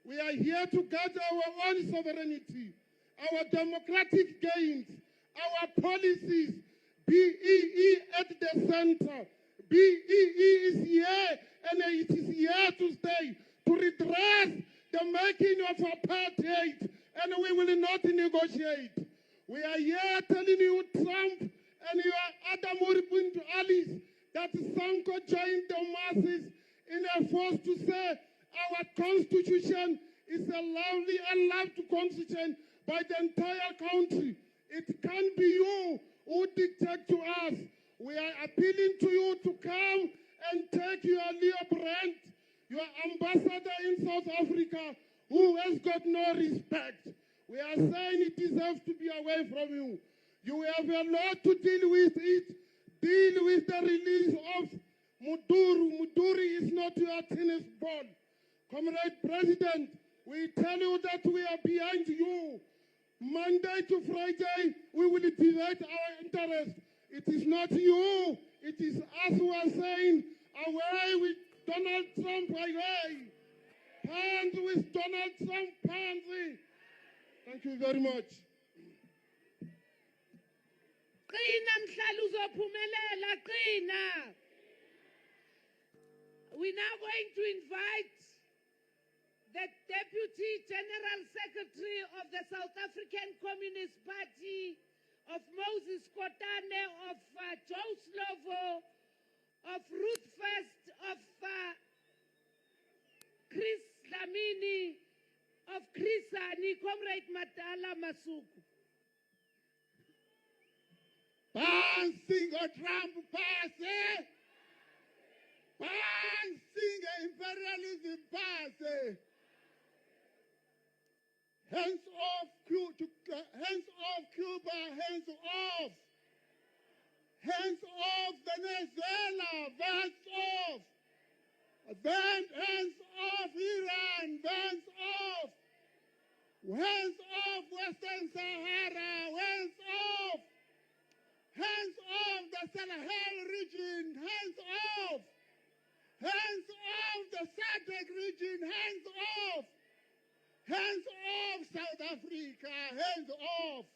We are here to guard our own sovereignty, our democratic gains, our policies. BEE at the center. BEE is here and it is here to stay, to redress the making of apartheid, and we will not negotiate. We are here telling you, Trump and your other Muribuntu allies, that SANCO joined the masses in a force to say our constitution is a lovely and loved constitution by the entire country. It can't be you who dictate to us. We are appealing to you to come and take your Leo Brandt, your ambassador in South Africa, who has got no respect. We are saying it deserves to be away from you. You have a lot to deal with it. Deal with the release of Muduri is not your tennis ball. Comrade President, we tell you that we are behind you. Monday to Friday, we will defend our interest. It is not you, it is us who are saying, away with Donald Trump, away. Hands with Donald Trump, pansy. Thank you very much.
Qina mhlali uzophumelela, qina. We're now going to invite the Deputy General Secretary of the South African Communist Party, of Moses Kotane, of Joe Slovo, of Ruth First, of Chris Lamini, of Chris Ani, Comrade Matala Masuku.
Passing a Trump pass, eh? Passing imperialism pass, eh? Hands off Cuba, hands off Cuba, hands off. Hands off Venezuela, hands off. Then hands off Iran, hands off. Hands off Western Sahara, hands off. Hands off the Sahel region, hands off. Hands off the Civic region, hands off. Hands off South Africa, hands off.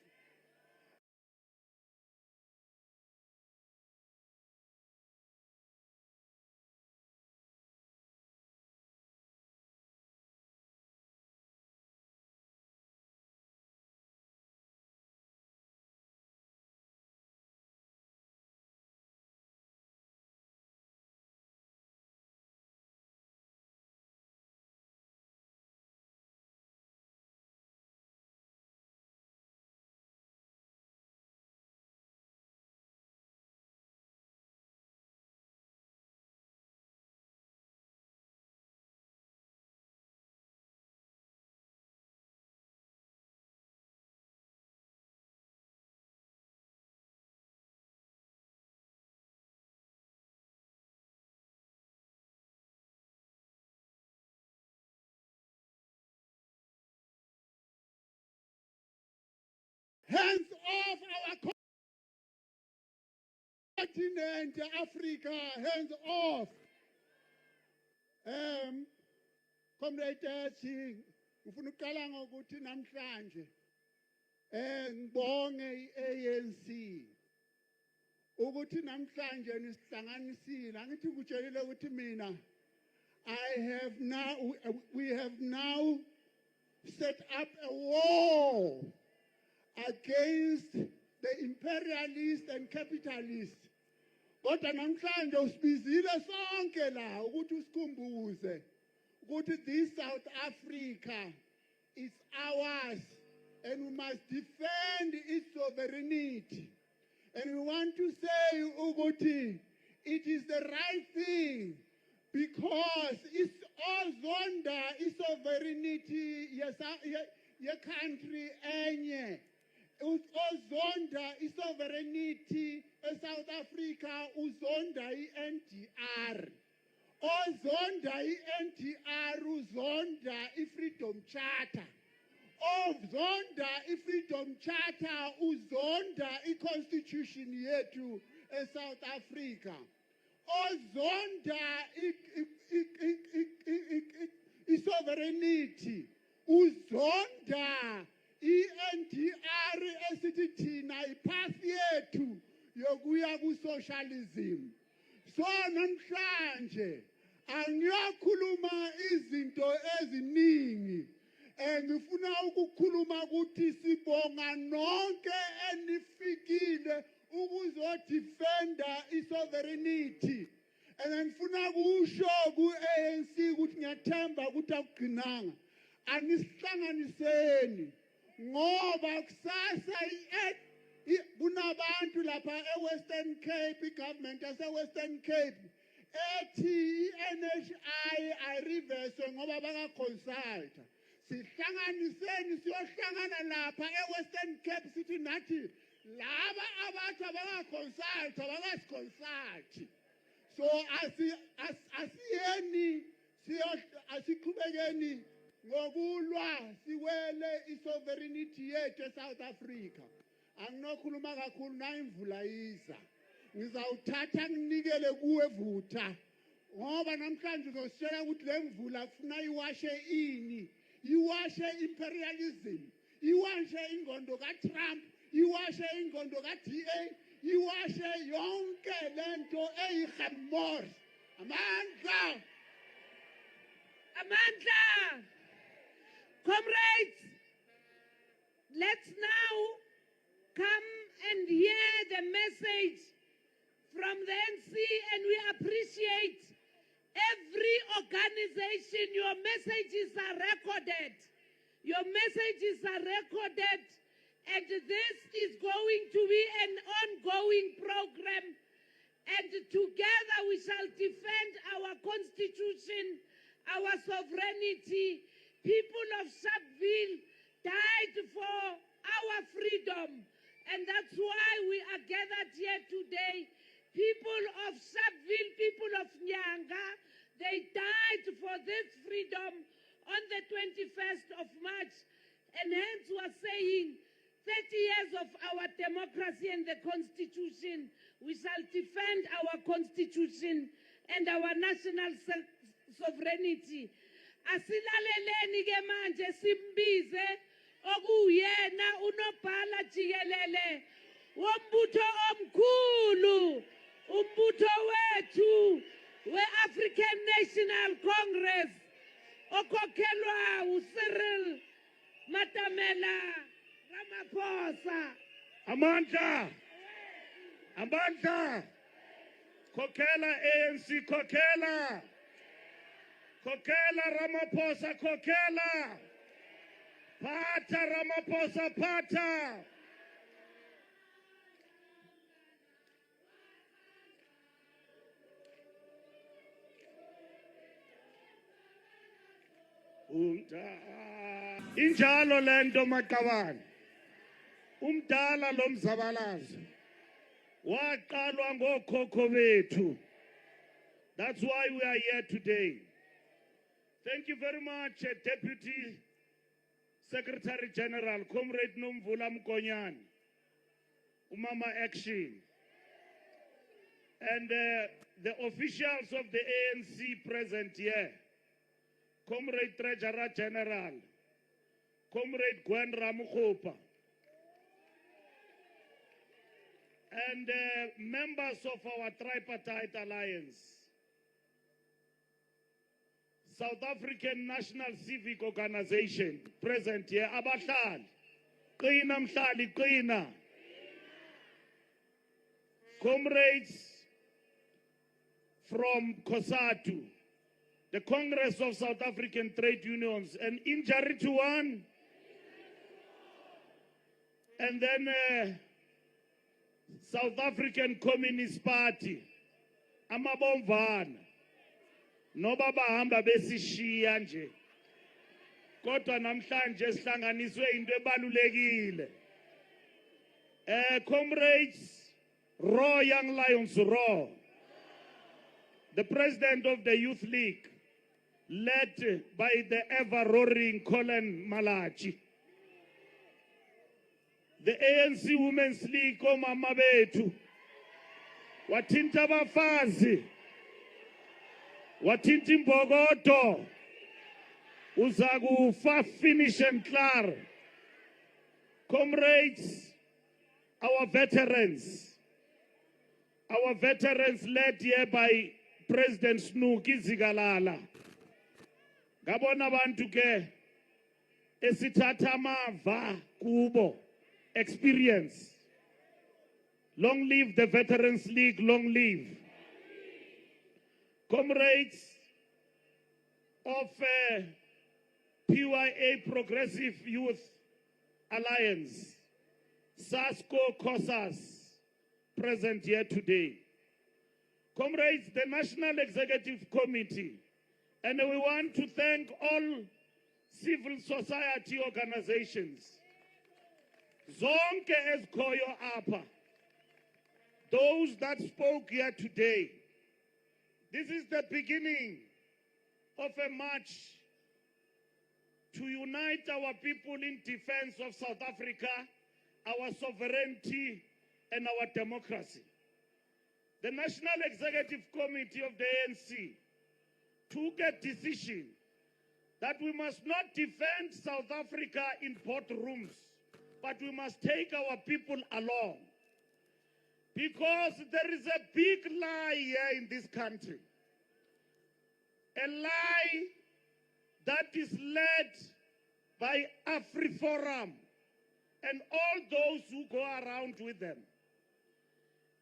Hands off our continent, Africa, hands off. Comrade Chi, ngifuna uqala ngokuthi namhlanje ngibonge iANC ukuthi namhlanje nisihlanganisile. Angithi kutshelile ukuthi mina we have now set up a war against the imperialists and capitalists. Kodwa namhlanje usibizile sonke la ukuthi usikhumbuze ukuthi this South Africa is ours and we must defend its sovereignty. And we want to say ukuthi it is the right thing because it's all zonda sovereignty ye country enye. Uzonda sovereignty South Africa uzonda NDR. Ozonda NDR uzonda freedom charter. Ozonda freedom charter uzonda constitution yetu South Africa. Ozonda sovereignty uzonda NDR esithi thina ipath yethu yokuya ku-socialism. So namhlanje angiyakhuluma izinto eziningi. Ngifuna ukukhuluma ukuthi sibonga nonke enifikile ukuzodefenda isovereignty. Ngifuna kusho ku-ANC ukuthi ngiyathemba ukuthi akugcinanga. Anisihlanganiseni ngoba kusasa kunabantu lapha eWestern Cape, igovernment yase-Western Cape ethi i-NHI ayireverse ngoba baka-consulta. Sihlanganiseni siyohlangana lapha eWestern Cape sithi nathi laba abathi abaka-consulta bakasiconsulti. So asiyeni asiqhubekeni ngokulwa siwele isovereignty yethu eSouth Africa. Anginokhuluma kakhulu na imvula iza. Ngizawuthatha nginikele kuwe Vutha. Ngoba namhlanje uzositshela ukuthi le mvula kufuna iwashe ini. Iwashe imperialism. Iwashe ingondo kaTrump. Iwashe ingondo kaDA. Iwashe yonke lento eyihemor. Amandla.
Amandla. Comrades, let's now come and hear the message from the NC, and we appreciate every organization. Your messages are recorded. Your messages are recorded, and this is going to be an ongoing program, and together we shall defend our constitution, our sovereignty. People of Sharpeville died for our freedom, and that's why we are gathered here today. People of Sharpeville, people of Nyanga, they died for this freedom on the 21st of March, and hence we're saying 30 years of our democracy and the Constitution. We shall defend our Constitution and our national sovereignty. Asilaleleni ke manje simbize okuyena unobhala jikelele wombutho omkhulu, umbutho wethu we-African National Congress okhokhelwa uCyril Matamela Ramaphosa.
Amandla. Amandla. Khokhela ANC, khokhela. Khokhela Ramaphosa, khokhela. Phatha Ramaphosa, phatha. Injalo lento maqabane. Umdala lo mzabalazo. Waqalwa ngokhokho bethu. That's why we are here today. Thank you very much, Deputy Secretary General, Comrade Nomvula Mkonyane, Umama Action, and the officials of the ANC present here, Comrade Treasurer General, Comrade Gwen Ramukhopa, and members of our tripartite alliance, South African National Civic Organization, present here, Abahlali, Qina Mhlali, Qina. Comrades from COSATU, the Congress of South African Trade Unions, an injury to one, and then South African Communist Party, Amabomvana. Noba bahamba besishiya nje kodwa namhlanje sihlanganiswe into ebalulekile. Comrades, Raw Young Lions, Raw, the president of the Youth League, led by the ever-roaring Colin Malachi, the ANC Women's League, omama bethu, wathinta abafazi, wathinta imbokodo, uzakufa finish and clear. Comrades, our veterans led here by President Snuki Zigalala. Ngabona abantu ke esithatha amava kubo experience. Long live the Veterans League, long live. Comrades of PYA Progressive Youth Alliance, SASCO COSAS, present here today. Comrades, the National Executive Committee, and we want to thank all civil society organizations, zonke ezikhoyo apha, those that spoke here today, This is the beginning of a march to unite our people in defense of South Africa, our sovereignty, and our democracy. The National Executive Committee of the ANC took a decision that we must not defend South Africa in boardrooms, but we must take our people along. Because there is a big lie here in this country. A lie that is led by AfriForum and all those who go around with them.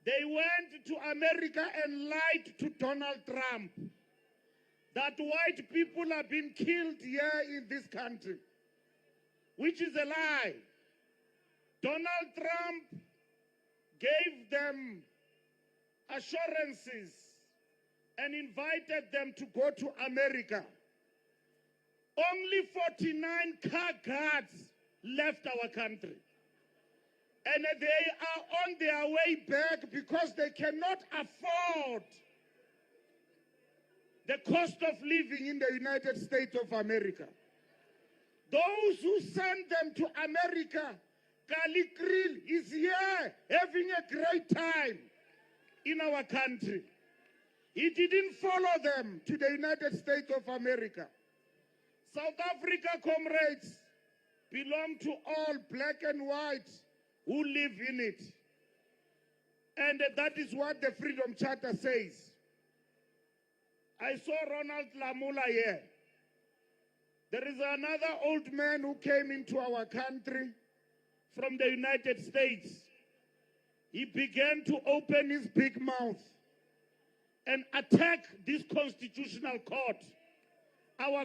They went to America and lied to Donald Trump that white people have been killed here in this country, which is a lie. Donald Trump gave them assurances and invited them to go to America. Only 49 car guards left our country. And they are on their way back because they cannot afford the cost of living in the United States of America. Those who sent them to America, Kali Krill is here having a great time in our country. He didn't follow them to the United States of America. South Africa, comrades, belong to all black and white who live in it. And that is what the Freedom Charter says. I saw Ronald Lamola here. There is another old man who came into our country from the United States. He began to open his big mouth and attack this constitutional court, our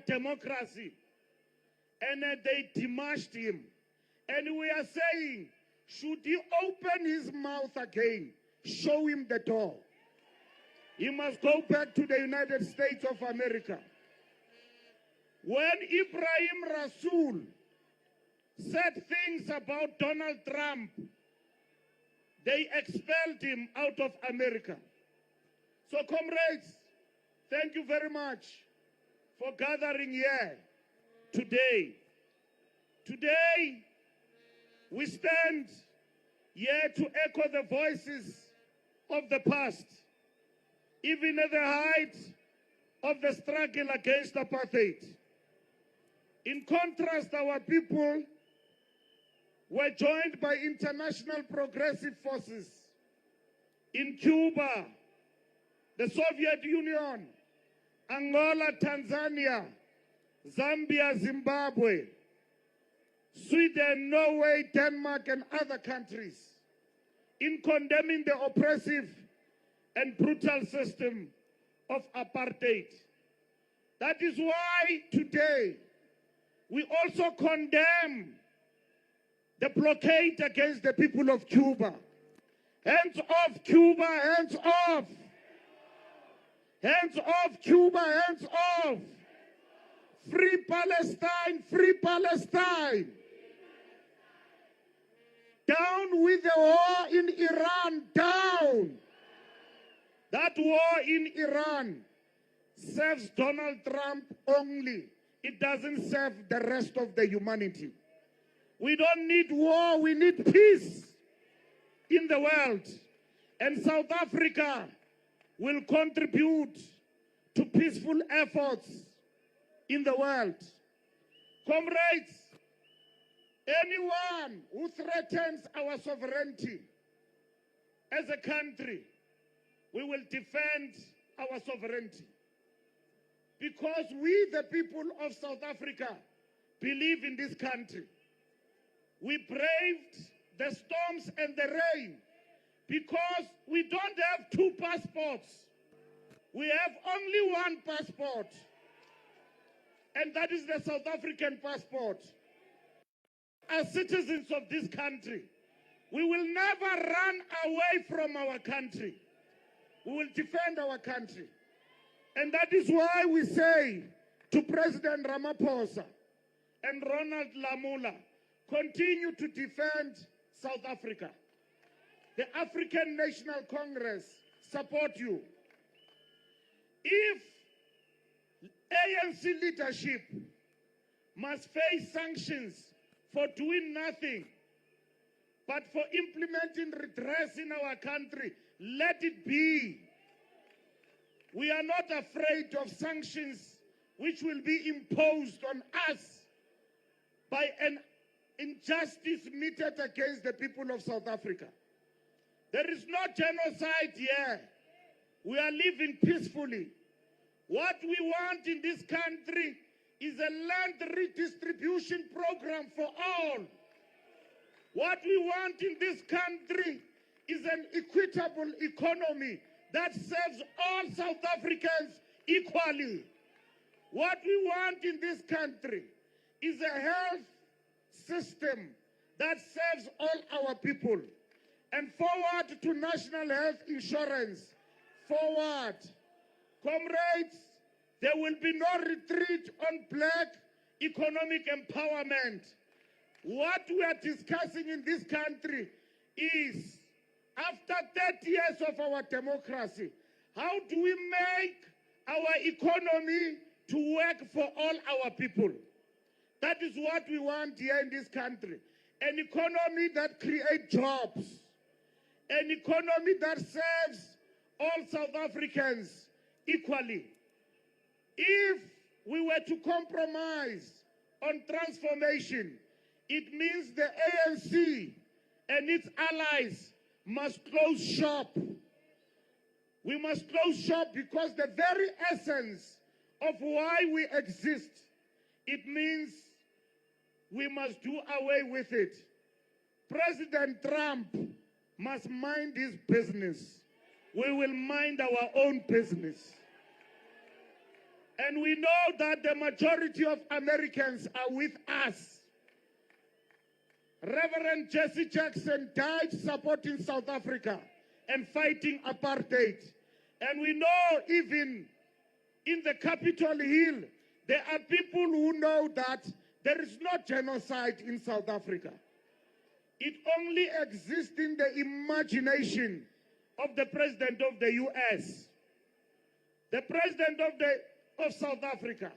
democracy. And they demolished him. And we are saying, should he open his mouth again, show him the door. He must go back to the United States of America. When Ibrahim Rasool said things about Donald Trump, they expelled him out of America. So comrades, thank you very much for gathering here today. Today, we stand here to echo the voices of the past, even at the height of the struggle against apartheid. In contrast, our people were joined by international progressive forces in Cuba, the Soviet Union, Angola, Tanzania, Zambia, Zimbabwe, Sweden, Norway, Denmark, and other countries in condemning the oppressive and brutal system of apartheid. That is why today we also condemn the blockade against the people of Cuba. Hands off Cuba, hands off. Hands off Cuba, hands off. Free Palestine, free Palestine. Down with the war in Iran, down. That war in Iran serves Donald Trump only. It doesn't serve the rest of the humanity. We don't need war, we need peace in the world. And South Africa will contribute to peaceful efforts in the world. Comrades, anyone who threatens our sovereignty as a country, we will defend our sovereignty. Because we, the people of South Africa, believe in this country. We braved the storms and the rain because we don't have two passports. We have only one passport, and that is the South African passport. As citizens of this country, we will never run away from our country. We will defend our country. And that is why we say to President Ramaphosa and Ronald Lamola, continue to defend South Africa. The African National Congress support you. If ANC leadership must face sanctions for doing nothing, but for implementing redress in our country, let it be. We are not afraid of sanctions which will be imposed on us by an injustice meted against the people of South Africa. There is no genocide here. We are living peacefully. What we want in this country is a land redistribution program for all. What we want in this country is an equitable economy that serves all South Africans equally. What we want in this country is a health system that serves all our people. And forward to national health insurance. Forward. Comrades, there will be no retreat on black economic empowerment. What we are discussing in this country is, after 30 years of our democracy, how do we make our economy to work for all our people? That is what we want here in this country. An economy that creates jobs. An economy that serves all South Africans equally. If we were to compromise on transformation, it means the ANC and its allies must close shop. We must close shop because the very essence of why we exist, it means we must do away with it. President Trump must mind his business. We will mind our own business. And we know that the majority of Americans are with us. Reverend Jesse Jackson died supporting South Africa and fighting apartheid. And we know even in the Capitol Hill, there are people who know that there is no genocide in South Africa. It only exists in the imagination of the President of the US. The President of South Africa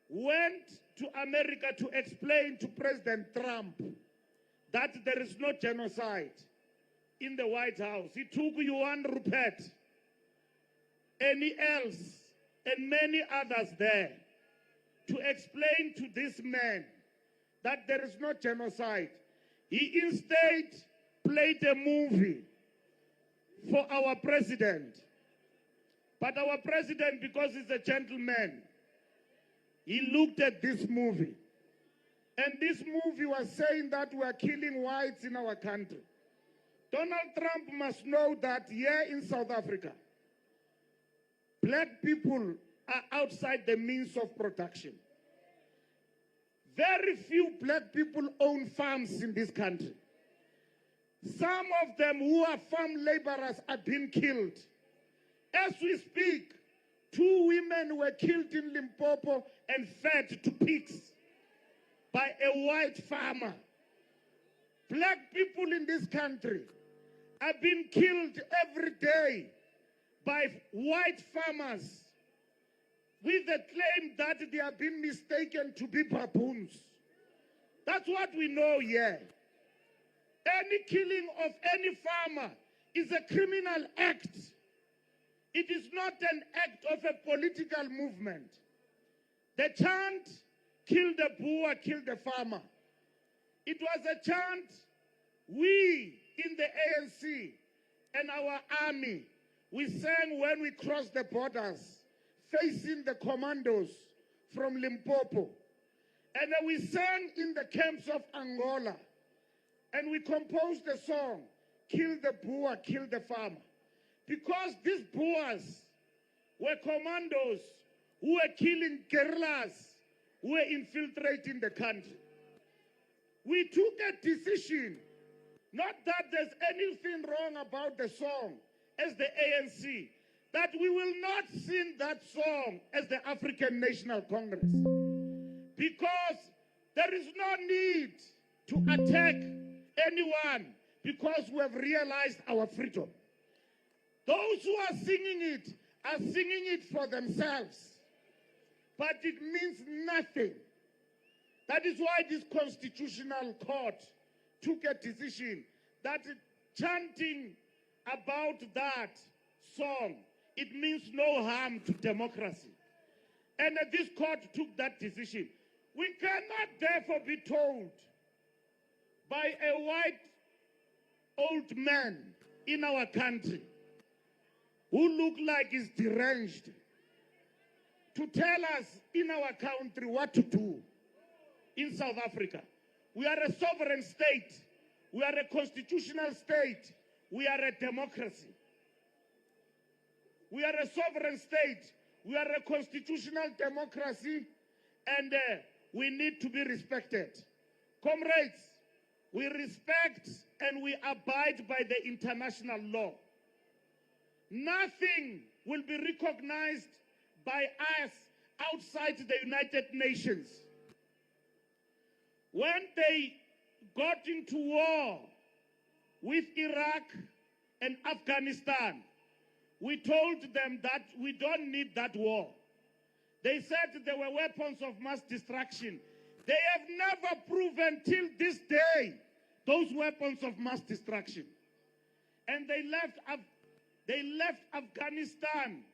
went to America to explain to President Trump that there is no genocide in the White House. He took Johan Rupert, Annie Els, and many others there to explain to this man that there is no genocide. He instead played a movie for our president. But our president, because he's a gentleman, he looked at this movie. And this movie was saying that we are killing whites in our country. Donald Trump must know that here in South Africa, black people are outside the means of production. Very few black people own farms in this country. Some of them who are farm laborers are being killed. As we speak, 2 women were killed in Limpopo and fed to pigs by a white farmer. Black people in this country are being killed every day by white farmers with the claim that they are being mistaken to be baboons. That's what we know here. Any killing of any farmer is a criminal act. It is not an act of a political movement. The chant, kill the Boer, kill the farmer. It was a chant we in the ANC and our army, we sang when we crossed the borders, facing the commandos from Limpopo. And then we sang in the camps of Angola. And we composed the song, Kill the Boer, Kill the Farmer. Because these Boers were commandos who were killing guerrillas, who were infiltrating the country. We took a decision, not that there's anything wrong about the song as the ANC, that we will not sing that song as the African National Congress. Because there is no need to attack anyone because we have realized our freedom. Those who are singing it
are singing it for themselves, but it means nothing. That is why this constitutional court took a decision that chanting about that song, it means no harm to democracy. And this court took that decision. We cannot therefore be told by a white old man in our country who look like he's deranged to tell us in our country what to do in South Africa. We are a sovereign state. We are a constitutional state. We are a democracy. We are a sovereign state. We are a constitutional democracy, and we need to be respected. Comrades, we respect and we abide by the international law. Nothing will be recognized by us outside the United Nations. When they got into war with Iraq and Afghanistan, we told them that we don't need that war. They said they were weapons of mass destruction. They have never proven till this day those weapons of mass destruction. And they left Afghanistan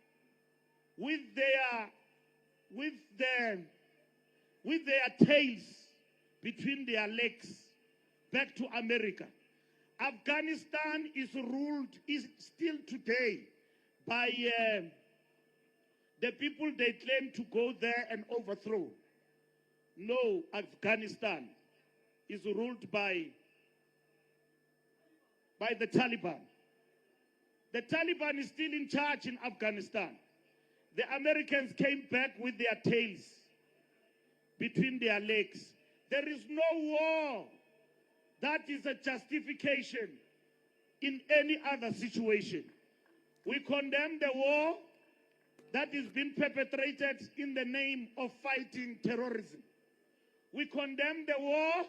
with their tails between their legs back to America. Afghanistan is still today by the people they claim to go there and overthrow. No, Afghanistan is ruled by the Taliban. The Taliban is still in charge in Afghanistan. The Americans came back with their tails between their legs. There is no war that is a justification in any other situation. We condemn the war that is being perpetrated in the name of fighting terrorism. We condemn the war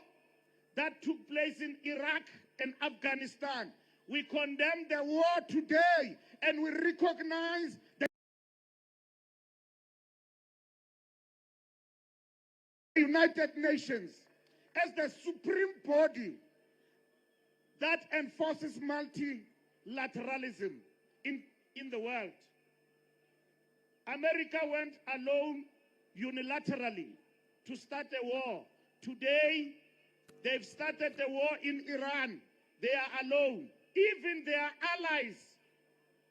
that took place in Iraq and Afghanistan. We condemn the war today, and we recognize the United Nations as the supreme body that enforces multilateralism in the world. America went alone unilaterally to start a war. Today, they've started a war in Iran. They are alone. Even their allies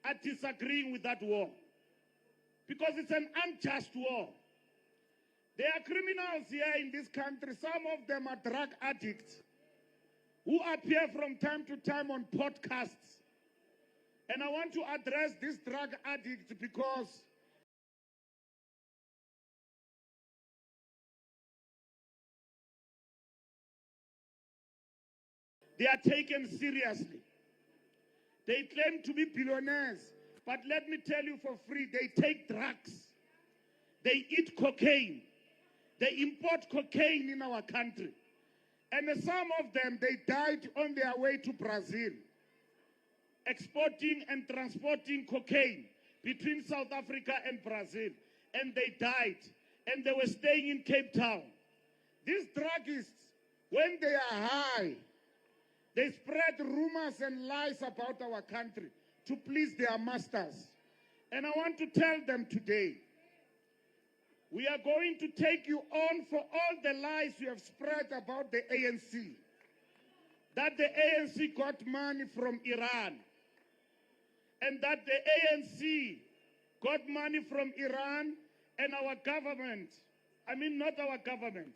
are disagreeing with that war because it's an unjust war. There are criminals here in this country. Some of them are drug addicts who appear from time to time on podcasts. And I want to address this drug addict because they are taken seriously. They claim to be billionaires, but let me tell you for free, they take drugs. They eat cocaine. They import cocaine in our country. And some of them, they died on their way to Brazil, exporting and transporting cocaine between South Africa and Brazil. And they died. And they were staying in Cape Town. These druggists, when they are high, they spread rumors and lies about our country to please their masters. And I want to tell them today, we are going to take you on for all the lies you have spread about the ANC. That the ANC got money from Iran. And that the ANC got money from Iran and our government. I mean, not our government.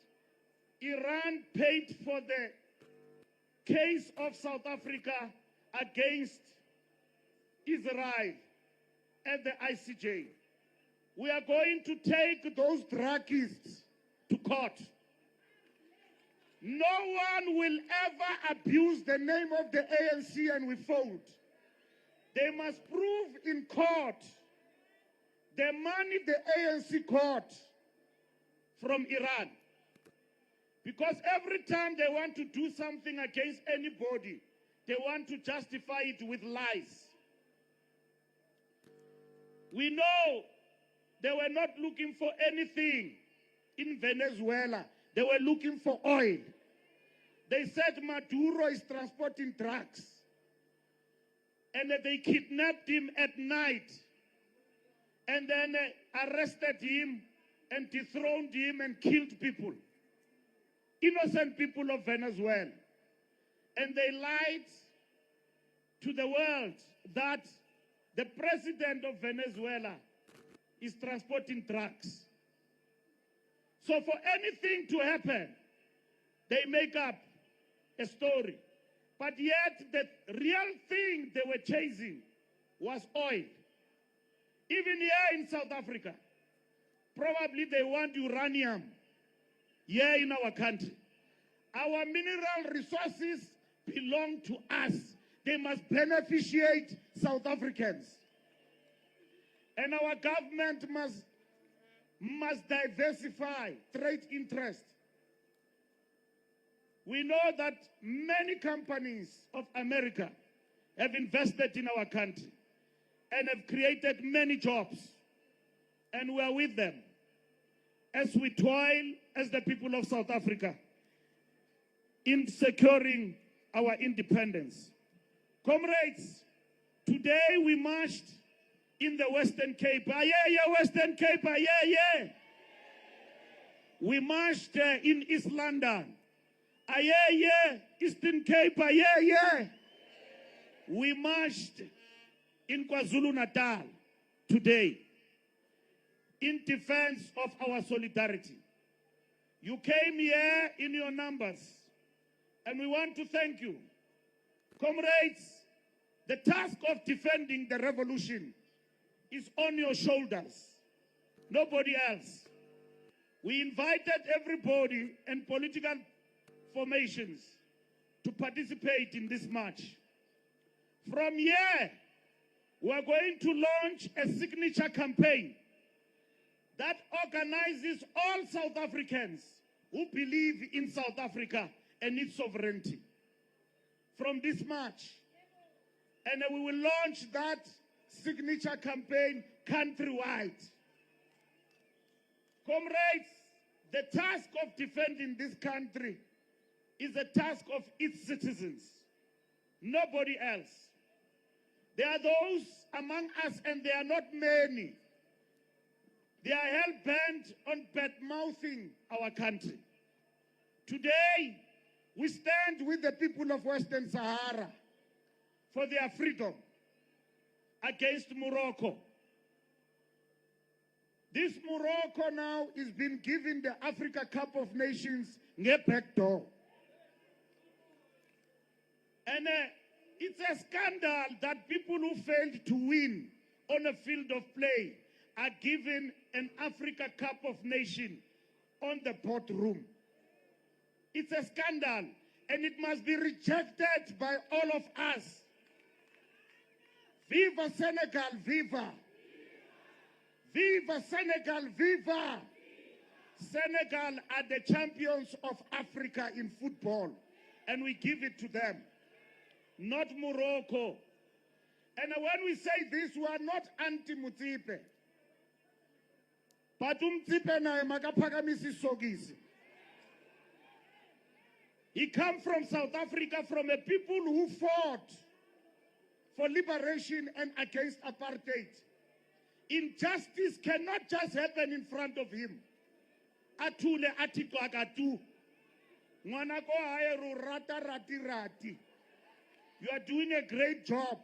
Iran paid for the case of South Africa against Israel at the ICJ. We are going to take those druggists to court. No one will ever abuse the name of the ANC and we fold. They must prove in court the money the ANC got from Iran. Because every time they want to do something against anybody, they want to justify it with lies. We know they were not looking for anything in Venezuela. They were looking for oil. They said Maduro is transporting drugs. And that they kidnapped him at night. And then arrested him and dethroned him and killed people. Innocent people of Venezuela. And they lied to the world that the president of Venezuela is transporting drugs. So for anything to happen, they make up a story. But yet the real thing they were chasing was oil. Even here in South Africa, probably they want uranium here in our country. Our mineral resources belong to us. They must beneficiate South Africans. And our government must diversify trade interests. We know that many companies of America have invested in our country and have created many jobs. And we are with them as we toil as the people of South Africa in securing our independence. Comrades, today we marched in the Western Cape. Western Cape, We marched in East London. Eastern Cape, We marched in KwaZulu-Natal today in defense of our solidarity. You came here in your numbers, and we want to thank you. Comrades, the task of defending the revolution is on your shoulders, nobody else. We invited everybody and political formations to participate in this march. From here, we are going to launch a signature campaign that organizes all South Africans who believe in South Africa and its sovereignty. From this march, and we will launch that signature campaign countrywide. Comrades, the task of defending this country is a task of its citizens, nobody else. There are those among us, and they are not many. They are hell-bent on bad-mouthing our country. Today, we stand with the people of Western Sahara for their freedom against Morocco. This Morocco now is being given the Africa Cup of Nations back door. And it's a scandal that people who failed to win on a field of play are given an Africa Cup of Nations on the boardroom. It's a scandal, and it must be rejected by all of us. Viva Senegal, viva! Viva Senegal, viva! Senegal are the champions of Africa in football, and we give it to them, not Morocco. And when we say this, we are not anti-Mutsipe. But Mutsipe naye makaphakamisa isokisi. He comes from South Africa, from a people who fought for liberation and against apartheid. Injustice cannot just happen in front of him. Atule atikwakatu. Mwanako haye rata rati rati. You are doing a great job.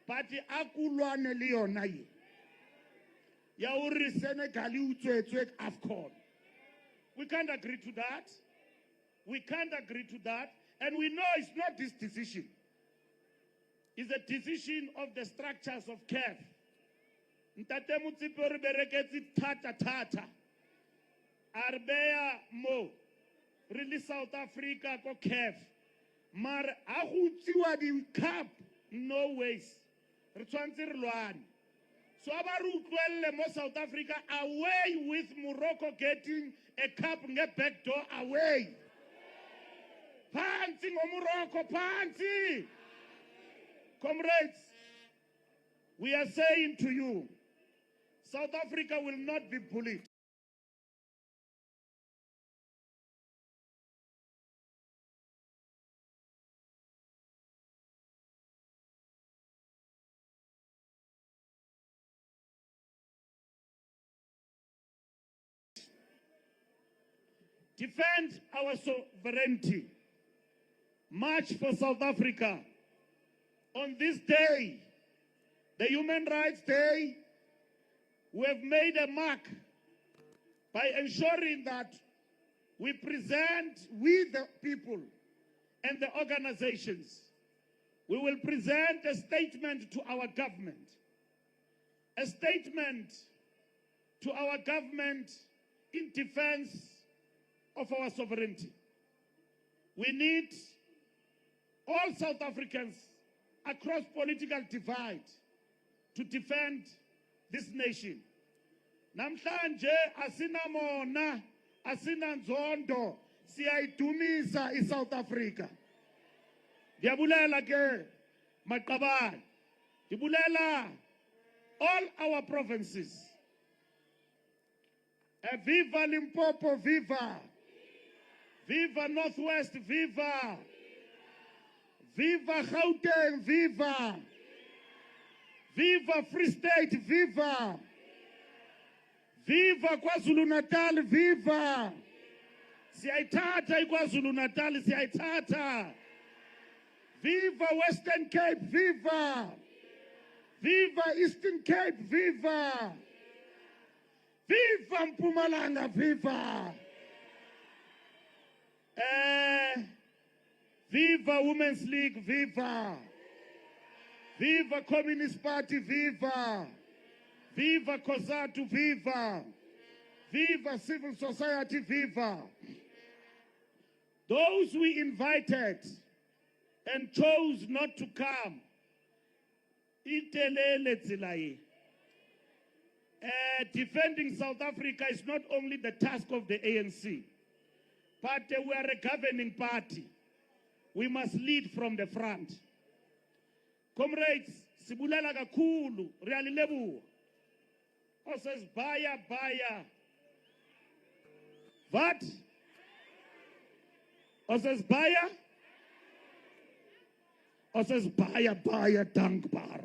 But akulwane liyona ye. Ya uri Senegal utswetswe AFCON. We can't agree to that. We can't agree to that. And we know it's not this decision. It's a decision of the structures of CAF. Ntate Mutsipe re bereketse tata. Arbeya mo. Really South Africa ko CAF. Mar a go tsiwa di cup, no ways. Re tshwantse re lwane. So ba re utlwelle mo South Africa, away with Morocco getting a cup nge back door, away. Phansi ngo Morocco, phansi. Comrades, we are saying to you, South Africa will not be bullied. Defend our sovereignty. March for South Africa. On this day, the Human Rights Day, we have made a mark by ensuring that we the people and the organizations, we will present a statement to our government. A statement to our government in defense of our sovereignty. We need all South Africans across political divide to defend this nation. Namhlanje asinamona, asinanzondo, siyayidumisa iSouth Africa. Ndiyabulela ke maqabane. Ndibulela all our provinces. Viva Limpopo, viva! Viva Northwest, viva! Viva Gauteng, viva! Viva Free State, viva! Viva KwaZulu-Natal, viva! Siyayithatha KwaZulu-Natal, siyayithatha! Viva Western Cape, viva! Viva Eastern Cape, viva! Viva Mpumalanga, viva! Viva Women's League, viva! Viva Communist Party, viva! Viva COSATU, viva! Viva Civil Society, viva! Those we invited and chose not to come, itelele tsilaye. Defending South Africa is not only the task of the ANC, but we are a governing party. We must lead from the front. Comrades, sibulela kakhulu, realilebua. Says baya. What? Says baya? Says baya, dankbar.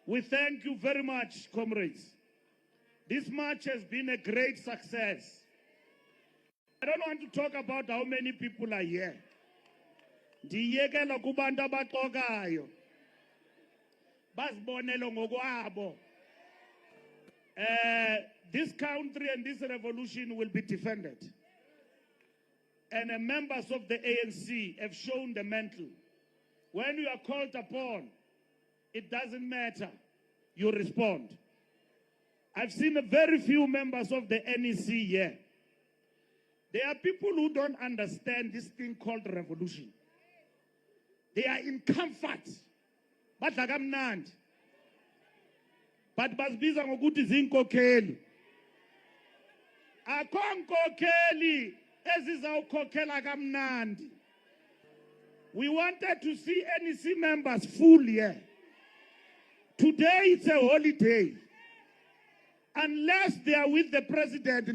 We thank you very much, comrades. This march has been a great success. I don't want to talk about how many people are here. Ndiyekela kubantu abaxokayo. Basibonele ngokwabo. This country and this revolution will be defended. And the members of the ANC have shown the mantle. When you are called upon, it doesn't matter. You respond. I've seen a very few members of the NEC here. There are people who don't understand this thing called revolution. They are in comfort. But lakamnandi. But basibiza ngokuthi zinkokheli. Akho nkokheli ezizawukhokhela kamnandi. We wanted to see NEC members full here. Today it's a holiday. Unless they are with the president.